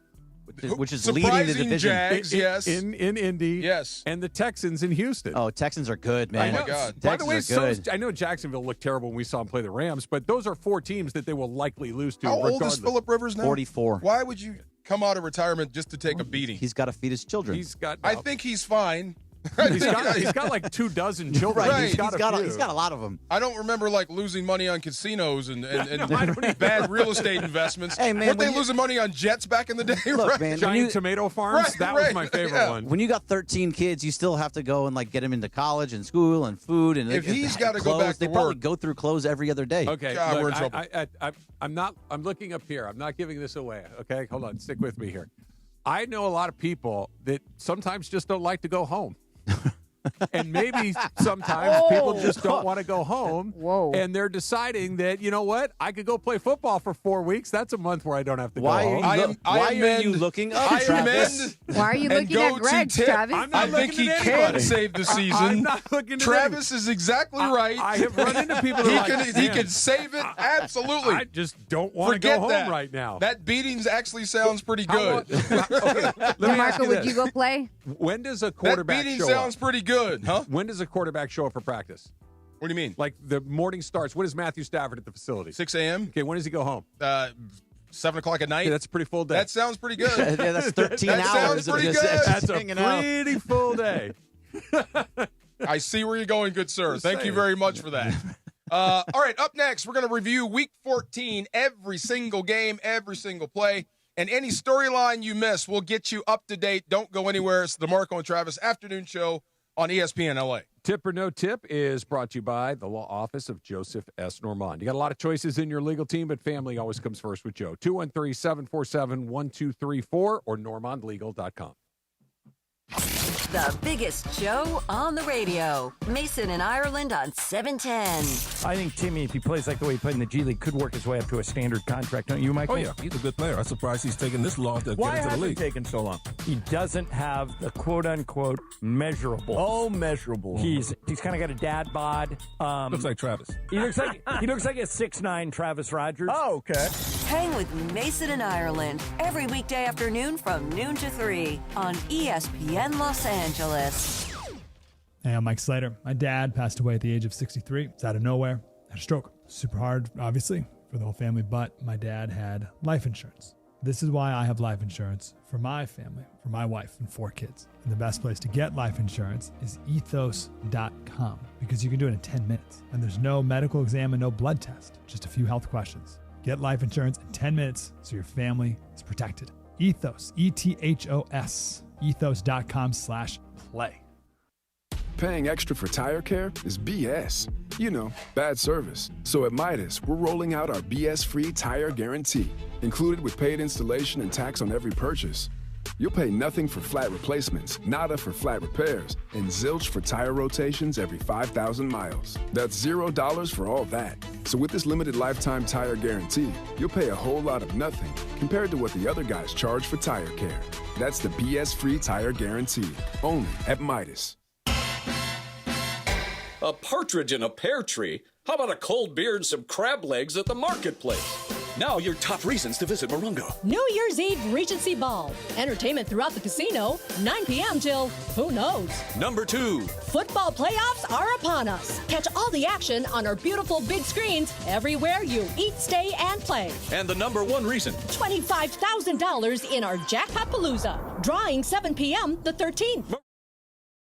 Which is leading the division. Jags, yes. In Indy. Yes. And the Texans in Houston. Oh, Texans are good, man. Oh, my God. By the way, good. I know Jacksonville looked terrible when we saw them play the Rams, but those are 4 teams that they will likely lose to. How regardless. old is Phillip Rivers now? 44. Why would you come out of retirement just to take a beating? He's got to feed his children. I think he's fine. He's got like 24 children. Right. He's got a lot of them. I don't remember like losing money on casinos and bad real estate investments. Hey, man, weren't they losing money on jets back in the day? Look, right? man, Giant tomato farms. That was my favorite one. When you got 13 kids, you still have to go and like get them into college and school and food and if he's got to go back to they work, probably go through clothes every other day. Okay, God, look, we're in trouble. I'm looking up here. I'm not giving this away. Okay, hold on. Stick with me here. I know a lot of people that sometimes just don't like to go home. And maybe sometimes people just don't want to go home. And they're deciding that, you know what? I could go play football for 4 weeks. That's a month where I don't have to go home. Why are you looking up, Travis? Why are you looking at Greg, Travis? I think he can save the season. I'm not looking to Travis is exactly right. I have run into people that he can save it. Absolutely. I just don't want to go home right now. That beating actually sounds pretty good. DeMarco, would you go play? When does a quarterback that beating show sounds up? pretty good, huh? When does a quarterback show up for practice? What do you mean? Like the morning starts. When is Matthew Stafford at the facility? 6 a.m. Okay, when does he go home? 7 o'clock at night. Yeah, that's a pretty full day. That sounds pretty good. Yeah, that's 13 that hours. Sounds pretty of good. just That's a hanging out. pretty full day. I see where you're going, good sir. Thank you very much for that. All right, up next, we're going to review Week 14, every single game, every single play, and any storyline you miss, we'll get you up to date. Don't go anywhere. It's the DeMarco and Travis Afternoon Show on ESPN LA. Tip or No Tip is brought to you by the law office of Joseph S. Normand. You got a lot of choices in your legal team, but family always comes first with Joe. 213-747-1234 or normandlegal.com. The biggest show on the radio. Mason and Ireland on 710. I think Timmy, if he plays like the way he played in the G League, could work his way up to a standard contract. Don't you, Michael? Oh, yeah. He's a good player. I'm surprised he's taken this long to Why get into has the it league. taken so long? He doesn't have the quote-unquote measurable. Oh, measurable. He's kind of got a dad bod. Looks like Travis. He looks like a 6'9" Travis Rogers. Oh, okay. Hang with Mason and Ireland every weekday afternoon from noon to 3 on ESPN Los Angeles. Hey, I'm Mike Slater. My dad passed away at the age of 63. It's out of nowhere. Had a stroke. Super hard, obviously, for the whole family, but my dad had life insurance. This is why I have life insurance for my family, for my wife and 4 kids. And the best place to get life insurance is ethos.com because you can do it in 10 minutes. And there's no medical exam and no blood test, just a few health questions. Get life insurance in 10 minutes so your family is protected. Ethos, ETHOS, ethos.com/play. Paying extra for tire care is BS. You know, bad service. So at Midas, we're rolling out our BS-free tire guarantee, included with paid installation and tax on every purchase. You'll pay nothing for flat replacements, nada for flat repairs, and zilch for tire rotations every 5,000 miles. That's $0 for all that. So with this limited lifetime tire guarantee, you'll pay a whole lot of nothing compared to what the other guys charge for tire care. That's the BS-free tire guarantee, only at Midas. A partridge in a pear tree? How about a cold beer and some crab legs at the marketplace? Now your top reasons to visit Morongo. New Year's Eve Regency Ball. Entertainment throughout the casino, 9 p.m. till who knows. Number 2. Football playoffs are upon us. Catch all the action on our beautiful big screens everywhere you eat, stay, and play. And the number 1 reason. $25,000 in our Jackpot-palooza. Drawing 7 p.m. the 13th.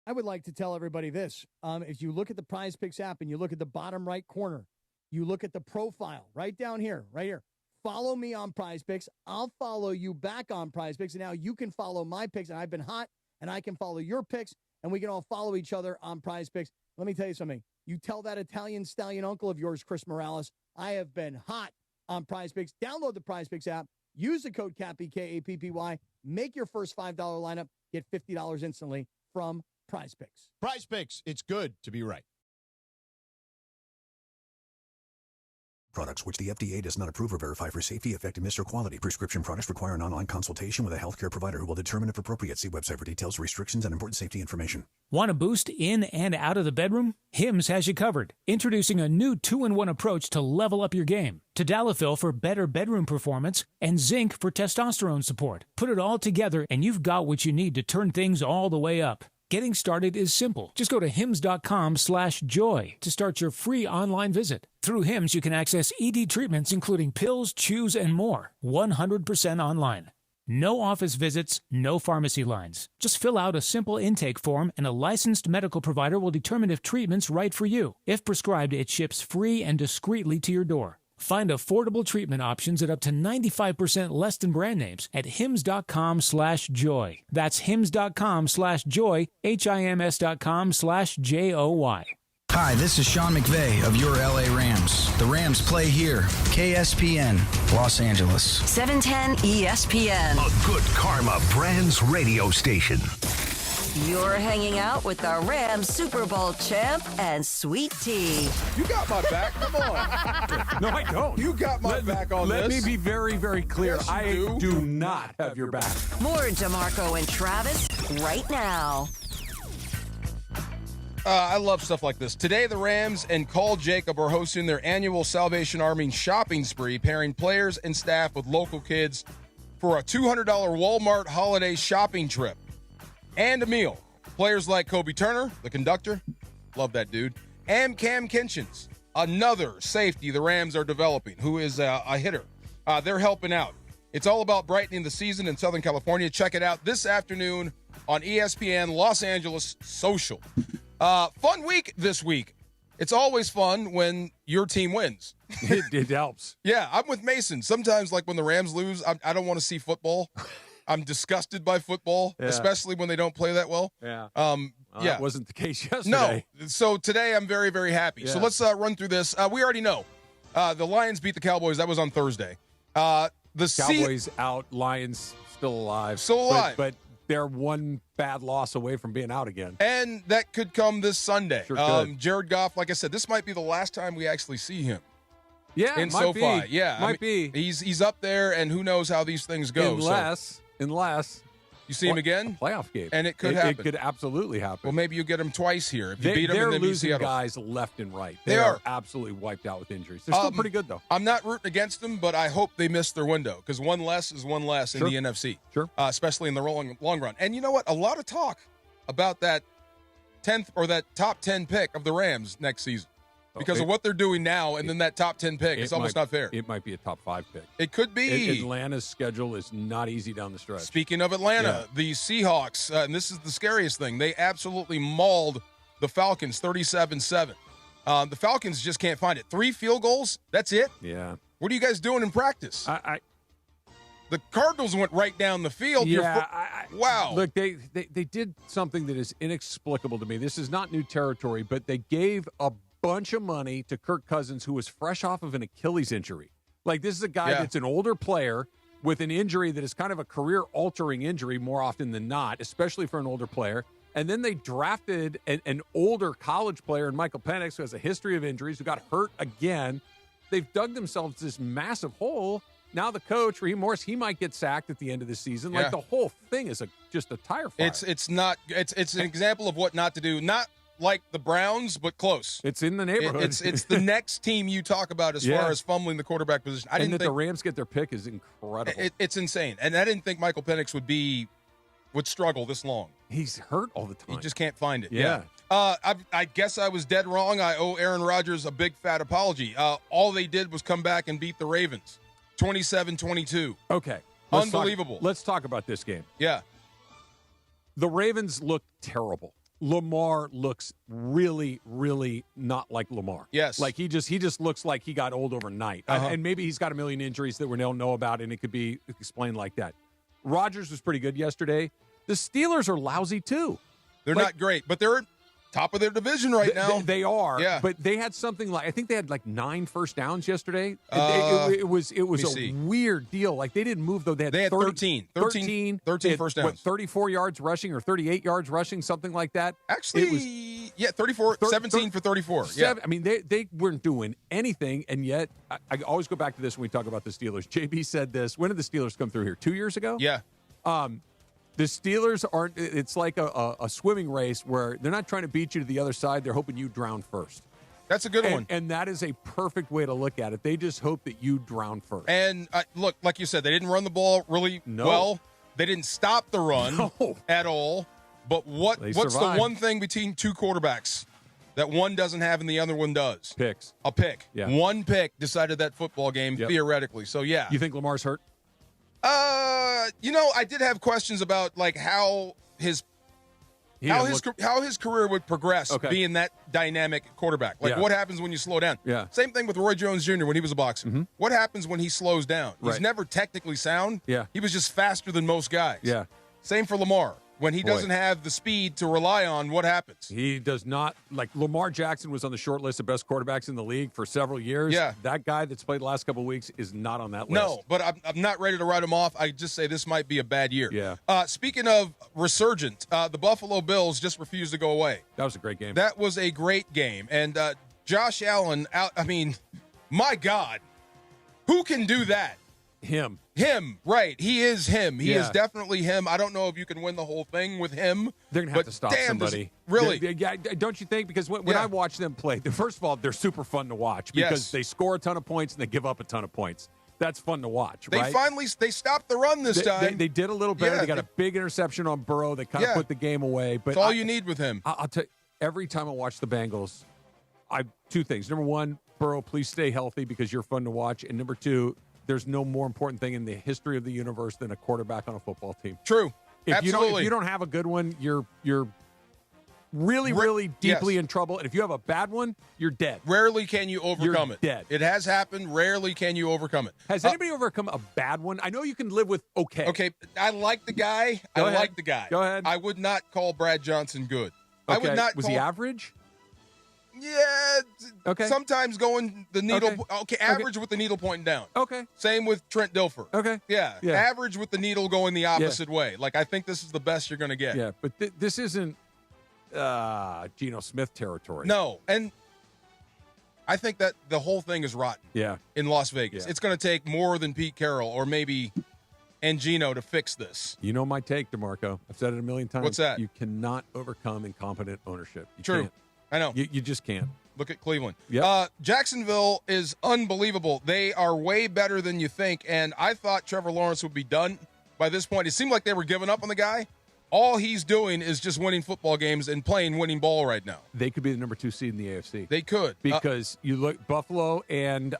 I would like to tell everybody this. If you look at the Prize Picks app and you look at the bottom right corner, you look at the profile right down here, right here. Follow me on Prize Picks. I'll follow you back on Prize Picks. And now you can follow my picks. And I've been hot, and I can follow your picks. And we can all follow each other on Prize Picks. Let me tell you something. You tell that Italian stallion uncle of yours, Chris Morales, I have been hot on Prize Picks. Download the Prize Picks app. Use the code CAPPY, K-A-P-P-Y. Make your first $5 lineup. Get $50 instantly from Prize Picks. Prize Picks, it's good to be right. Products which the FDA does not approve or verify for safety, effectiveness, or quality. Prescription products require an online consultation with a healthcare provider who will determine if appropriate. See website for details, restrictions, and important safety information. Want a boost in and out of the bedroom? Hims has you covered. Introducing a new 2-in-1 approach to level up your game. Tadalafil for better bedroom performance and zinc for testosterone support. Put it all together and you've got what you need to turn things all the way up. Getting started is simple. Just go to hims.com/joy to start your free online visit. Through Hims, you can access ED treatments including pills, chews, and more. 100% online. No office visits, no pharmacy lines. Just fill out a simple intake form and a licensed medical provider will determine if treatment's right for you. If prescribed, it ships free and discreetly to your door. Find affordable treatment options at up to 95% less than brand names at hims.com/joy. That's hims.com/joy, HIMS.com/JOY. Hi, this is Sean McVay of your LA Rams. The Rams play here. KSPN, Los Angeles. 710 ESPN. A good karma brands radio station. You're hanging out with the Rams Super Bowl champ and Sweet Tea. You got my back. Come on. No, I don't. You got my back on Let this. me be very, very clear. Yes, I you do not have your back. More DeMarco and Travis right now. I love stuff like this. Today, the Rams and Call Jacob are hosting their annual Salvation Army shopping spree, pairing players and staff with local kids for a $200 Walmart holiday shopping trip and a meal. Players like Kobe Turner, the conductor, love that dude, and Cam Kinchins, another safety the Rams are developing, who is a hitter. They're helping out. It's all about brightening the season in Southern California. Check it out this afternoon on ESPN Los Angeles Social. Fun week this week. It's always fun when your team wins. It helps. Yeah, I'm with Mason. Sometimes, like when the Rams lose, I don't want to see football. I'm disgusted by football, especially when they don't play that well. Yeah. That wasn't the case yesterday. No. So today I'm very, very happy. Yeah. So let's run through this. We already know. The Lions beat the Cowboys. That was on Thursday. The Cowboys out, Lions still alive. Still alive. But they're one bad loss away from being out again. And that could come this Sunday. Sure could. Jared Goff, like I said, this might be the last time we actually see him. Yeah, in might SoFi. be. Yeah, Might be. He's up there, and who knows how these things go. Unless you see him again, playoff game, and it could happen. It could absolutely happen. Well, maybe you get him twice here. If you beat him, they're and then beat losing Seattle. guys left and right. They are absolutely wiped out with injuries. They're still pretty good though. I'm not rooting against them, but I hope they miss their window because one less is one less in the NFC. Sure, especially in the long run. And you know what? A lot of talk about that 10th or that top 10 pick of the Rams next season. Because of what they're doing now, and then that top 10 pick, it's almost not fair. It might be a top 5 pick. It could be. Atlanta's schedule is not easy down the stretch. Speaking of Atlanta, the Seahawks, and this is the scariest thing, they absolutely mauled the Falcons 37-7. The Falcons just can't find it. 3 field goals, that's it? Yeah. What are you guys doing in practice? The Cardinals went right down the field. Wow. Look, they did something that is inexplicable to me. This is not new territory, but they gave a bunch of money to Kirk Cousins, who was fresh off of an Achilles injury. Like, this is a guy that's an older player with an injury that is kind of a career-altering injury more often than not, especially for an older player. And then they drafted an older college player in Michael Penix, who has a history of injuries, who got hurt again. They've dug themselves this massive hole. Now the coach, Raheem Morris, he might get sacked at the end of the season. Like, the whole thing is just a tire fire. It's an example of what not to do. Not like the Browns, but close. It's in the neighborhood. It's the next team you talk about as far as fumbling the quarterback position. I didn't think the Rams get their pick is incredible. It's insane, and I didn't think Michael Penix would struggle this long. He's hurt all the time. He just can't find it. Yeah. I guess I was dead wrong. I owe Aaron Rodgers a big fat apology. All they did was come back and beat the Ravens, 27-22. Okay, unbelievable. Let's talk about this game. Yeah. The Ravens look terrible. Lamar looks really, really not like Lamar. Yes. Like he just looks like he got old overnight. And maybe he's got a million injuries that we don't know about, and it could be explained like that. Rodgers was pretty good yesterday. The Steelers are lousy too. They're not great, but they're top of their division right now. They are. Yeah. But they had something like, I think they had like 9 first downs yesterday. It was a weird deal. Like they didn't move though. They had 13 first downs. 34 yards rushing or 38 yards rushing, something like that. Actually, 34, 17 for 34. Yeah. I mean, they weren't doing anything, and yet I always go back to this when we talk about the Steelers. JB said this. When did the Steelers come through here? 2 years ago? Yeah. The Steelers aren't. It's like a swimming race where they're not trying to beat you to the other side. They're hoping you drown first. That's a good one. And that is a perfect way to look at it. They just hope that you drown first. And look, like you said, they didn't run the ball really well. They didn't stop the run at all. But what's the one thing between two quarterbacks that one doesn't have and the other one does? Picks. A pick. Yeah. One pick decided that football game theoretically. So, yeah. You think Lamar's hurt? I did have questions about like how his career would progress being that dynamic quarterback. Like what happens when you slow down? Yeah. Same thing with Roy Jones Jr. when he was a boxer. Mm-hmm. What happens when he slows down? He's Right. never technically sound. Yeah. He was just faster than most guys. Yeah. Same for Lamar. When he doesn't have the speed to rely on, what happens? He does not. Like Lamar Jackson was on the short list of best quarterbacks in the league for several years. Yeah. That guy that's played the last couple of weeks is not on that list. No, but I'm not ready to write him off. I just say this might be a bad year. Yeah. Speaking of resurgent, the Buffalo Bills just refused to go away. That was a great game. That was a great game. And Josh Allen, my God, who can do that? Him, right. He is him. He is Yeah. definitely him. I don't know if you can win the whole thing with him. They're going to have to stop somebody. Really? Yeah, don't you think? Because when I watch them play, first of all, they're super fun to watch because they score a ton of points and they give up a ton of points. That's fun to watch, right? They stopped the run this time. They did a little better. Yeah, they got a big interception on Burrow. They kind of put the game away. But That's all you need with him. I'll tell you, every time I watch the Bengals, two things. Number one, Burrow, please stay healthy because you're fun to watch. And number two, there's no more important thing in the history of the universe than a quarterback on a football team. True. Absolutely. If you don't have a good one, you're really deeply in trouble. And if you have a bad one, you're dead. Rarely can you overcome You're it. dead. It has happened. Rarely can you overcome it. Has anybody overcome a bad one? I know you can live with okay. Okay, I like the guy. Go ahead. Like the guy. Go ahead. I would not call Brad Johnson good. Okay. I would not. Was he average? Yeah. Okay. Sometimes going the needle. Okay. Average with the needle pointing down. Okay. Same with Trent Dilfer. Okay. Yeah. Yeah. Average with the needle going the opposite way. Like I think this is the best you're going to get. Yeah, but this isn't Geno Smith territory. No, and I think that the whole thing is rotten. Yeah. In Las Vegas, Yeah. it's going to take more than Pete Carroll or maybe and Geno to fix this. You know my take, DeMarco. I've said it a million times. What's that? You cannot overcome incompetent ownership. You True. can't. I know. You just can't. Look at Cleveland. Yep. Jacksonville is unbelievable. They are way better than you think, and I thought Trevor Lawrence would be done by this point. It seemed like they were giving up on the guy. All he's doing is just winning football games and playing winning ball right now. They could be the number 2 seed in the AFC. They could. Because you look, Buffalo and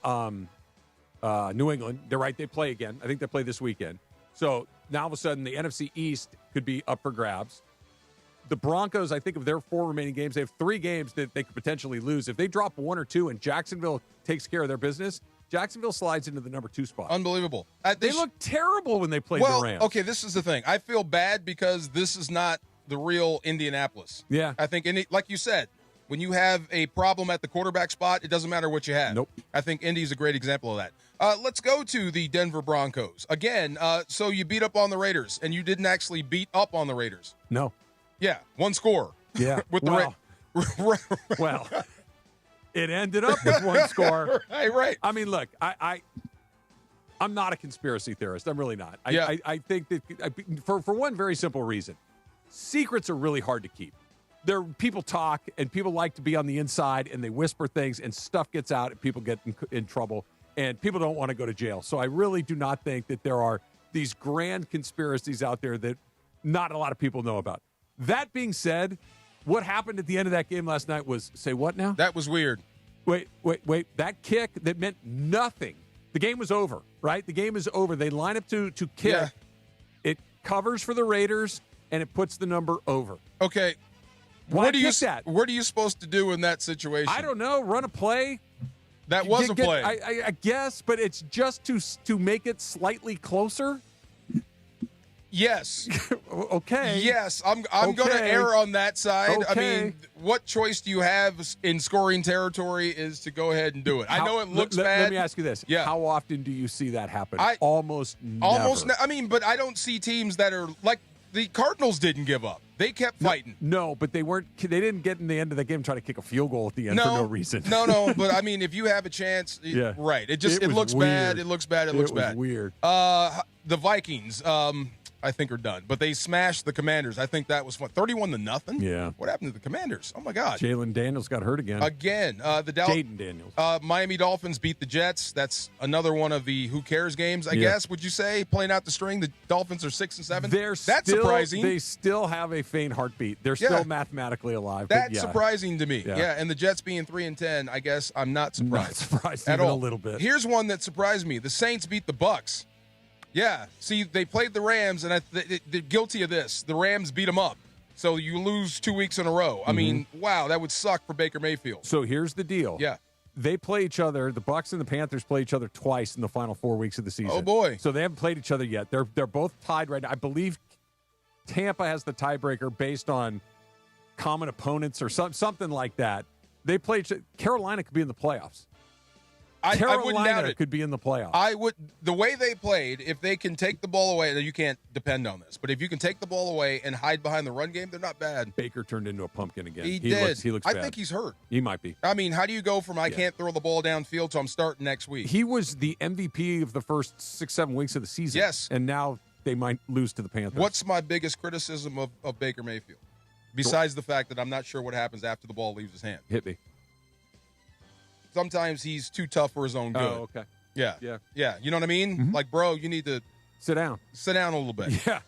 New England, they're right, they play again. I think they play this weekend. So now all of a sudden the NFC East could be up for grabs. The Broncos, I think of their 4 remaining games, they have 3 games that they could potentially lose. If they drop 1 or 2 and Jacksonville takes care of their business, Jacksonville slides into the number 2 spot. Unbelievable. They look terrible when they played the Rams. Okay, this is the thing. I feel bad because this is not the real Indianapolis. Yeah. I think, like you said, when you have a problem at the quarterback spot, it doesn't matter what you have. Nope. I think Indy's a great example of that. Let's go to the Denver Broncos. Again, so you beat up on the Raiders, and you didn't actually beat up on the Raiders. No. Yeah, 1 score. Yeah. With the well, it ended up with 1 score. Right. I mean, look, I'm not a conspiracy theorist. I'm really not. I think that for one very simple reason, secrets are really hard to keep. People talk, and people like to be on the inside, and they whisper things, and stuff gets out, and people get in trouble, and people don't want to go to jail. So I really do not think that there are these grand conspiracies out there that not a lot of people know about. That being said, what happened at the end of that game last night was, say what now? That was weird. Wait. That kick that meant nothing. The game was over, right? The game is over. They line up to kick. Yeah. It covers for the Raiders, and it puts the number over. Okay. What are you supposed to do in that situation? I don't know. Run a play. That was a play. I guess, but it's just to make it slightly closer. Yes. Okay. Yes, I'm going to Okay. err on that side. I Okay. mean, what choice do you have in scoring territory is to go ahead and do it. I know it looks bad. Let me ask you this. Yeah. How often do you see that happen? Almost never. I mean, but I don't see teams that are like the Cardinals didn't give up. They kept fighting. No, but they weren't. They didn't get in the end of the game trying to kick a field goal at the end for no reason. No. But I mean, if you have a chance, Yeah. right? It looks weird. bad. It looks bad. It looks was bad. Weird. The Vikings, I think are done, but they smashed the Commanders. I think that was 31-0. Yeah. What happened to the Commanders? Oh my God. Jalen Daniels got hurt again. The Jaden Daniels. Miami Dolphins beat the Jets. That's another one of the who cares games, I guess. Would you say, playing out the string? The Dolphins are 6-7. That's surprising. They still have a faint heartbeat. They're still mathematically alive. That's surprising to me. Yeah. And the Jets being 3-10, I guess I'm not surprised. Not surprised at even all. a little bit. Here's one that surprised me: the Saints beat the Bucks. Yeah. See, they played the Rams, and they're guilty of this. The Rams beat them up. So you lose 2 weeks in a row. I mean, wow, that would suck for Baker Mayfield. So here's the deal. Yeah. They play each other. The Bucs and the Panthers play each other twice in the final 4 weeks of the season. Oh, boy. So they haven't played each other yet. They're both tied right now. I believe Tampa has the tiebreaker based on common opponents or something like that. They play Carolina could be in the playoffs. I wouldn't doubt it. Could be in the playoffs. I would. The way they played, if they can take the ball away, you can't depend on this. But if you can take the ball away and hide behind the run game, they're not bad. Baker turned into a pumpkin again. He did. He looks I bad. think he's hurt. He might be. I mean, how do you go from I can't throw the ball downfield to I'm starting next week? He was the MVP of the first 6-7 weeks of the season. Yes. And now they might lose to the Panthers. What's my biggest criticism of Baker Mayfield? Besides the fact that I'm not sure what happens after the ball leaves his hand. Hit me. Sometimes he's too tough for his own good. Oh, okay. Yeah. Yeah. Yeah. You know what I mean? Like, bro, you need to sit down a little bit. Yeah.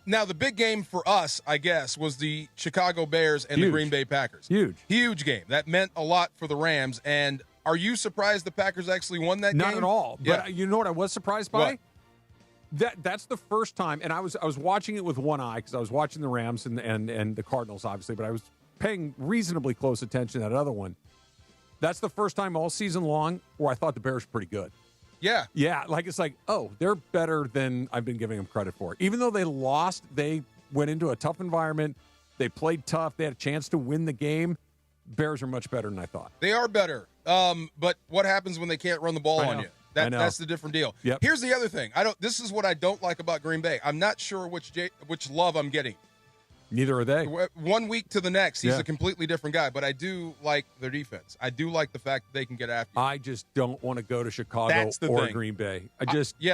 Now, the big game for us, I guess, was the Chicago Bears and the Green Bay Packers. Huge game. That meant a lot for the Rams. And are you surprised the Packers actually won that game? Not at all. But you know what I was surprised by? What? That's the first time, and I was watching it with one eye because I was watching the Rams and the Cardinals, obviously, but I was paying reasonably close attention to that other one. That's the first time all season long where I thought the Bears were pretty good. Yeah. Yeah, it's like, oh, they're better than I've been giving them credit for. Even though they lost, they went into a tough environment. They played tough. They had a chance to win the game. Bears are much better than I thought. They are better. But what happens when they can't run the ball on you? That's the different deal. Yep. Here's the other thing. This is what I don't like about Green Bay. I'm not sure which love I'm getting. Neither are they. 1 week to the next, he's Yeah. a completely different guy. But I do like their defense. I do like the fact that they can get after you. I just don't want to go to Chicago That's the or thing. Green Bay.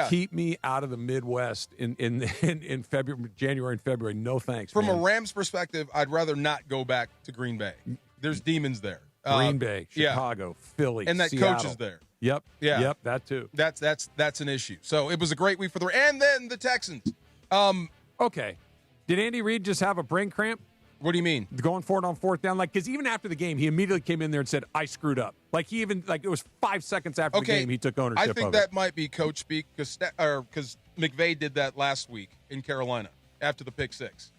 Keep me out of the Midwest in February, January and February. No thanks. From man. a Rams perspective, I'd rather not go back to Green Bay. There's demons there. Green Bay, Chicago, Philly, and that Seattle. coach is there. Yep. Yeah. Yep. That too. That's an issue. So it was a great week for and then the Texans. Okay. Did Andy Reid just have a brain cramp? What do you mean? Going for it on fourth down? Because even after the game, he immediately came in there and said, I screwed up. It was 5 seconds after the game he took ownership I think of that it. might be coach speak because McVay did that last week in Carolina after the pick six.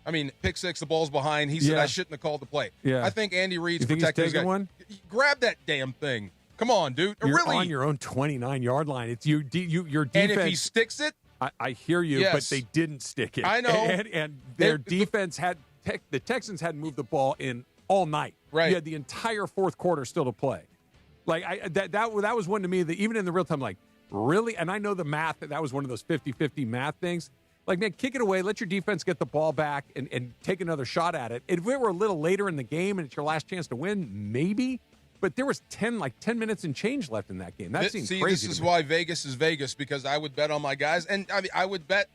I mean, pick six, the ball's behind. He said, I shouldn't have called the play. Yeah. I think Andy Reid's You think protecting he's his taking guy. one? Grab that damn thing. Come on, dude. You're really? on your own 29-yard line. It's your defense. And if he sticks it? I hear you, Yes. but they didn't stick it. I know. And their defense the Texans hadn't moved the ball in all night. Right. You had the entire fourth quarter still to play. That was one to me that even in the real time, really? And I know the math, that was one of those 50-50 math things. Man, kick it away, let your defense get the ball back and take another shot at it. If it were a little later in the game and it's your last chance to win, maybe. But there was 10 minutes and change left in that game. That seems crazy. This is why Vegas is Vegas, because I would bet on my guys. And I would bet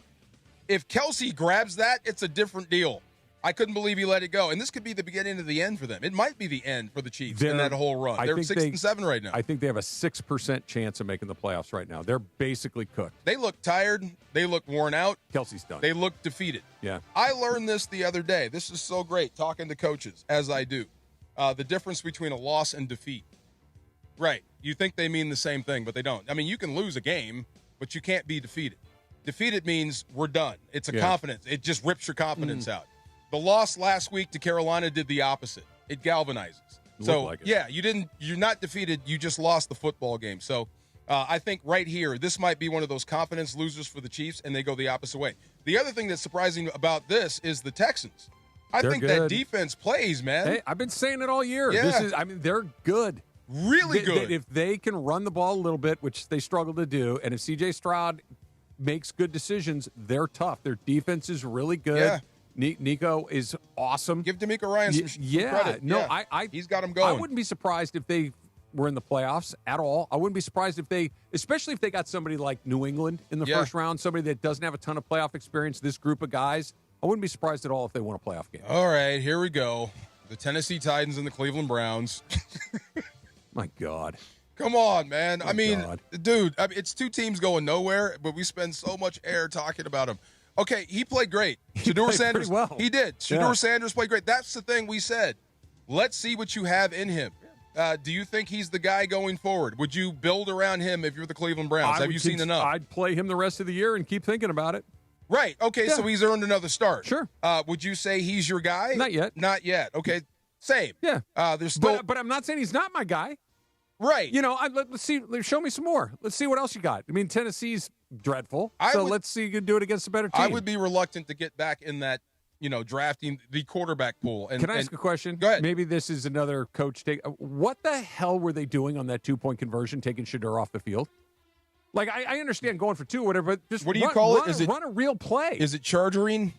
if Kelsey grabs that, it's a different deal. I couldn't believe he let it go. And this could be the beginning of the end for them. It might be the end for the Chiefs in that whole run. They're 6-7 right now. I think they have a 6% chance of making the playoffs right now. They're basically cooked. They look tired. They look worn out. Kelsey's done. They look defeated. Yeah. I learned this the other day. This is so great, talking to coaches, as I do. The difference between a loss and defeat. Right. You think they mean the same thing, but they don't. I mean, you can lose a game, but you can't be defeated. Defeated means we're done. It's a confidence. It just rips your confidence out. The loss last week to Carolina did the opposite. It galvanizes. So, like it. yeah, you're not defeated. You just lost the football game. So I think right here, this might be one of those confidence losers for the Chiefs, and they go the opposite way. The other thing that's surprising about this is the Texans. They're think good. That defense plays, man. Hey, I've been saying it all year. Yeah. They're good. Really good. If they can run the ball a little bit, which they struggle to do, and if C.J. Stroud makes good decisions, they're tough. Their defense is really good. Yeah. Nico is awesome. Give D'Amico Ryan some credit. No, yeah. He's got him going. I wouldn't be surprised if they were in the playoffs at all. I wouldn't be surprised if they, especially if they got somebody like New England in the first round, somebody that doesn't have a ton of playoff experience, this group of guys, I wouldn't be surprised at all if they won a playoff game. All right, here we go. The Tennessee Titans and the Cleveland Browns. My God. Come on, man. Dude, it's two teams going nowhere, but we spend so much air talking about them. Okay, he played great. Shedeur Sanders. Well. He did. Shedeur Sanders played great. That's the thing we said. Let's see what you have in him. Do you think he's the guy going forward? Would you build around him if you're the Cleveland Browns? Have you seen enough? I'd play him the rest of the year and keep thinking about it. Right. Okay, so he's earned another start. Sure. Would you say he's your guy? Not yet. Not yet. Okay, same. Yeah. There's still... But I'm not saying he's not my guy. Right. Let's see. Show me some more. Let's see what else you got. I mean, Tennessee's dreadful. Let's see you can do it against a better team. I would be reluctant to get back in that, drafting the quarterback pool. Can I ask a question? Go ahead. Maybe this is another coach take. What the hell were they doing on that 2-point conversion, taking Shedeur off the field? Like, I understand going for two or whatever, but just what do you call it? Run a real play. Is it chargering?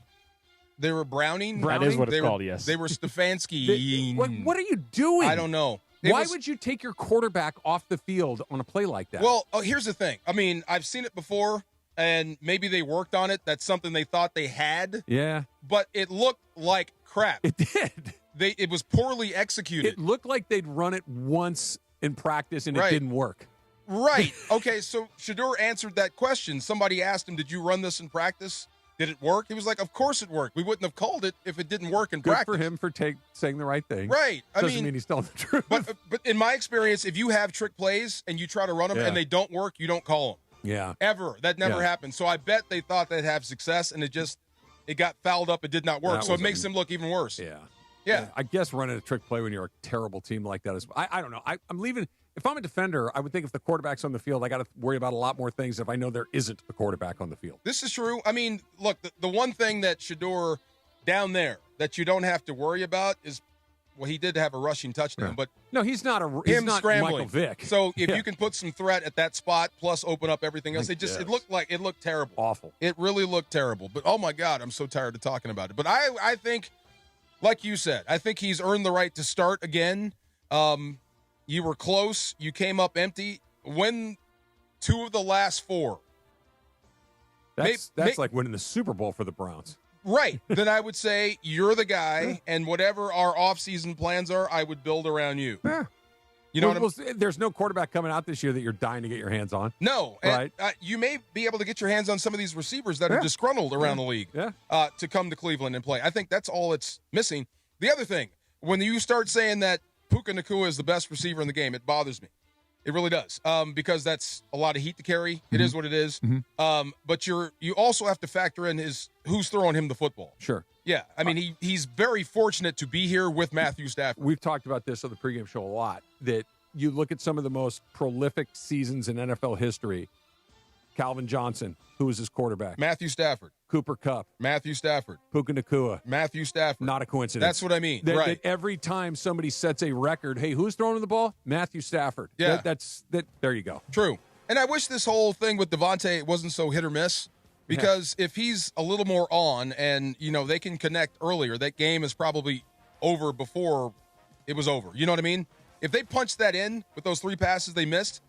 They were Browning? That is what it's called, yes. They were Stefanski. What are you doing? I don't know. Why would you take your quarterback off the field on a play like that? Well, here's the thing. I mean, I've seen it before, and maybe they worked on it. That's something they thought they had. Yeah. But it looked like crap. It did. It was poorly executed. It looked like they'd run it once in practice, and it didn't work. Right. Okay, so Shedeur answered that question. Somebody asked him, did you run this in practice? Did it work? He was like, of course it worked. We wouldn't have called it if it didn't work in practice. Good for him for saying the right thing. Right. Doesn't mean he's telling the truth. But in my experience, if you have trick plays and you try to run them and they don't work, you don't call them. Yeah. Ever. That never happened. So I bet they thought they'd have success, and it got fouled up. It did not work. So it makes them look even worse. Yeah. I guess running a trick play when you're a terrible team like that is, I don't know. I'm leaving. If I'm a defender, I would think if the quarterback's on the field, I got to worry about a lot more things if I know there isn't a quarterback on the field. This is true. I mean, look, the one thing that Shedeur down there that you don't have to worry about is, well, he did have a rushing touchdown, but no, he's not scrambling. Michael Vick. So if you can put some threat at that spot, plus open up everything else, it looked terrible. Awful. It really looked terrible. But oh my God, I'm so tired of talking about it. But I think, like you said, I think he's earned the right to start again. You were close. You came up empty. Win 2 of the last 4. That's like winning the Super Bowl for the Browns. Right. Then I would say you're the guy, and whatever our offseason plans are, I would build around you. Yeah. You know what I'm... There's no quarterback coming out this year that you're dying to get your hands on. No. Right. And, you may be able to get your hands on some of these receivers that are disgruntled around the league to come to Cleveland and play. I think that's all it's missing. The other thing, when you start saying that Puka Nacua is the best receiver in the game, it bothers me. It really does, because that's a lot of heat to carry. It is what it is. But you also have to factor in who's throwing him the football. Sure. Yeah, I mean, he's very fortunate to be here with Matthew Stafford. We've talked about this on the pregame show a lot, that you look at some of the most prolific seasons in NFL history. Calvin Johnson, who was his quarterback? Matthew Stafford. Cooper Kupp. Matthew Stafford. Puka Nacua. Matthew Stafford. Not a coincidence. That's what I mean. That every time somebody sets a record, hey, who's throwing the ball? Matthew Stafford. Yeah. There you go. True. And I wish this whole thing with Devontae wasn't so hit or miss, because if he's a little more on and, they can connect earlier, that game is probably over before it was over. You know what I mean? If they punched that in with those 3 passes they missed,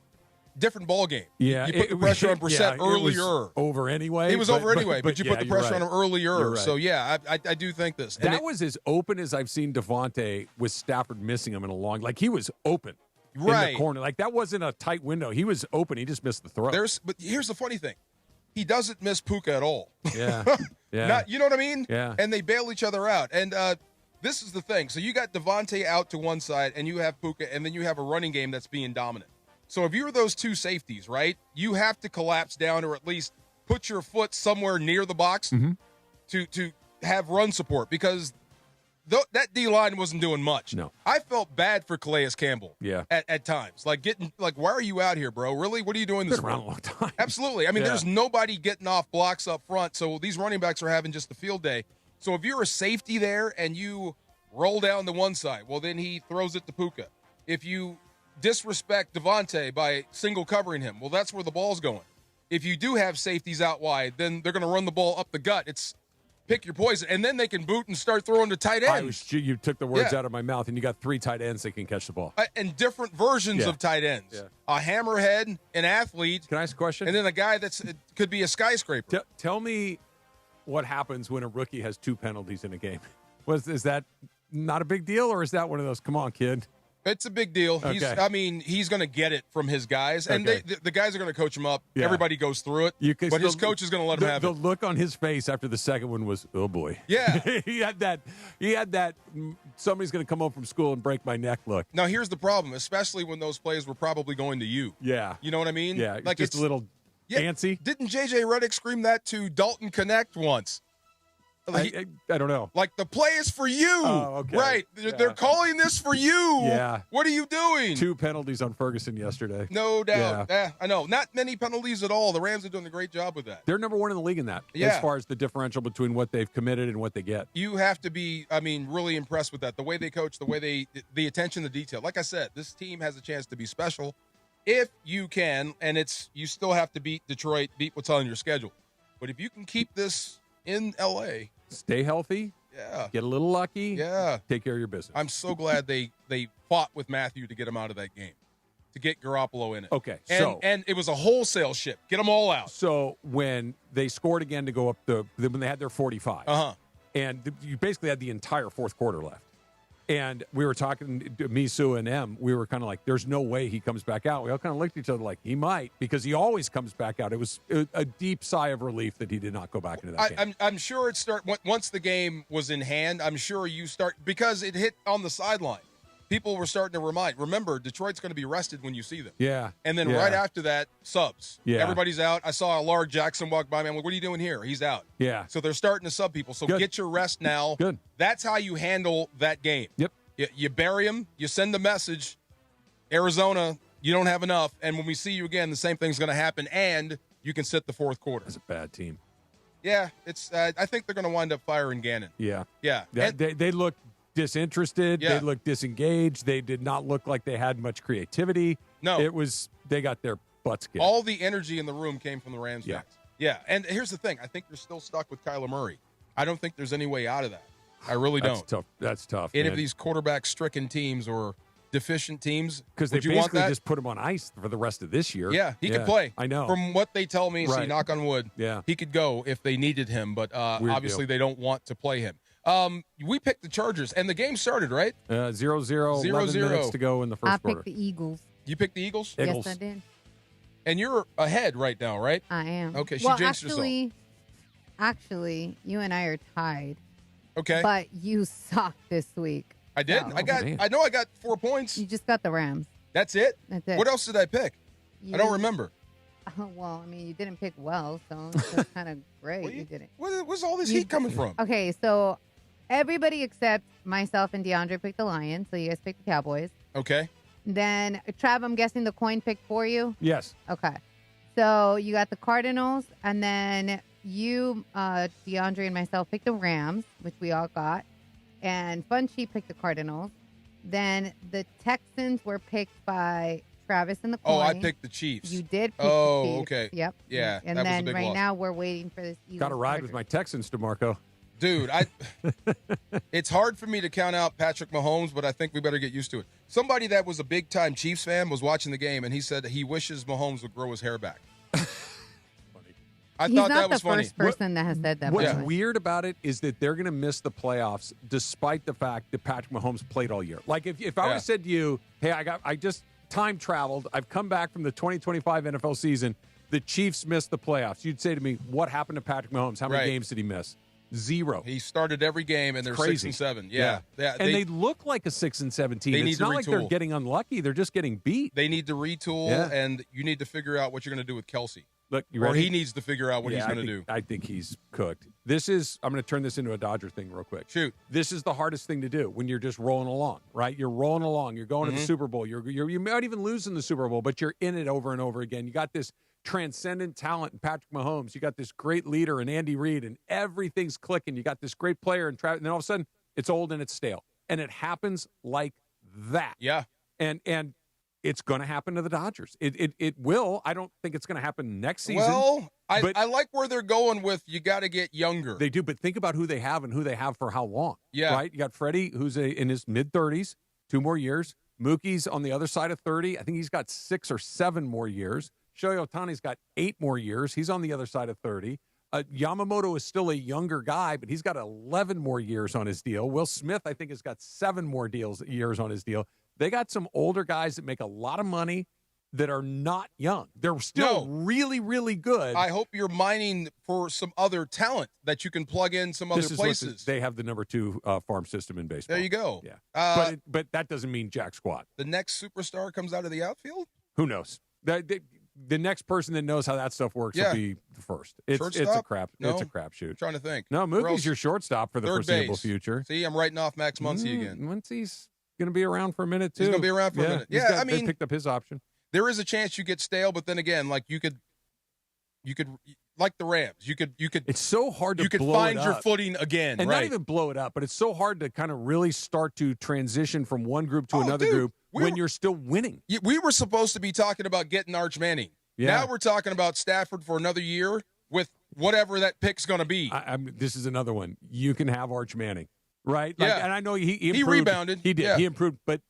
different ball game. Yeah, you put the pressure on Brissett earlier. It was over anyway. It was over anyway, but you put the pressure on him earlier. Right. So, I do think this. That was as open as I've seen Devontae with Stafford missing him in a long. Like, he was open in the corner. Like, that wasn't a tight window. He was open. He just missed the throw. But here's the funny thing. He doesn't miss Puka at all. Yeah. You know what I mean? Yeah. And they bail each other out. And this is the thing. So you got Devontae out to one side, and you have Puka, and then you have a running game that's being dominant. So if you're those 2 safeties, right, you have to collapse down or at least put your foot somewhere near the box to have run support, because that D-line wasn't doing much. No. I felt bad for Calais Campbell. Yeah. At times. Why are you out here, bro? Really? What are you doing this Been around a long time. Absolutely. I mean, Yeah. there's nobody getting off blocks up front, so these running backs are having just the field day. So if you're a safety there and you roll down to one side, well, then he throws it to Puka. If you disrespect Devontae by single covering him, well, that's where the ball's going. If you do have safeties out wide, then they're going to run the ball up the gut. It's pick your poison, and then they can boot and start throwing to tight ends. You took the words out of my mouth, and you got 3 tight ends that can catch the ball. And different versions of tight ends. Yeah. A hammerhead, an athlete. Can I ask a question? And then a guy could be a skyscraper. Tell me what happens when a rookie has 2 penalties in a game. Is that not a big deal, or is that one of those, come on, kid? It's a big deal. Okay. He's going to get it from his guys, and the guys are going to coach him up. Yeah. Everybody goes through it, but his coach is going to let him have it. it. The look on his face after the second one was, oh boy. Yeah, he had that. Somebody's going to come home from school and break my neck look. Now here's the problem, especially when those plays were probably going to you. Yeah, you know what I mean. Yeah, like just a little antsy. Didn't JJ Redick scream that to Dalton Connect once? I don't know. Like, the play is for you. Oh, okay. Right. They're calling this for you. Yeah. What are you doing? 2 penalties on Ferguson yesterday. No doubt. Yeah. I know. Not many penalties at all. The Rams are doing a great job with that. They're number 1 in the league in that, as far as the differential between what they've committed and what they get. You have to be, really impressed with that. The way they coach, the way the attention to detail. Like I said, this team has a chance to be special if you can, and you still have to beat Detroit, beat what's on your schedule. But if you can keep this in L.A., stay healthy. Yeah. Get a little lucky. Yeah. Take care of your business. I'm so glad they fought with Matthew to get him out of that game, to get Garoppolo in it. Okay. And it was a wholesale ship. Get them all out. So when they scored again to go up when they had their 45, and you basically had the entire fourth quarter left. And we were talking to me, Sue, and Em. We were kind of like, there's no way he comes back out. We all kind of looked at each other like, he might, because he always comes back out. It was a deep sigh of relief that he did not go back into that game. I'm sure once the game was in hand, I'm sure because it hit on the sideline. People were starting to remember, Detroit's going to be rested when you see them. Yeah. And then right after that, subs. Yeah. Everybody's out. I saw Larg Jackson walk by me. I'm like, what are you doing here? He's out. Yeah. So they're starting to sub people. So Good. Get your rest now. Good. That's how you handle that game. Yep. You bury them. You send the message, Arizona, you don't have enough. And when we see you again, the same thing's going to happen. And you can sit the fourth quarter. That's a bad team. Yeah. It's. I think they're going to wind up firing Gannon. Yeah. Yeah. They look disinterested. Yeah. They looked disengaged. They did not look like they had much creativity. No. They got their butts kicked. All the energy in the room came from the Rams Yeah. fans. Yeah. And here's the thing. I think you're still stuck with Kyler Murray. I don't think there's any way out of that. I really don't. That's tough. Any man. of these quarterback-stricken teams or deficient teams, Because they would you want basically that? just put him on ice for the rest of this year. Yeah, he could play. I know. From what they tell me, Right. see, knock on wood, Yeah. he could go if they needed him, but obviously deal. they don't want to play him. We picked the Chargers, and the game started, right? 0-0, 11 minutes to go in the first I quarter. picked the Eagles. You picked the Eagles? Yes, I did. And you're ahead right now, right? I am. Okay, she well, jinxed herself. Actually, you and I are tied. Okay. But you sucked this week. I did. So- I know I got 4 points. You just got the Rams. That's it? That's it. What else did I pick? I don't You- remember. Well, I mean, you didn't pick well, so it's kind of great. You didn't. Where's all this heat coming from? Okay, so everybody except myself and DeAndre picked the Lions, so you guys picked the Cowboys. Okay. Then, Trav, I'm guessing the coin picked for you? Yes. Okay. So you got the Cardinals, and then you, DeAndre, and myself picked the Rams, which we all got. And Funchy picked the Cardinals. Then the Texans were picked by Travis and the coin. Oh, I picked the Chiefs. You did pick Oh, the Chiefs. okay. Yep. Yeah, And that was a then big right loss. now we're waiting for this Eagles. Got to ride with my Texans, DeMarco. Dude, it's hard for me to count out Patrick Mahomes, but I think we better get used to it. Somebody that was a big-time Chiefs fan was watching the game, and he said he wishes Mahomes would grow his hair back. I He's thought not that was the funny. first person that has said that. by What's the way. weird about it is that they're going to miss the playoffs despite the fact that Patrick Mahomes played all year. Like if I would Yeah. have said to you, hey, I just time traveled. I've come back from the 2025 NFL season. The Chiefs missed the playoffs. You'd say to me, what happened to Patrick Mahomes? How many Right. games did he miss? Zero. He started every game, and they're Crazy. 6-7. Yeah. And they look like a 6-7 team. They need It's to not like they're retool. getting unlucky. They're just getting beat. They need to retool, Yeah. and you need to figure out what you're going to do with Kelsey. Look, you or ready? he needs to figure out what he's going to do. I think he's cooked. I'm going to turn this into a Dodger thing real quick. Shoot. This is the hardest thing to do when you're just rolling along, right? You're rolling along. You're going to the Super Bowl. You might even lose in the Super Bowl, but you're in it over and over again. You got this transcendent talent in Patrick Mahomes. You got this great leader in Andy Reid, and everything's clicking. You got this great player in Travis, and then all of a sudden it's old and it's stale. And it happens like that. Yeah. And it's going to happen to the Dodgers. It will. I don't think it's going to happen next season. Well, I like where they're going with you got to get younger. They do, but think about who they have and who they have for how long. Yeah. Right? You got Freddie, who's in his mid-30s, 2 more years. Mookie's on the other side of 30. I think he's got 6 or 7 more years. Shohei Ohtani's got 8 more years. He's on the other side of 30. Yamamoto is still a younger guy, but he's got 11 more years on his deal. Will Smith, I think, has got 7 more years on his deal. They got some older guys that make a lot of money that are not young. They're still really, really good. I hope you're mining for some other talent that you can plug in some other places. They have the number 2 farm system in baseball. There you go. Yeah, but that doesn't mean jack squat. The next superstar comes out of the outfield? Who knows? The next person that knows how that stuff works will be the first. It's a crap. No? It's a crapshoot. I'm trying to think. No, Where Mookie's else? your shortstop for the Third foreseeable base. future. See, I'm writing off Max Muncy again. Muncy's going to be around for a minute too. He's going to be around for a minute. Yeah, I they mean, picked up his option. there is a chance you get stale, but then again, like you could like the Rams. You could. It's so hard to You could blow find it your up. footing again, And right? not even blow it up, but it's so hard to kind of really start to transition from one group to another dude, group when you're still winning. We were supposed to be talking about getting Arch Manning. Yeah. Now we're talking about Stafford for another year with whatever that pick's going to be. This is another one. You can have Arch Manning, right? Yeah. And I know he improved. rebounded. He did. Yeah. He improved. But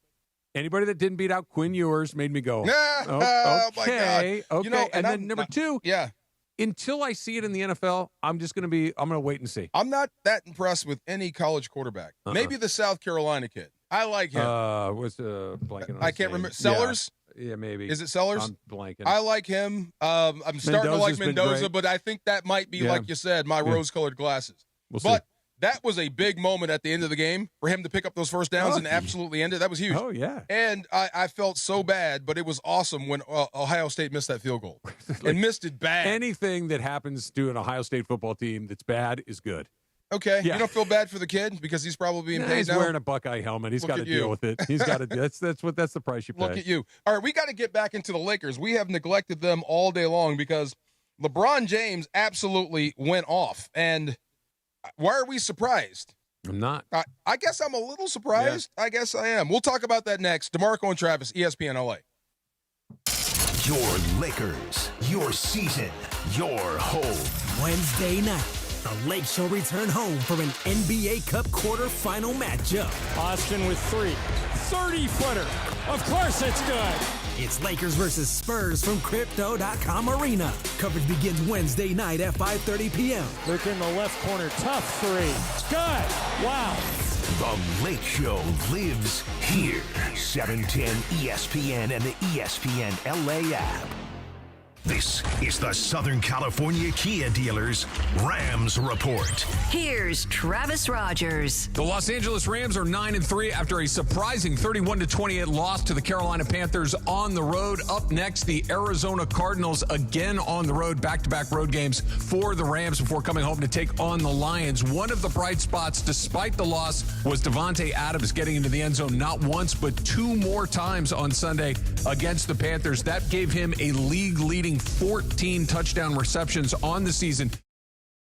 anybody that didn't beat out Quinn Ewers made me go, Oh, my okay, God. okay. You know, and then I'm number not- 2, yeah. until I see it in the NFL, I'm going to wait and see. I'm not that impressed with any college quarterback. Maybe the South Carolina kid. I like him. What's blanking on I his can't name. remember. Sellers? Yeah, maybe. Is it Sellers? I'm blanking. I like him. I'm starting to like Mendoza's been Mendoza, great. but I think that might be, like you said, my rose-colored glasses. We'll see. But that was a big moment at the end of the game for him to pick up those first downs and absolutely end it. That was huge. Oh, yeah. And I felt so bad, but it was awesome when Ohio State missed that field goal and missed it bad. Anything that happens to an Ohio State football team that's bad is good. Okay, Yeah. you don't feel bad for the kid because he's probably being paid He's now? wearing a Buckeye helmet. He's Look got to at you. deal with it. He's got to. That's the price you pay. Look at you. All right, we got to get back into the Lakers. We have neglected them all day long because LeBron James absolutely went off. And why are we surprised? I'm not. I guess I'm a little surprised. I guess I am. We'll talk about that next. DeMarco and Travis, ESPN LA. Your Lakers, your season, your home. Wednesday night, the Lake Show return home for an NBA Cup quarterfinal matchup. Austin with 3. 30-footer. Of course it's good. It's Lakers versus Spurs from Crypto.com Arena. Coverage begins Wednesday night at 5:30 p.m. Look in the left corner. Tough 3. It's good. Wow. The Lake Show lives here. 710 ESPN and the ESPN LA app. This is the Southern California Kia Dealers Rams Report. Here's Travis Rogers. The Los Angeles Rams are 9-3 after a surprising 31-28 loss to the Carolina Panthers on the road. Up next, the Arizona Cardinals again on the road. Back-to-back road games for the Rams before coming home to take on the Lions. One of the bright spots, despite the loss, was Devontae Adams getting into the end zone not once but 2 more times on Sunday against the Panthers. That gave him a league-leading 14 touchdown receptions on the season.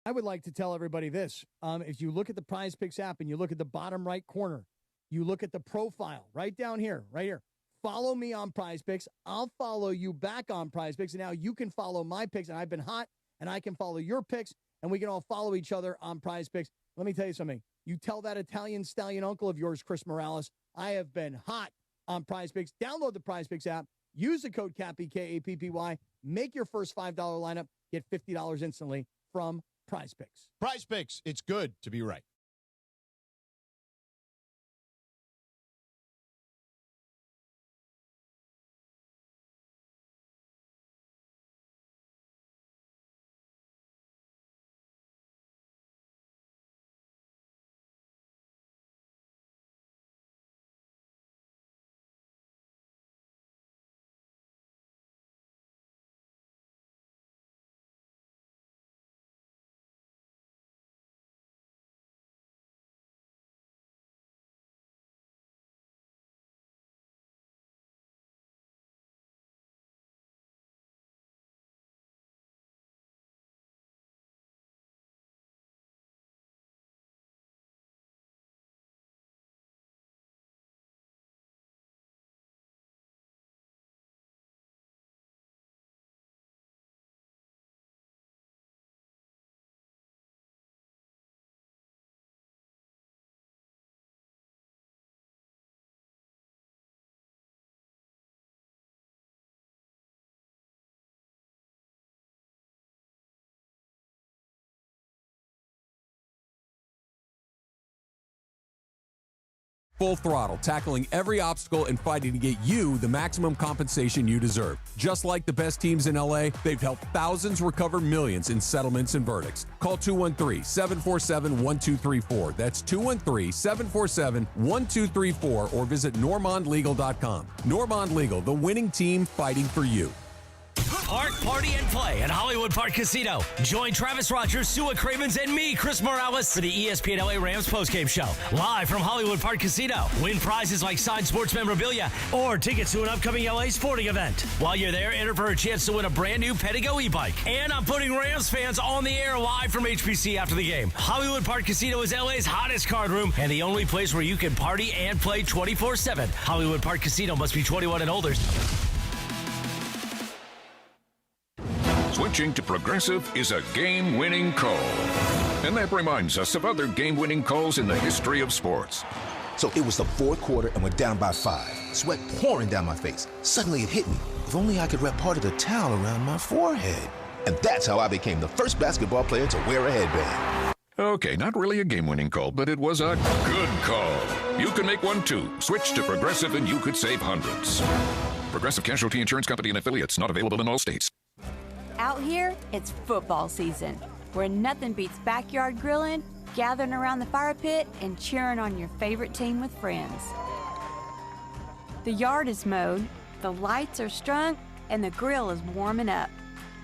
I would like to tell everybody this. If you look at the Prize Picks app and you look at the bottom right corner, you look at the profile right down here, right here. Follow me on Prize Picks. I'll follow you back on Prize Picks. And now you can follow my picks. And I've been hot, and I can follow your picks, and we can all follow each other on Prize Picks. Let me tell you something. You tell that Italian stallion uncle of yours, Chris Morales, I have been hot on Prize Picks. Download the Prize Picks app. Use the code CAPPY, K-A-P-P-Y. Make your first $5 lineup. Get $50 instantly from Prize Picks. Prize Picks. It's good to be right. full throttle, tackling every obstacle and fighting to get you the maximum compensation you deserve. Just like the best teams in LA, they've helped thousands recover millions in settlements and verdicts. Call 213-747-1234. That's 213-747-1234 or visit normandlegal.com. Normand Legal, the winning team fighting for you. Park, party, and play at Hollywood Park Casino. Join Travis Rogers, Sua Cravens, and me, Chris Morales, for the ESPN LA Rams postgame show. Live from Hollywood Park Casino. Win prizes like signed sports memorabilia or tickets to an upcoming LA sporting event. While you're there, enter for a chance to win a brand new Pedigo e-bike. And I'm putting Rams fans on the air live from HPC after the game. Hollywood Park Casino is LA's hottest card room and the only place where you can party and play 24/7. Hollywood Park Casino must be 21 and older. Switching to Progressive is a game-winning call. And that reminds us of other game-winning calls in the history of sports. So it was the fourth quarter and we're down by 5. Sweat pouring down my face. Suddenly it hit me. If only I could wrap part of the towel around my forehead. And that's how I became the first basketball player to wear a headband. Okay, not really a game-winning call, but it was a good call. You can make one too. Switch to Progressive and you could save hundreds. Progressive Casualty Insurance Company and Affiliates, not available in all states. Out here, it's football season, where nothing beats backyard grilling, gathering around the fire pit, and cheering on your favorite team with friends. The yard is mowed, the lights are strung, and the grill is warming up.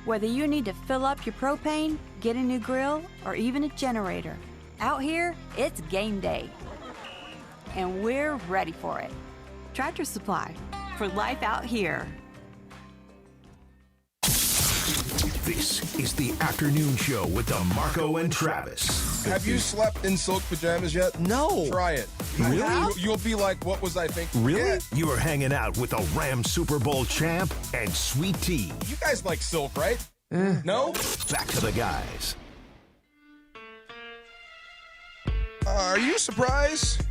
Whether you need to fill up your propane, get a new grill, or even a generator, out here, it's game day. And we're ready for it. Tractor Supply, for life out here. This is the afternoon show with DeMarco and Travis. Have you slept in silk pajamas yet? No. Try it. Really? You'll be like, what was I thinking? Really? Yeah. You are hanging out with the Rams Super Bowl champ and Sweet Tea. You guys like silk, right? No? Back to the guys. Are you surprised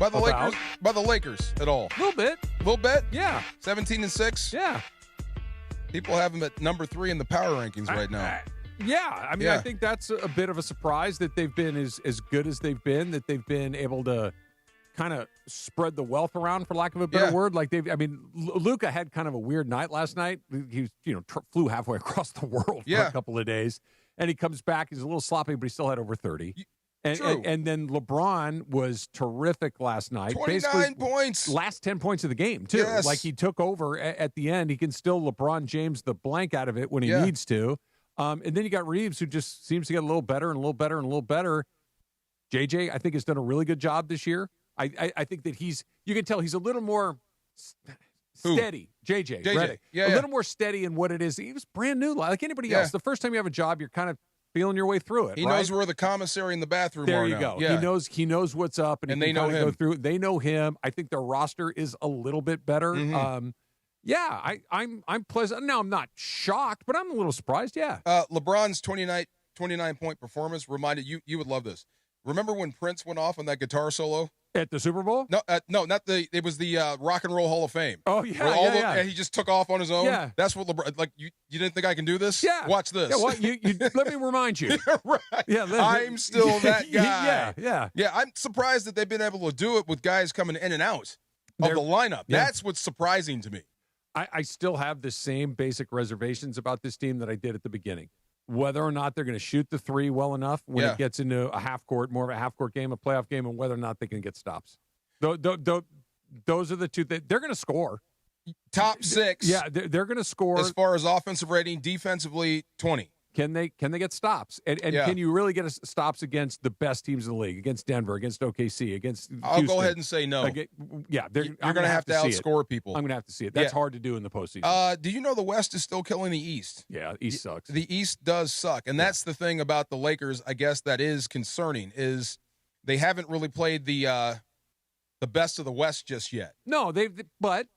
by the Lakers? By the Lakers at all? A little bit. A little bit? Yeah. 17-6? Yeah. People have them at number 3 in the power rankings right now. I mean, I think that's a bit of a surprise that they've been as good as they've been, that they've been able to kind of spread the wealth around, for lack of a better word. Like Luka had kind of a weird night last night. He flew halfway across the world for a couple of days, and he comes back. He's a little sloppy, but he still had over 30. And then LeBron was terrific last night. 29 points. Last 10 points of the game, too. Yes. Like, he took over at the end. He can still LeBron James the blank out of it when he needs to. And then you got Reeves, who just seems to get a little better and a little better and a little better. JJ, I think, has done a really good job this year. I think that you can tell he's a little more steady. JJ Redick. A little more steady in what it is. He was brand new, like anybody else. The first time you have a job, you're kind of feeling your way through it. He knows where the commissary and the bathroom there are you now. go. Yeah. He knows what's up, and they know him. Go through. They know him. I think their roster is a little bit better. Mm-hmm. I'm pleasant. No, I'm not shocked, but I'm a little surprised. Yeah. LeBron's 29-point performance reminded you would love this. Remember when Prince went off on that guitar solo at the Super Bowl? No, not the. It was the Rock and Roll Hall of Fame. Oh yeah, and he just took off on his own. Yeah, that's what LeBron. Like you didn't think I can do this? Yeah, watch this. Yeah, well, you let me remind you. Right. Yeah, I'm still that guy. Yeah. I'm surprised that they've been able to do it with guys coming in and out of the lineup. Yeah. That's what's surprising to me. I still have the same basic reservations about this team that I did at the beginning. Whether or not they're going to shoot the three well enough when it gets into a more of a half-court game, a playoff game, and whether or not they can get stops. Those are the two. They're going to score. Top 6. Yeah, they're going to score. As far as offensive rating, defensively, 20. Can they get stops? And can you really get stops against the best teams in the league? Against Denver, against OKC, against Houston? I'll go ahead and say no. You're going to have to outscore people. I'm going to have to see it. That's hard to do in the postseason. Do you know the West is still killing the East? Yeah, the East sucks. The East does suck. And that's the thing about the Lakers, I guess, that is concerning, is they haven't really played the best of the West just yet. No, but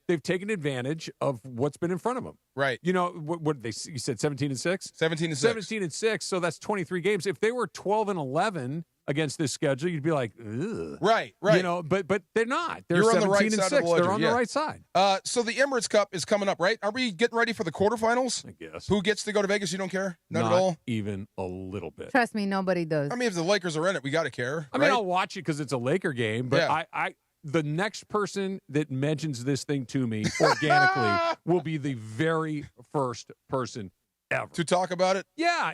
they've taken advantage of what's been in front of them. Right. You know what you said 17-6? 17-6. 17-6. So that's 23 games. If they were 12-11, against this schedule, you'd be like, ugh. Right. You know, but they're not. They're You're on 17 the right and side 6. of the ledger, They're on yeah. the right side. So the Emirates Cup is coming up, right? Are we getting ready for the quarterfinals? I guess. Who gets to go to Vegas? You don't care? None Not at all? even a little bit. Trust me, nobody does. I mean, if the Lakers are in it, we got to care. I mean, right? I'll watch it because it's a Laker game, but Yeah. the next person that mentions this thing to me organically will be the very first person ever to talk about it. Yeah,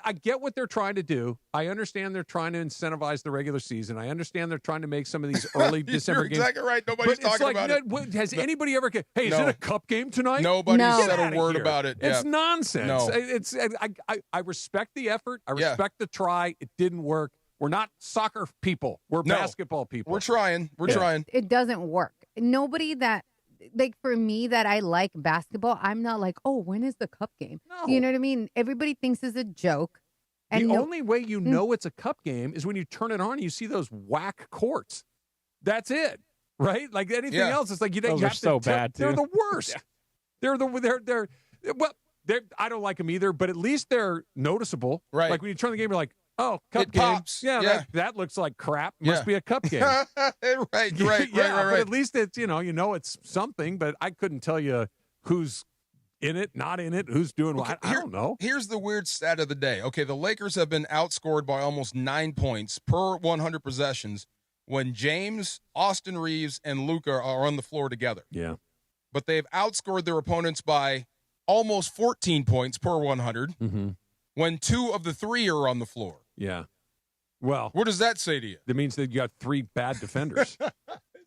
I get what they're trying to do. I understand they're trying to incentivize the regular season. I understand they're trying to make some of these early December You're games. exactly right. Nobody's But it's talking like, about it. Has anybody ever? Hey, is No. it a cup game tonight? Nobody Get said a outta word here. about it. It's Yeah. nonsense. No. I respect the effort. I Yeah. respect the try. It didn't work. We're not soccer people. We're No. basketball people. We're trying. We're trying. It doesn't work. Nobody that, like for me, that I like basketball, I'm not like, oh, when is the cup game? No. You know what I mean? Everybody thinks it's a joke. The And only way you know it's a cup game is when you turn it on and you see those whack courts. That's it, right? Like anything Yeah. else, it's like you Those have are so bad, They're too. the worst. They're I don't like them either, but at least they're noticeable. Right. Like when you turn the game, you're like, oh, cup It game. pops. Yeah, Yeah. That looks like crap. Must Yeah. be a cup game. right. But at least it's you know it's something. But I couldn't tell you who's in it, not in it, who's doing what. I don't know. Here's the weird stat of the day. Okay, the Lakers have been outscored by almost 9 points per 100 possessions when James, Austin Reeves, and Luka are on the floor together. Yeah. But they've outscored their opponents by almost 14 points per 100 when 2 of the 3 are on the floor. Yeah. Well, what does that say to you? That means that you got 3 bad defenders. Is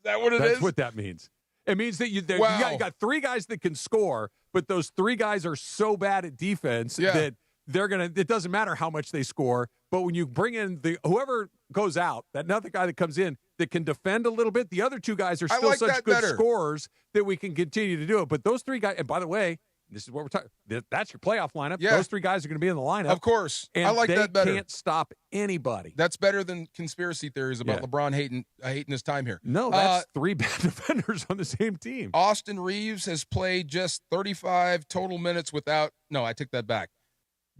that what it That's is? what that means. It means that you Wow. got 3 guys that can score, but those 3 guys are so bad at defense that they're gonna. It doesn't matter how much they score, but when you bring in whoever goes out, that another guy that comes in that can defend a little bit, the other 2 guys are I still like such that good better. scorers that we can continue to do it. But those 3 guys, and by the way, this is what we're talking. That's your playoff lineup. Yeah. Those 3 guys are going to be in the lineup, Of course. And I like they that better. can't stop anybody. That's better than conspiracy theories about Yeah. LeBron hating his time here. No, that's 3 bad defenders on the same team. Austin Reeves has played just 35 total minutes without. No, I take that back.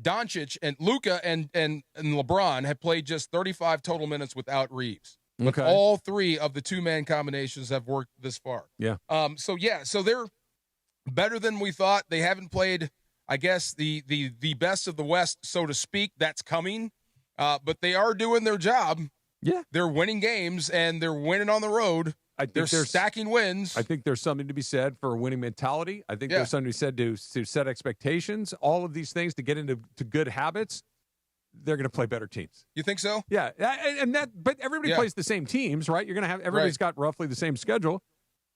Doncic and Luka and LeBron have played just 35 total minutes without Reeves. But Okay. all 3 of the 2-man combinations have worked this far. Yeah. So they're better than we thought. They haven't played, I guess, the best of the West, so to speak. That's coming. But they are doing their job. Yeah. They're winning games, and they're winning on the road. I think They're there's- stacking wins. I think there's something to be said for a winning mentality. I think Yeah. there's something to be said to set expectations. All of these things to get into good habits. They're going to play better teams. You think so? Yeah, and that. But everybody Yeah. plays the same teams, right? You're going to have everybody's got roughly the same schedule.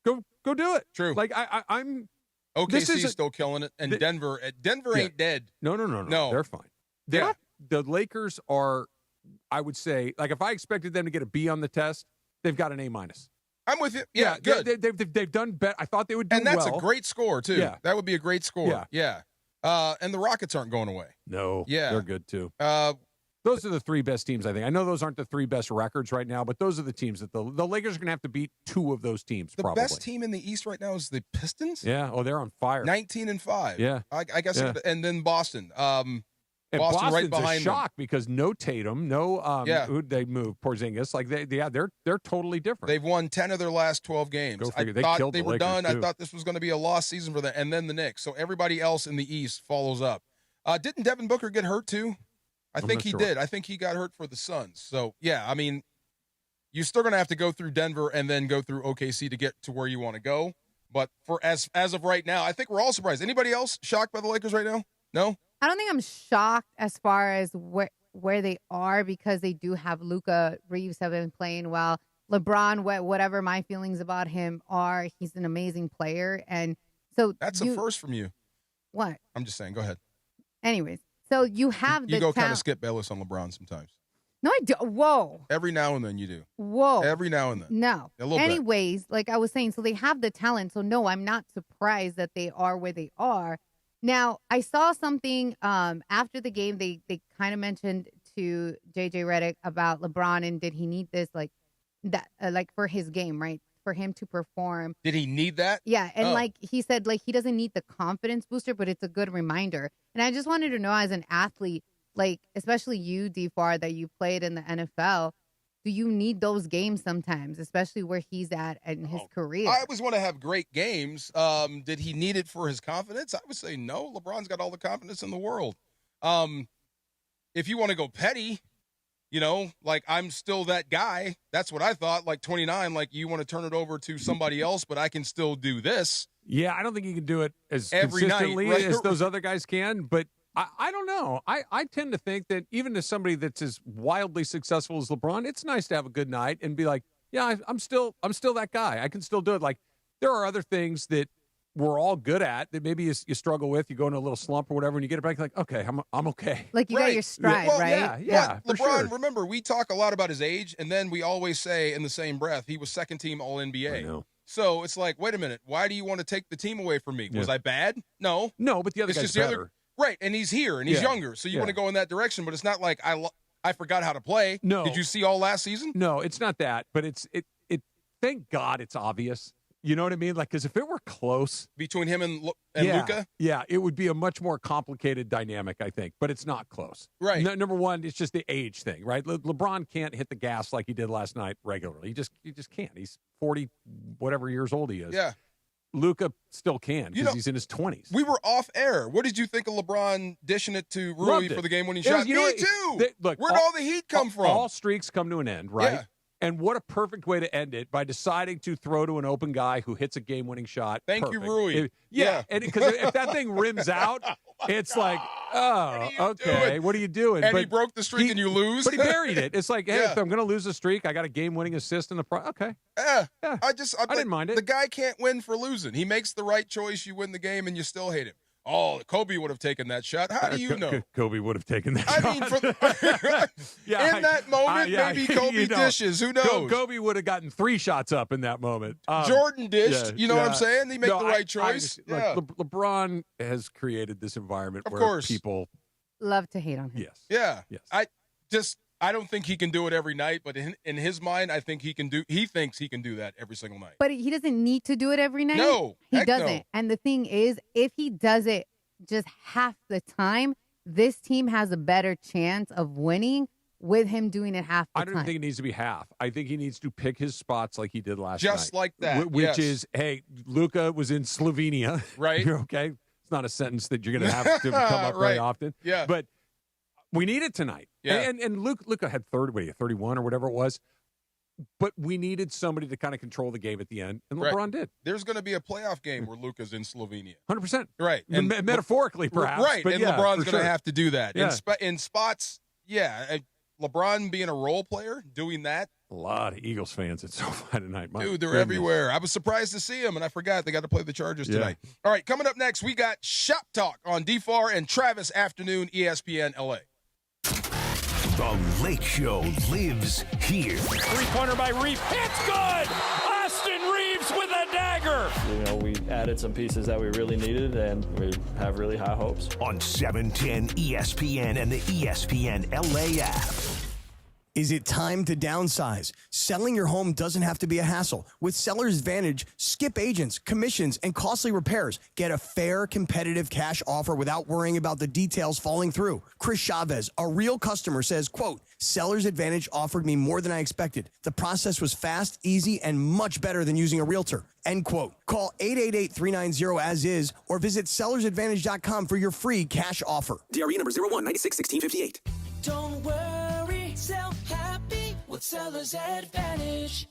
Go do it. True. Like I'm. OKC's this is still killing it, and Denver Yeah. ain't dead. No. No. They're fine. The Lakers are. I would say, like, if I expected them to get a B on the test, they've got an A minus. I'm with you. Yeah, good. They've done better. I thought they would do And that's well. a great score, too. Yeah. That would be a great score. Yeah. And the Rockets aren't going away. No. Yeah. They're good, too. Those are the 3 best teams, I think. I know those aren't the 3 best records right now, but those are the teams that the Lakers are going to have to beat 2 of those teams, The probably. best team in the East right now is the Pistons. Yeah. Oh, they're on fire. 19-5. Yeah. I guess. Yeah. And then Boston. And Boston right Boston's behind a shock because no Tatum, no Yeah. who'd they move? Porzingis. Like they're totally different. They've won 10 of their last 12 games. Go I figure. They thought killed they the were Lakers, done. I too. thought this was going to be a lost season for them. And then the Knicks. So everybody else in the East follows up. Didn't Devin Booker get hurt too? I I'm think not he sure. did. I think he got hurt for the Suns. So, yeah, I mean, you're still going to have to go through Denver and then go through OKC to get to where you want to go. But for as of right now, I think we're all surprised. Anybody else shocked by the Lakers right now? No? I don't think I'm shocked as far as where they are because they do have Luka. Reeves have been playing well. LeBron, whatever my feelings about him are, he's an amazing player. And so That's a first from you. What? I'm just saying. Go ahead. Anyways, so you have You the go kind of talent. Skip Bayless on LeBron sometimes. No, I do. Whoa. Every now and then you do. Whoa. Every now and then. No. A little bit. Anyways, like I was saying, so they have the talent. So no, I'm not surprised that they are where they are. Now, I saw something after the game. They kind of mentioned to JJ Redick about LeBron and did he need this like that like for his game, right? For him to perform. Did he need that? Yeah, and Oh. like he said, like he doesn't need the confidence booster, but it's a good reminder. And I just wanted to know, as an athlete, like, especially you, D4, that you played in the NFL, do you need those games sometimes, especially where he's at in his career? I always want to have great games. Did he need it for his confidence? I would say no. LeBron's got all the confidence in the world. If you want to go petty, like I'm still that guy. That's what I thought. Like 29, like you want to turn it over to somebody else, but I can still do this. Yeah, I don't think you can do it as every consistently night, right? as those other guys can, but I don't know. I tend to think that even as somebody that's as wildly successful as LeBron, it's nice to have a good night and be like, yeah, I'm still that guy. I can still do it. Like there are other things that we're all good at that maybe you struggle with. You go into a little slump or whatever, and you get it back like, okay, I'm okay. Like you got your stride, well, right? Yeah. LeBron, sure. remember, we talk a lot about his age, and then we always say in the same breath, he was second team All-NBA. I know. So it's like, wait a minute, why do you want to take the team away from me? Yeah. Was I bad? No, but the other it's guy's just the better. other. Right, and he's here, and he's younger, so you want to go in that direction. But it's not like I forgot how to play. No, did you see all last season? No, it's not that. But it. Thank God it's obvious. You know what I mean? Like, because if it were close between him and Luka, it would be a much more complicated dynamic, I think. But it's not close. Right. Number one, it's just the age thing, right? LeBron can't hit the gas like he did last night regularly. He just can't. He's 40, whatever years old he is. Yeah. Luka still can because he's in his 20s. We were off air. What did you think of LeBron dishing it to Rui for the game-winning shot? Me too. Look, where'd all the heat come from? All streaks come to an end, right? Yeah. And what a perfect way to end it by deciding to throw to an open guy who hits a game-winning shot. Thank you, Rui. And because if that thing rims out, it's like, okay, what are you doing? And he broke the streak and you lose. But he buried it. It's like, hey, if I'm going to lose a streak, I got a game-winning assist in the okay. Yeah. I didn't mind it. The guy can't win for losing. He makes the right choice. You win the game, and you still hate him. Oh, Kobe would have taken that shot. How do you know? Kobe would have taken that shot. I mean, in that moment, maybe Kobe dishes. Who knows? Kobe would have gotten 3 shots up in that moment. Jordan dished. You know what I'm saying? He made the right choice. LeBron has created this environment where course. people love to hate on him. Yes. Yeah. Yes. I don't think he can do it every night, but in his mind, I think he thinks he can do that every single night. But he doesn't need to do it every night. No, he doesn't. No. And the thing is, if he does it just half the time, this team has a better chance of winning with him doing it half the time. I don't think it needs to be half. I think he needs to pick his spots like he did last night. Just like that. Which is, hey, Luka was in Slovenia. Right. You're okay. It's not a sentence that you're going to have to come up very often. Yeah. But we need it tonight. Yeah. And Luka had 31 or whatever it was. But we needed somebody to kind of control the game at the end, and LeBron did. There's going to be a playoff game where Luka's in Slovenia. 100%. Right. And metaphorically, perhaps. Right. But and LeBron's going to have to do that. Yeah. In spots, LeBron being a role player, doing that. A lot of Eagles fans at SoFi tonight. Dude, they're everywhere. I was surprised to see them, and I forgot they got to play the Chargers tonight. All right, coming up next, we got Shop Talk on DFAR and Travis Afternoon, ESPN LA. The Late Show lives here. Three-pointer by Reeves. It's good! Austin Reeves with a dagger! We added some pieces that we really needed, and we have really high hopes. On 710 ESPN and the ESPN LA app. Is it time to downsize? Selling your home doesn't have to be a hassle. With Seller's Advantage, skip agents, commissions, and costly repairs. Get a fair, competitive cash offer without worrying about the details falling through. Chris Chavez, a real customer, says, quote, Seller's Advantage offered me more than I expected. The process was fast, easy, and much better than using a realtor. End quote. Call 888-390-AS-IS or visit sellersadvantage.com for your free cash offer. DRE number 01961658. Don't worry, sell happy with Seller's Advantage.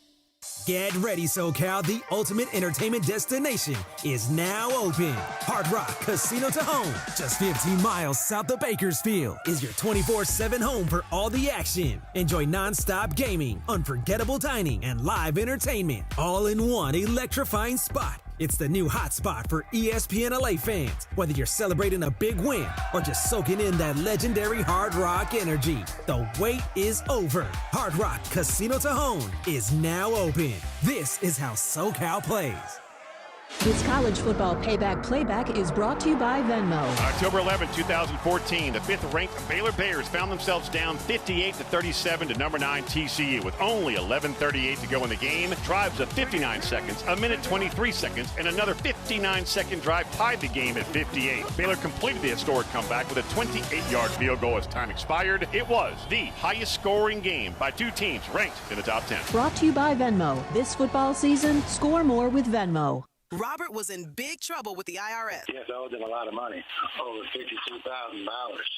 Get ready, SoCal. The ultimate entertainment destination is now open. Hard Rock Casino to Home, just 15 miles south of Bakersfield, is your 24/7 home for all the action. Enjoy nonstop gaming, unforgettable dining, and live entertainment, all in one electrifying spot. It's the new hot spot for ESPN LA fans. Whether you're celebrating a big win or just soaking in that legendary Hard Rock energy, the wait is over. Hard Rock Casino to Home is now open. This is how SoCal plays. This college football payback is brought to you by Venmo. October 11, 2014, the 5th-ranked Baylor Bears found themselves down 58-37 to number 9 TCU with only 11:38 to go in the game. Drives of 59 seconds, a minute 23 seconds, and another 59-second drive tied the game at 58. Baylor completed the historic comeback with a 28-yard field goal as time expired. It was the highest-scoring game by two teams ranked in the top 10. Brought to you by Venmo. This football season, score more with Venmo. Robert was in big trouble with the IRS. Yes, I owed them a lot of money, over $52,000.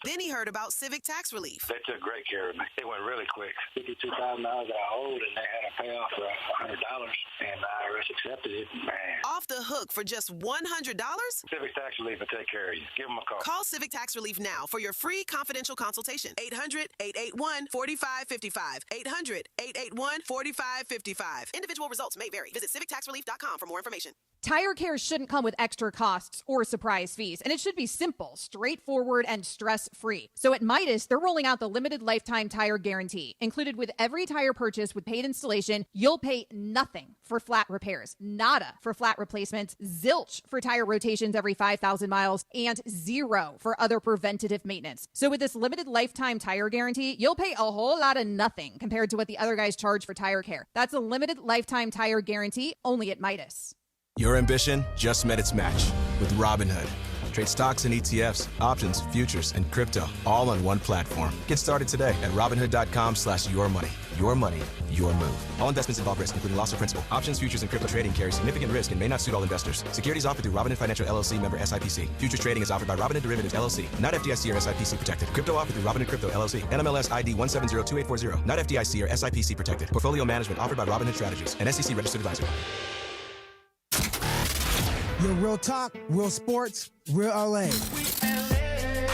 Then he heard about civic tax relief. They took great care of me. It went really quick. $52,000 that I owed, and they had a payoff for $100, and the IRS accepted it. Man. Off the hook for just $100? Civic tax relief will take care of you. Give them a call. Call Civic Tax Relief now for your free confidential consultation. 800-881-4555. 800-881-4555. Individual results may vary. Visit civictaxrelief.com for more information. Tire care shouldn't come with extra costs or surprise fees, and it should be simple, straightforward, and stress-free. So at Midas, they're rolling out the limited lifetime tire guarantee. Included with every tire purchase with paid installation, you'll pay nothing for flat repairs, nada for flat replacements, zilch for tire rotations every 5,000 miles, and zero for other preventative maintenance. So with this limited lifetime tire guarantee, you'll pay a whole lot of nothing compared to what the other guys charge for tire care. That's a limited lifetime tire guarantee only at Midas. Your ambition just met its match with Robinhood. Trade stocks and ETFs, options, futures, and crypto all on one platform. Get started today at Robinhood.com/yourmoney. Your money, your move. All investments involve risk, including loss of principal. Options, futures, and crypto trading carry significant risk and may not suit all investors. Securities offered through Robinhood Financial LLC, member SIPC. Futures trading is offered by Robinhood Derivatives LLC, not FDIC or SIPC protected. Crypto offered through Robinhood Crypto LLC, NMLS ID 1702840, not FDIC or SIPC protected. Portfolio management offered by Robinhood Strategies, an SEC registered advisor. Yo, real talk, real sports, real LA.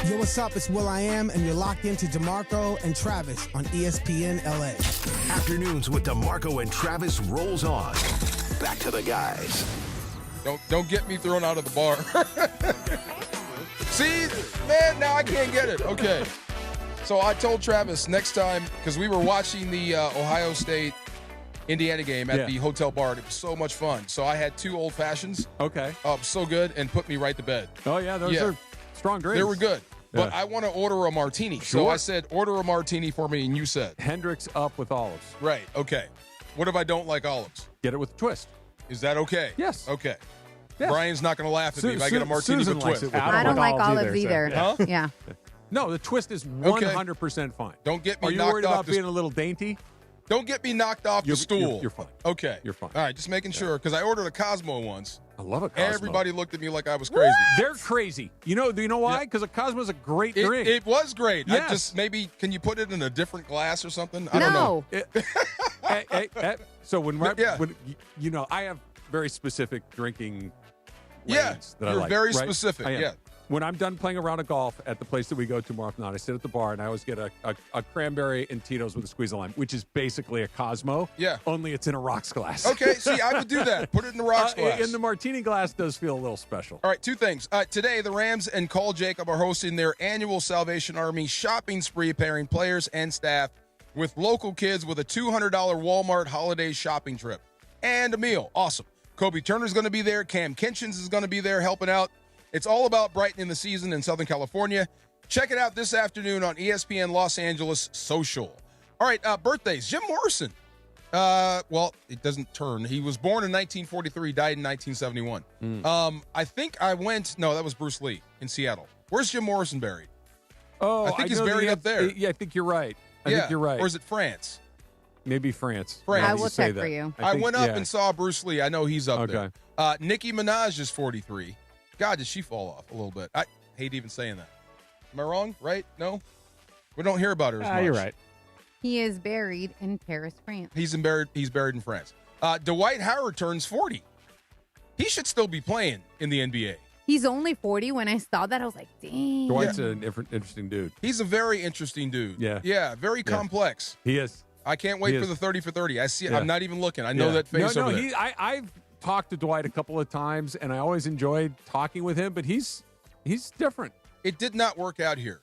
Yo, what's up? It's Will I Am, and you're locked into DeMarco and Travis on ESPN LA. Afternoons with DeMarco and Travis rolls on. Back to the guys. Don't get me thrown out of the bar. See, man, now I can't get it. Okay. So I told Travis next time, because we were watching the Ohio State Indiana game at the hotel bar. It was so much fun. So I had 2 old fashions. Okay. So good, and put me right to bed. Oh, yeah. Those are strong drinks. They were good. But I want to order a martini. Sure. So I said, order a martini for me, and you said? Hendrix up with olives. Right. Okay. What if I don't like olives? Get it with a twist. Is that okay? Yes. Okay. Yes. Brian's not going to laugh at me if I get a martini Susan with a twist. likes it. I don't like olives either. Huh? Yeah. No, the twist is 100% fine. Don't get me Are you knocked worried off about this- being a little dainty? Don't get me knocked off the stool. You're fine. Okay. You're fine. All right, just making sure, because I ordered a Cosmo once. I love a Cosmo. Everybody looked at me like I was crazy. They're crazy. Do you know why? Because a Cosmo's a great drink. It was great. Yes. I just maybe, can you put it in a different glass or something? I don't know. So when I have very specific drinking lanes that I you're like. very right? specific. I am. Yeah. When I'm done playing a round of golf at the place that we go to more often than not, I sit at the bar and I always get a cranberry and Tito's with a squeeze of lime, which is basically a Cosmo. Yeah. Only it's in a rocks glass. Okay, see, I would do that. Put it in the rocks glass. And the martini glass does feel a little special. All right, 2 things. Today, the Rams and Call Jacob are hosting their annual Salvation Army shopping spree, pairing players and staff with local kids with a $200 Walmart holiday shopping trip and a meal. Awesome. Kobe Turner's going to be there. Cam Kinchins is going to be there helping out. It's all about brightening the season in Southern California. Check it out this afternoon on ESPN Los Angeles Social. All right, birthdays. Jim Morrison. Well, it doesn't turn. He was born in 1943, died in 1971. I think I went. No, that was Bruce Lee in Seattle. Where's Jim Morrison buried? Oh, I think he's buried up there. Yeah, I think you're right. I think you're right. Or is it France? Maybe France. I will check for you. I went up and saw Bruce Lee. I know he's up there. Nicki Minaj is 43. God, did she fall off a little bit? I hate even saying that. Am I wrong? Right? No? We don't hear about her as much. You're right. He is buried in Paris, France. He's buried in France. Dwight Howard turns 40. He should still be playing in the NBA. He's only 40. When I saw that, I was like, dang. Dwight's an interesting dude. He's a very interesting dude. Yeah. Yeah, very complex. He is. I can't wait for the 30 for 30. I see it. I'm not even looking. I know that face over there. I've talked to Dwight a couple of times, and I always enjoyed talking with him, but he's different. It did not work out here.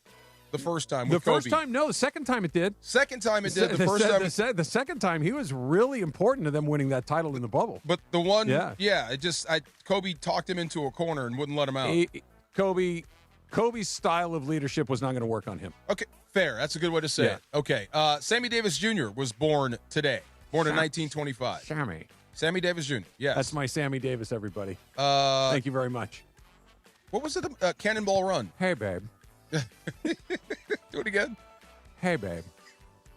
the first time. The With Kobe. first time, no. The second time it did. Second time it did. The first time. The second time, he was really important to them winning that title in the bubble. But the one, Kobe talked him into a corner and wouldn't let him out. Kobe's style of leadership was not going to work on him. Okay, fair. That's a good way to say it. Okay, Sammy Davis Jr. was born today. Born in 1925. Sammy Davis Jr. Yes. That's my Sammy Davis, everybody. Thank you very much. What was it? Cannonball Run. Hey, babe. Do it again. Hey, babe.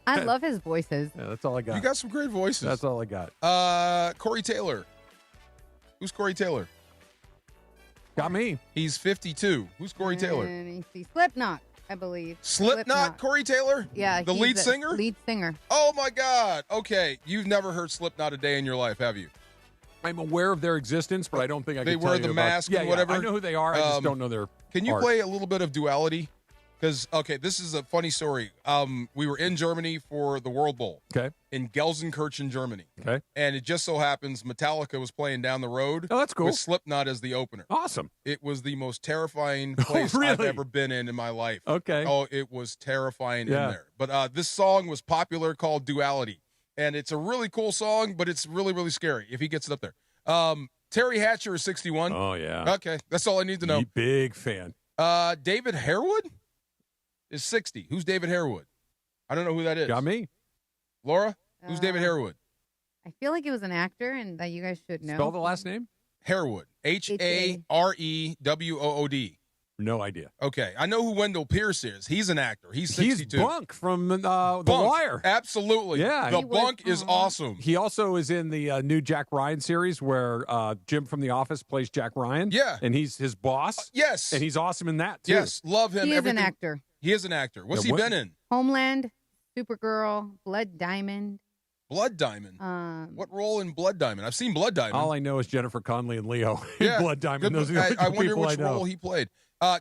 I love his voices. Yeah, that's all I got. You got some great voices. That's all I got. Corey Taylor. Who's Corey Taylor? Got me. He's 52. Who's Corey Taylor? Let me see. Slipknot, I believe. Slipknot, Corey Taylor? Yeah. The lead singer? Lead singer. Oh, my God. Okay. You've never heard Slipknot a day in your life, have you? I'm aware of their existence, but I don't think I can They tell wear you the about- mask and whatever? I know who they are. I just don't know their Can you art. play a little bit of Duality? Because, okay, this is a funny story. We were in Germany for the World Bowl. Okay. In Gelsenkirchen, Germany. Okay. And it just so happens Metallica was playing down the road. Oh, that's cool. With Slipknot as the opener. Awesome. It was the most terrifying place I've really? ever been in my life. Okay. Oh, it was terrifying in Yeah. there. But this song was popular called Duality. And it's a really cool song, but it's really, really scary if he gets it up there. Terry Hatcher is 61. Oh, yeah. Okay. That's all I need to know. Big fan. David Harewood is 60. Who's David Harewood? I don't know who that is. Got me. Laura? Who's David Harewood? I feel like it was an actor and that you guys should know. Spell the last name? Harewood. Harewood. No idea. Okay. I know who Wendell Pierce is. He's an actor. He's 62. He's Bunk from The Bunk. Wire. Absolutely. Yeah. The Bunk is awesome. He also is in the new Jack Ryan series where Jim from The Office plays Jack Ryan. Yeah. And he's his boss. Yes. And he's awesome in that, too. Yes. Love him. He is an Everything- actor. He is an actor. What's Yeah, he been in? Homeland, Supergirl, Blood Diamond. Blood Diamond. What role in Blood Diamond? I've seen Blood Diamond. All I know is Jennifer Connelly and Leo Yeah. in Blood Diamond. Good- Those are the only I two wonder people which I know. role he played.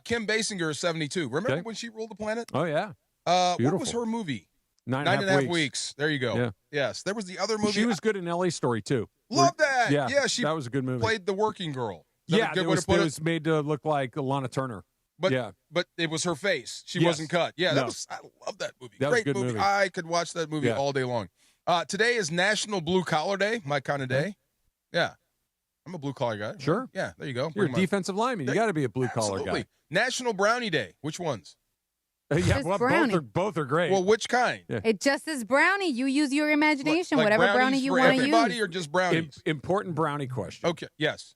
Kim Basinger is 72. Remember Okay. when she ruled the planet? Oh, yeah. What Beautiful. was her movie? Nine and a half weeks. There you go. Yeah. Yes. There was the other movie. She was good in L.A. Story, too. Love that. Yeah, she that was a good movie. played the working girl. Is that Yeah, a good it way was, to put it it? was made to look like Lana Turner. But yeah. but it was her face. She Yes. wasn't cut. Yeah, No. I love that movie. That was a Great good movie. I could watch that movie Yeah. all day long. Today is National Blue Collar Day, my kind of day. Yeah. I'm a blue collar guy. Sure. Yeah, there you go. You're a Bring my- defensive lineman. You got to be a blue-collar Absolutely. guy. National Brownie Day. Which ones? Yeah, Just well, brownie. both are great. Well, which kind? Yeah. It just is brownie. You use your imagination, Like whatever brownies brownie you for want to everybody use. or just brownies? Important brownie question. Okay. Yes.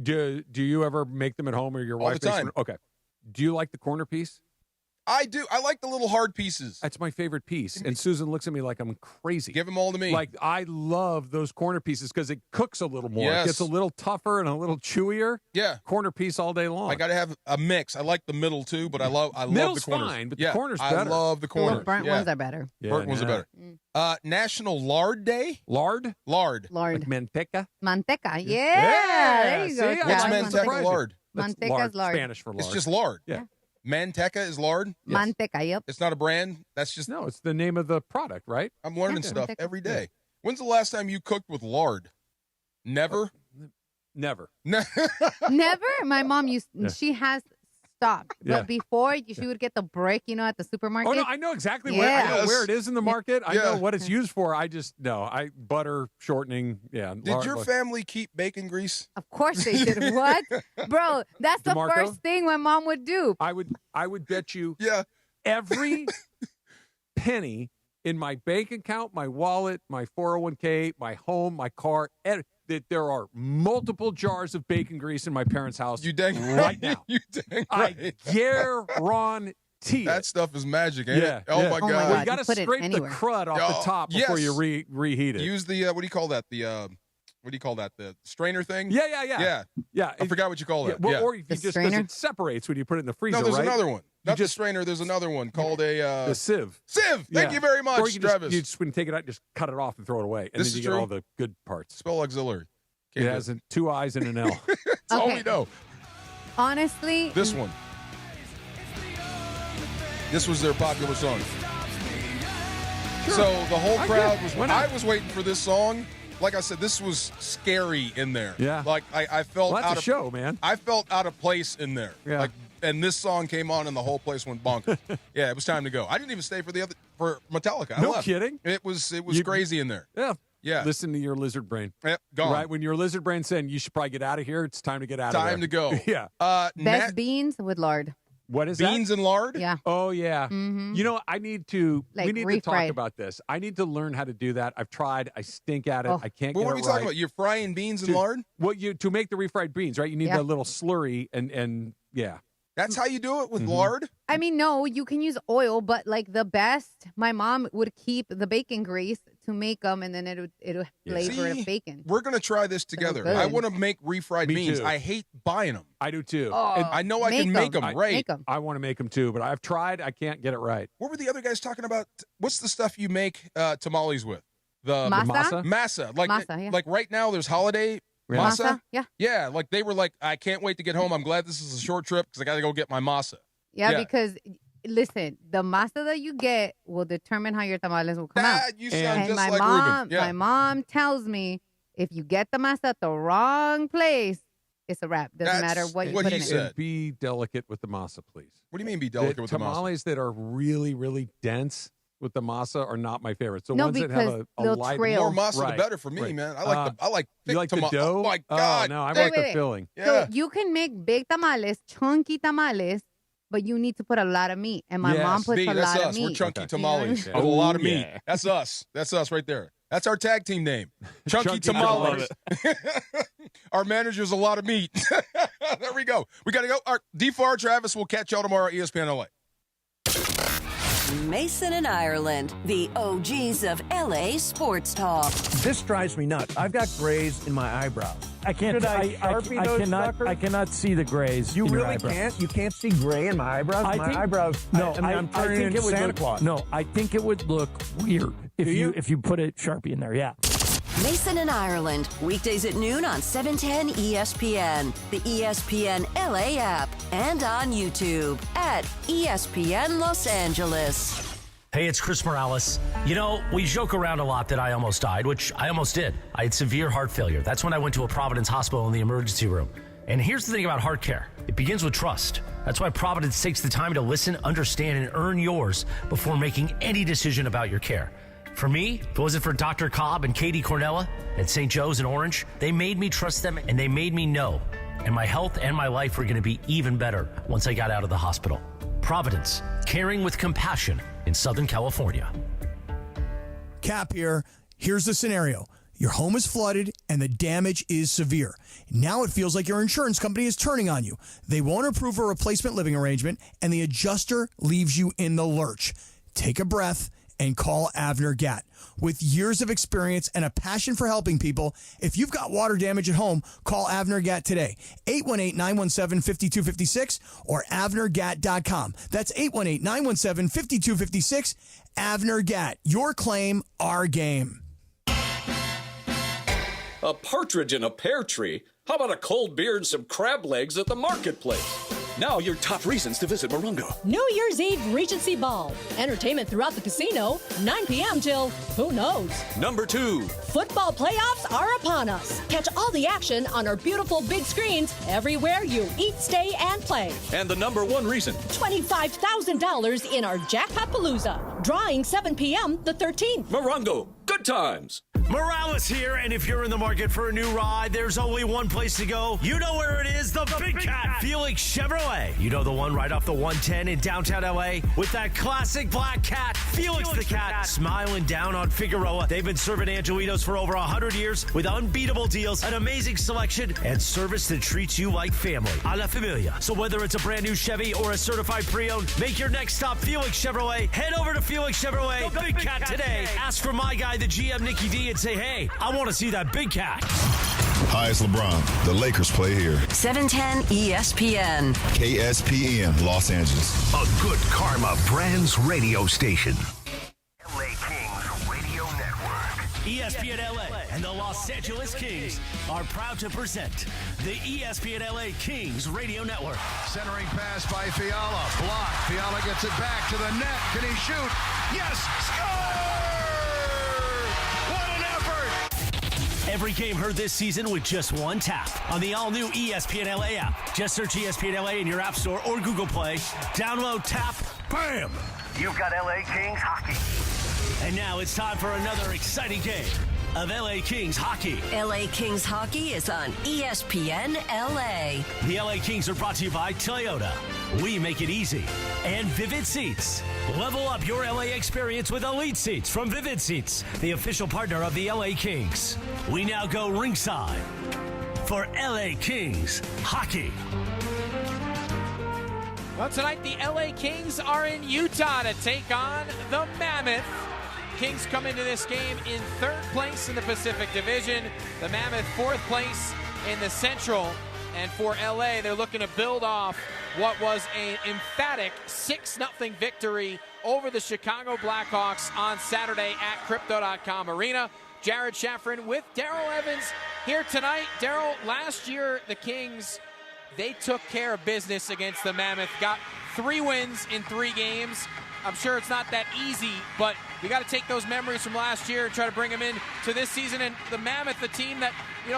Do you ever make them at home or your All wife the makes time. them? Okay. Do you like the corner piece? I do. I like the little hard pieces. That's my favorite piece. And Susan looks at me like I'm crazy. Give them all to me. Like, I love those corner pieces because it cooks a little more. Yes. It gets a little tougher and a little chewier. Yeah. Corner piece all day long. I got to have a mix. I like the middle too, but I love the Middle's corners. fine, but yeah, the corner's I better. love the The little corners. burnt yeah. ones are better. Yeah, Burnt ones are nah. better. National Lard Day. Lard? Lard. Lard. Like manteca? Manteca. Yeah. There you go. See, I What's like Travis. manteca lard? That's Manteca's lard. Spanish for lard. It's just lard. Yeah. Manteca is lard. Yes. Manteca, yep. It's not a brand. That's just. No, it's the name of the product, right? I'm learning Yeah, stuff manteca. every day. When's the last time you cooked with lard? Never. Never. Never. My mom she has stopped. Yeah. But before, she would get the brick, at the supermarket. Oh, no, I know exactly where I know Yes. where it is in the market. I Yeah. know what it's used for. I just, no. Butter, shortening, yeah. Did your family keep bacon grease? Of course they did. What? Bro, that's the DeMarco? first thing my mom would do. I would bet you Yeah. every penny in my bank account, my wallet, my 401k, my home, my car, that there are multiple jars of bacon grease in my parents' house You dang right now. You dang I right. guarantee That it. stuff is magic, ain't Yeah, it? Oh yeah. my Oh my god. Well, you got to You put it scrape the anywhere. crud off Oh, the top before yes. you reheat it. Use the what do you call that? What do you call that? The strainer thing? Yeah. I forgot what you call Yeah, it. well, Yeah. or if you The just because strainer? it separates when you put it in the freezer. No, there's right? another one. Not just- the strainer. There's another one called a the sieve. sieve. Thank Yeah. you very Or much, you can Travis. you just when you take it out, just cut it off and throw it away, and This then you is get true. all the good parts. Spell auxiliary. It Can't do has 2 I's and an L. That's all Okay. we know. Honestly, This one. This was their popular song. So the whole I crowd get- was. why not? I was waiting for this song. Like I said, this was scary in there. Yeah. Like I felt Well, that's out a of show, man. I felt out of place in there. Yeah. Like and this song came on, and the whole place went bonkers. Yeah, it was time to go. I didn't even stay for Metallica. I No left. kidding. It was crazy in there. Yeah. Yeah. Listen to your lizard brain. Yep, gone. Right, when your lizard brain's saying you should probably get out of here, it's time to get out of there. Time to go. Yeah. Best beans with lard. What is beans that? and lard? Yeah. Oh, yeah. Mhm. You know, we need to talk refried. about this. I need to learn how to do that. I've tried. I stink at it. Oh. I can't Well, get what are it we talking right. about? You're frying beans and lard? Well, to make the refried beans, right? You need Yeah. that little slurry and yeah. That's how you do it with lard? I mean, no, you can use oil, but like the best, my mom would keep the bacon grease to make them, and then it'll flavor See, bacon. We're going to try this together. good. I want to make refried Me beans. too. I hate buying them. I do too. Oh, And I know I can make them right. Make 'em. I want to make them too, but I've tried. I can't get it right. What were the other guys talking about? What's the stuff you make tamales with? The Masa? Masa. Like, Masa, yeah. like right now, there's holiday Yeah. masa. Yeah. Yeah, like they were like, I can't wait to get home. I'm glad this is a short trip because I got to go get my masa. Yeah, because listen, the masa that you get will determine how your tamales will come out. You sound And just my like mom, Ruben. Yeah. my mom tells me if you get the masa at the wrong place, it's a wrap. Doesn't That's matter what you what put he in it. said. And be delicate with the masa, please. What do you mean be delicate with the masa? Tamales that are really, really dense with the masa are not my favorite. So No, ones that have because a they'll light, trail. More masa, Right, the better for me, right. man. I like thick you like the tamale. dough? Oh my God! Oh, no, I Wait, like the wait. filling. Yeah. So you can make big tamales, chunky tamales, but you need to put a lot of meat. And my mom puts B, a that's lot us. of meat. We're chunky Okay. tamales Yeah. with a lot of meat. yeah. That's us. That's us right there. That's our tag team name. Chunky Chunky tamales. Our manager's a lot of meat. There we go. We got to go. All right, DFAR, Travis, we'll catch y'all tomorrow at ESPN LA. Mason and Ireland, the OGs of LA sports talk. This drives me nuts. I've got grays in my eyebrows. I can't. Should I Sharpie those suckers? I cannot see the grays. You in your really eyebrows. can't? You can't see gray in my eyebrows? Eyebrows. No, I'm turning think into it would Santa look, Claus. No, I think it would look weird if you put a Sharpie in there. Yeah. Mason and Ireland, weekdays at noon on 710 ESPN, the ESPN LA app, and on YouTube at ESPN Los Angeles. Hey, it's Chris Morales. You know, we joke around a lot that I almost died, which I almost did. I had severe heart failure. That's when I went to a Providence hospital in the emergency room. And here's the thing about heart care. It begins with trust. That's why Providence takes the time to listen, understand, and earn yours before making any decision about your care. For me, if it wasn't for Dr. Cobb and Katie Cornella at St. Joe's in Orange, they made me trust them and they made me know. And my health and my life were going to be even better once I got out of the hospital. Providence, caring with compassion in Southern California. Cap here. Here's the scenario. Your home is flooded and the damage is severe. Now it feels like your insurance company is turning on you. They won't approve a replacement living arrangement and the adjuster leaves you in the lurch. Take a breath and call Avner Gatt. With years of experience and a passion for helping people, if you've got water damage at home, call Avner Gatt today. 818-917-5256 or avnergatt.com. That's 818-917-5256. Avner Gatt. Your claim, our game. A partridge in a pear tree? How about a cold beer and some crab legs at the marketplace? Now your top reasons to visit Morongo. New Year's Eve Regency Ball. Entertainment throughout the casino, 9 p.m. till who knows. Number 2. Football playoffs are upon us. Catch all the action on our beautiful big screens everywhere you eat, stay, and play. And the number 1 reason. $25,000 in our Jackpot-palooza. Drawing 7 p.m. the 13th. Morongo. Good times. Morales here, and if you're in the market for a new ride, there's only one place to go. You know where it is, the Big Cat Felix Chevrolet. You know the one right off the 110 in downtown LA with that classic black cat, Felix the Cat, smiling down on Figueroa. They've been serving Angelitos for over 100 years with unbeatable deals, an amazing selection, and service that treats you like family. A la familia. So whether it's a brand new Chevy or a certified pre-owned, make your next stop Felix Chevrolet. Head over to Felix Chevrolet, the Big Cat today. Ask for my guy, the GM Nicky D, and say, hey, I want to see that big cat. Hi, it's LeBron. The Lakers play here. 710 ESPN. KSPN, Los Angeles. A good karma brands radio station. ESPN LA and the Los Angeles Kings are proud to present the ESPN LA Kings Radio Network. Centering pass by Fiala. Block. Fiala gets it back to the net. Can he shoot? Yes! Score! What an effort! every game heard this season with just one tap on the all-new ESPN LA app. Just search ESPN LA in your App Store or Google Play. Download, tap, bam! You've got LA Kings hockey. And now it's time for another exciting game of LA Kings hockey. LA Kings hockey is on ESPN LA. The LA Kings are brought to you by Toyota. We make it easy. And Vivid Seats. Level up your LA experience with Elite Seats from Vivid Seats, the official partner of the LA Kings. We now go ringside for LA Kings hockey. Well, tonight the LA Kings are in Utah to take on the Mammoth. Kings come into this game in third place in the Pacific Division. The Mammoth fourth place in the Central. And for LA, they're looking to build off what was an emphatic 6-0 victory over the Chicago Blackhawks on Saturday at Crypto.com Arena. Jared Shafrin with Daryl Evans here tonight. Daryl, last year the Kings, they took care of business against the Mammoth, got 3 wins in 3 games. I'm sure it's not that easy, but we got to take those memories from last year and try to bring them in to this season. And the Mammoth, the team that,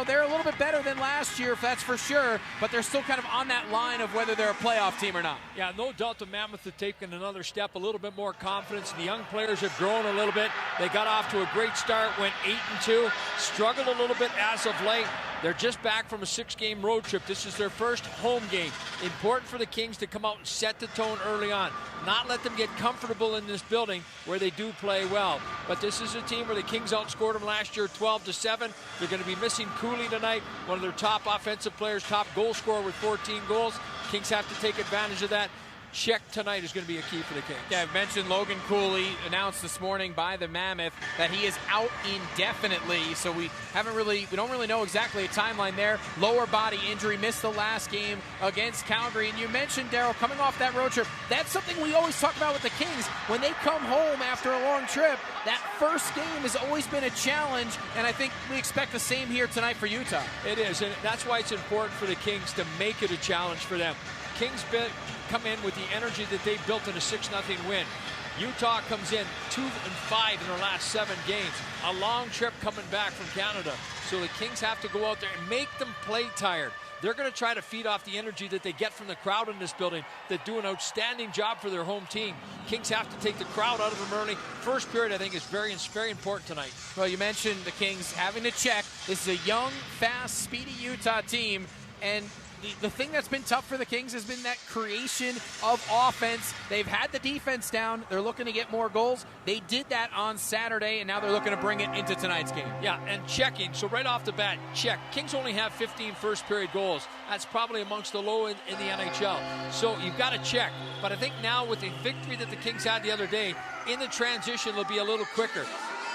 they're a little bit better than last year, that's for sure, but they're still kind of on that line of whether they're a playoff team or not. Yeah, no doubt the Mammoth have taken another step, a little bit more confidence. The young players have grown a little bit. They got off to a great start, went 8-2, struggled a little bit as of late. They're just back from a 6-game road trip. This is their first home game. Important for the Kings to come out and set the tone early on. Not let them get comfortable in this building where they do play well. But this is a team where the Kings outscored them last year 12-7. They're going to be missing Cooley tonight, one of their top offensive players, top goal scorer with 14 goals. Kings have to take advantage of that. Check tonight is going to be a key for the Kings. Yeah, I've mentioned Logan Cooley, announced this morning by the Mammoth that he is out indefinitely. So we don't really know exactly a timeline there. Lower body injury, missed the last game against Calgary. And you mentioned, Daryl, coming off that road trip. That's something we always talk about with the Kings. When they come home after a long trip, that first game has always been a challenge. And I think we expect the same here tonight for Utah. It is, and that's why it's important for the Kings to make it a challenge for them. Kings come in with the energy that they built in a 6-0 win. Utah comes in 2-5 in their last 7 games. A long trip coming back from Canada. So the Kings have to go out there and make them play tired. They're going to try to feed off the energy that they get from the crowd in this building that do an outstanding job for their home team. Kings have to take the crowd out of them early. First period, I think, is very important tonight. Well, you mentioned the Kings having to check. This is a young, fast, speedy Utah team. And the thing that's been tough for the Kings has been that creation of offense. They've had the defense down. They're looking to get more goals. They did that on Saturday, and now they're looking to bring it into tonight's game. Yeah, and checking. So right off the bat, check. Kings only have 15 first-period goals. That's probably amongst the low in the NHL. So you've got to check. But I think now with the victory that the Kings had the other day, in the transition, they'll be a little quicker.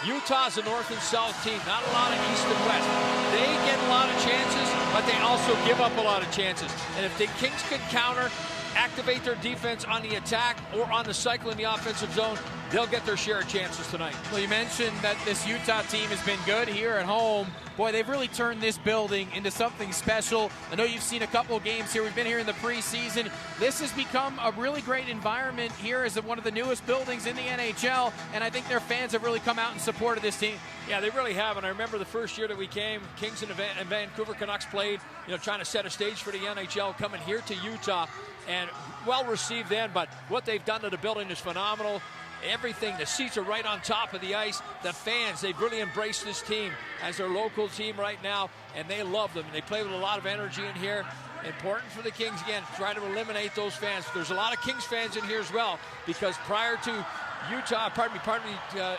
Utah's a north and south team, not a lot of east and west. They get a lot of chances, but they also give up a lot of chances. And if the Kings can counter, activate their defense on the attack or on the cycle in the offensive zone, they'll get their share of chances tonight. Well, you mentioned that this Utah team has been good here at home. Boy, they've really turned this building into something special. I know you've seen a couple of games here. We've been here in the preseason. This has become a really great environment here as one of the newest buildings in the NHL, and I think their fans have really come out and supported this team. Yeah, they really have, and I remember the first year that we came, Kings and Vancouver Canucks played, trying to set a stage for the NHL, coming here to Utah, and well received then, but what they've done to the building is phenomenal. Everything, the seats are right on top of the ice. The fans, they've really embraced this team as their local team right now, and they love them. And they play with a lot of energy in here. Important for the Kings, again, try to eliminate those fans. There's a lot of Kings fans in here as well, because prior to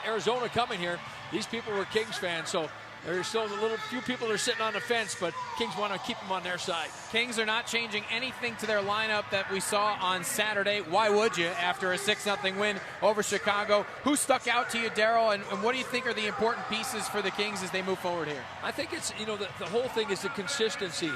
Arizona coming here, these people were Kings fans. So there's still few people that are sitting on the fence, but Kings want to keep them on their side. Kings are not changing anything to their lineup that we saw on Saturday. Why would you after a 6-0 win over Chicago? Who stuck out to you, Daryl, and what do you think are the important pieces for the Kings as they move forward here? I think it's, the whole thing is the consistency.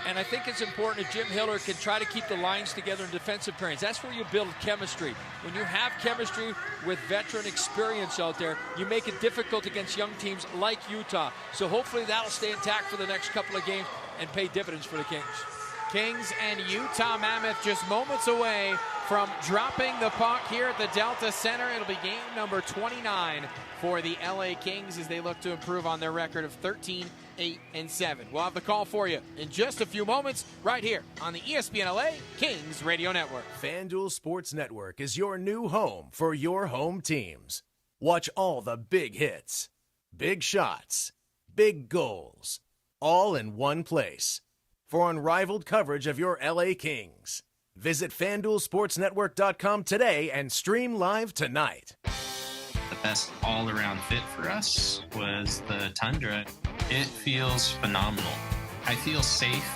And I think it's important that Jim Hiller can try to keep the lines together in defensive pairings. That's where you build chemistry. When you have chemistry with veteran experience out there, you make it difficult against young teams like Utah. So hopefully that'll stay intact for the next couple of games and pay dividends for the Kings. Kings and Utah Mammoth just moments away from dropping the puck here at the Delta Center. It'll be game number 29 for the LA Kings as they look to improve on their record of 13 8 and 7. We'll have the call for you in just a few moments right here on the ESPN LA Kings Radio Network. FanDuel Sports Network is your new home for your home teams. Watch all the big hits, big shots, big goals, all in one place. For unrivaled coverage of your LA Kings, visit FanDuelSportsNetwork.com today and stream live tonight. The best all-around fit for us was the Tundra. It feels phenomenal. I feel safe,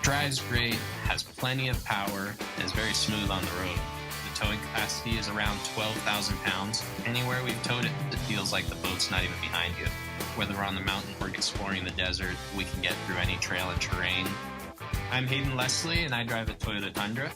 drives great, has plenty of power, and is very smooth on the road. The towing capacity is around 12,000 pounds. Anywhere we've towed it, it feels like the boat's not even behind you. Whether we're on the mountain or exploring the desert, we can get through any trail and terrain. I'm Hayden Leslie, and I drive a Toyota Tundra.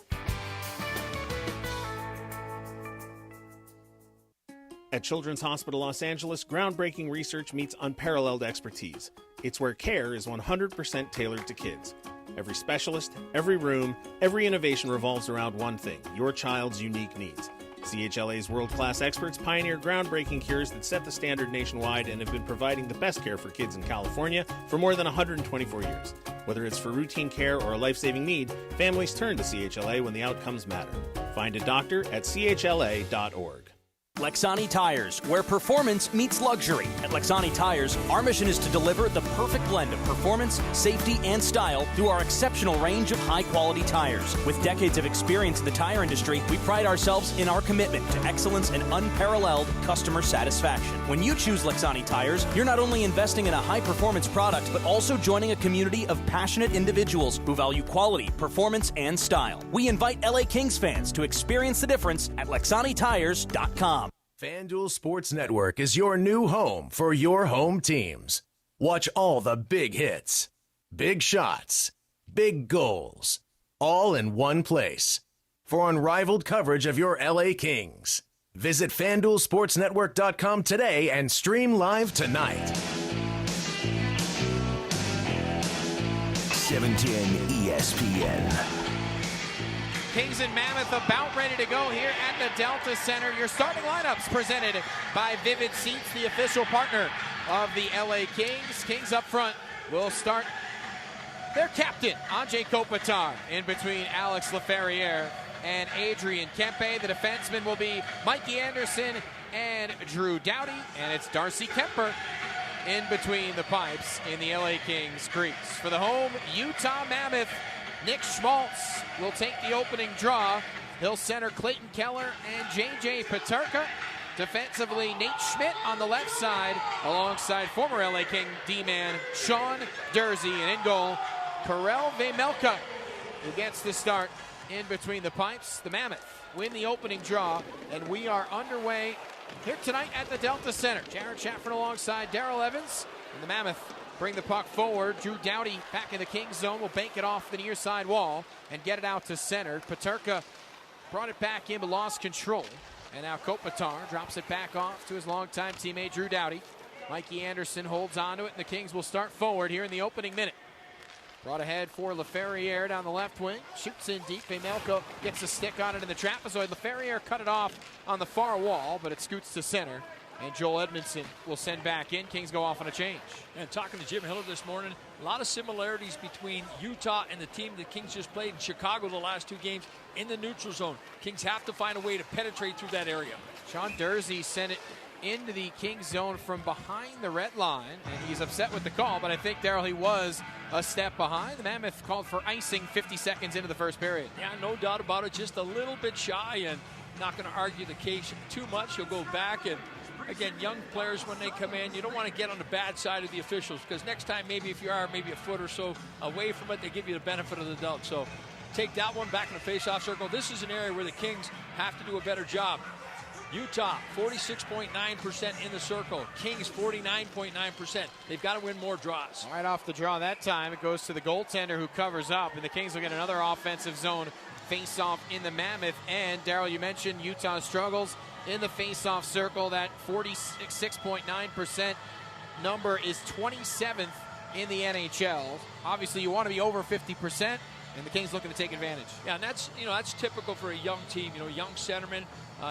At Children's Hospital Los Angeles, groundbreaking research meets unparalleled expertise. It's where care is 100% tailored to kids. Every specialist, every room, every innovation revolves around one thing: your child's unique needs. CHLA's world-class experts pioneer groundbreaking cures that set the standard nationwide and have been providing the best care for kids in California for more than 124 years. Whether it's for routine care or a life-saving need, families turn to CHLA when the outcomes matter. Find a doctor at chla.org. Lexani Tires, where performance meets luxury. At Lexani Tires, our mission is to deliver the perfect blend of performance, safety, and style through our exceptional range of high-quality tires. With decades of experience in the tire industry, we pride ourselves in our commitment to excellence and unparalleled customer satisfaction. When you choose Lexani Tires, you're not only investing in a high-performance product, but also joining a community of passionate individuals who value quality, performance, and style. We invite LA Kings fans to experience the difference at LexaniTires.com. FanDuel Sports Network is your new home for your home teams. Watch all the big hits, big shots, big goals, all in one place. For unrivaled coverage of your LA Kings, visit FanDuelSportsNetwork.com today and stream live tonight. 710 ESPN. Kings and Mammoth about ready to go here at the Delta Center. Your starting lineups presented by Vivid Seats, the official partner of the LA Kings. Kings up front will start their captain, Anze Kopitar, in between Alex Laferriere and Adrian Kempe. The defensemen will be Mikey Anderson and Drew Doughty, and it's Darcy Kemper in between the pipes in the LA Kings crease. For the home Utah Mammoth, Nick Schmaltz will take the opening draw. He'll center Clayton Keller and J.J. Peterka. Defensively, Nate Schmidt on the left side, alongside former LA King D-man Sean Dursey. And in goal, Karel Vemelka, who gets the start in between the pipes. The Mammoth win the opening draw, and we are underway here tonight at the Delta Center. Jared Chaffron alongside Darrell Evans, and the Mammoth bring the puck forward. Drew Doughty back in the Kings zone will bank it off the near side wall and get it out to center. Peterka brought it back in but lost control. And now Kopitar drops it back off to his longtime teammate Drew Doughty. Mikey Anderson holds onto it, and the Kings will start forward here in the opening minute. Brought ahead for Laferriere down the left wing. Shoots in deep. Vemelka gets a stick on it in the trapezoid. Laferriere cut it off on the far wall, but it scoots to center. And Joel Edmondson will send back in. Kings go off on a change. And talking to Jim Hiller this morning, a lot of similarities between Utah and the team the Kings just played in Chicago the last two games in the neutral zone. Kings have to find a way to penetrate through that area. Sean Dursey sent it into the Kings zone from behind the red line, and he's upset with the call, but I think, Darryl, he was a step behind. The Mammoth called for icing 50 seconds into the first period. Yeah, no doubt about it. Just a little bit shy, and not going to argue the case too much. He'll go back, and again, young players, when they come in, you don't want to get on the bad side of the officials, because next time, maybe if you are maybe a foot or so away from it, they give you the benefit of the doubt. So take that one back in the face-off circle. This is an area where the Kings have to do a better job. Utah, 46.9% in the circle. Kings, 49.9%. They've got to win more draws. Right off the draw that time, it goes to the goaltender who covers up, and the Kings will get another offensive zone face-off in the Mammoth. And, Darryl, you mentioned Utah struggles in the face-off circle. That 46.9% number is 27th in the NHL. Obviously, you want to be over 50%, and the Kings looking to take advantage. Yeah, and that's typical for a young team. Young centerman.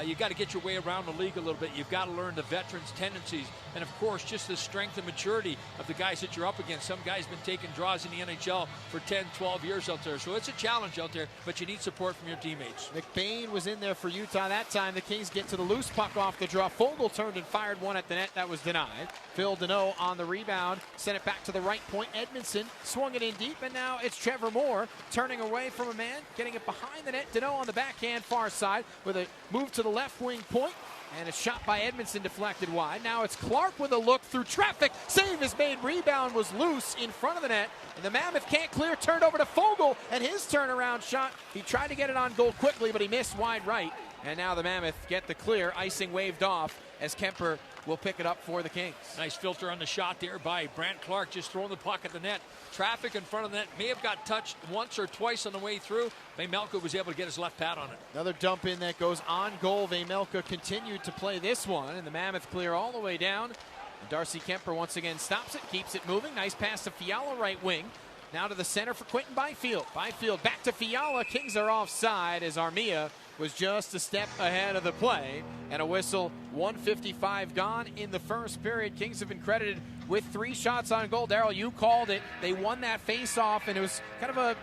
You got to get your way around the league a little bit. You've got to learn the veterans' tendencies. And, of course, just the strength and maturity of the guys that you're up against. Some guys been taking draws in the NHL for 10, 12 years out there. So it's a challenge out there, but you need support from your teammates. McBain was in there for Utah that time. The Kings get to the loose puck off the draw. Fogle turned and fired one at the net. That was denied. Phil Deneau on the rebound. Sent it back to the right point. Edmondson swung it in deep, and now it's Trevor Moore turning away from a man, getting it behind the net. Deneau on the backhand far side with a move to the left wing point. And a shot by Edmondson deflected wide. Now it's Clark with a look through traffic. Save is made. Rebound was loose in front of the net. And the Mammoth can't clear. Turned over to Fogle. And his turnaround shot. He tried to get it on goal quickly, but he missed wide right. And now the Mammoth get the clear. Icing waved off as Kemper will pick it up for the Kings. Nice filter on the shot there by Brant Clark, just throwing the puck at the net. Traffic in front of the net. May have got touched once or twice on the way through. Vejmelka was able to get his left pad on it. Another dump in that goes on goal. Vejmelka continued to play this one, and the Mammoth clear all the way down. And Darcy Kemper once again stops it, keeps it moving. Nice pass to Fiala, right wing. Now to the center for Quentin Byfield. Byfield back to Fiala. Kings are offside as Armia was just a step ahead of the play. And a whistle, 1:55 gone in the first period. Kings have been credited with 3 shots on goal. Darryl, you called it. They won that face-off, and it was kind of a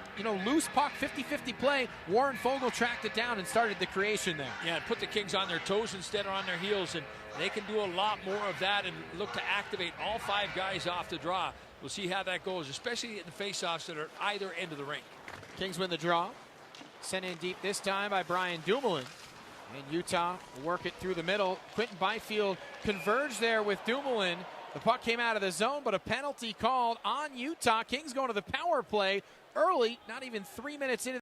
loose puck, 50-50 play. Warren Fogle tracked it down and started the creation there. Yeah, put the Kings on their toes instead of on their heels, and they can do a lot more of that and look to activate all 5 guys off the draw. We'll see how that goes, especially in the face-offs that are either end of the rink. Kings win the draw. Sent in deep this time by Brian Dumoulin. And Utah will work it through the middle. Quentin Byfield converged there with Dumoulin. The puck came out of the zone, but a penalty called on Utah. Kings going to the power play early, not even 3 minutes into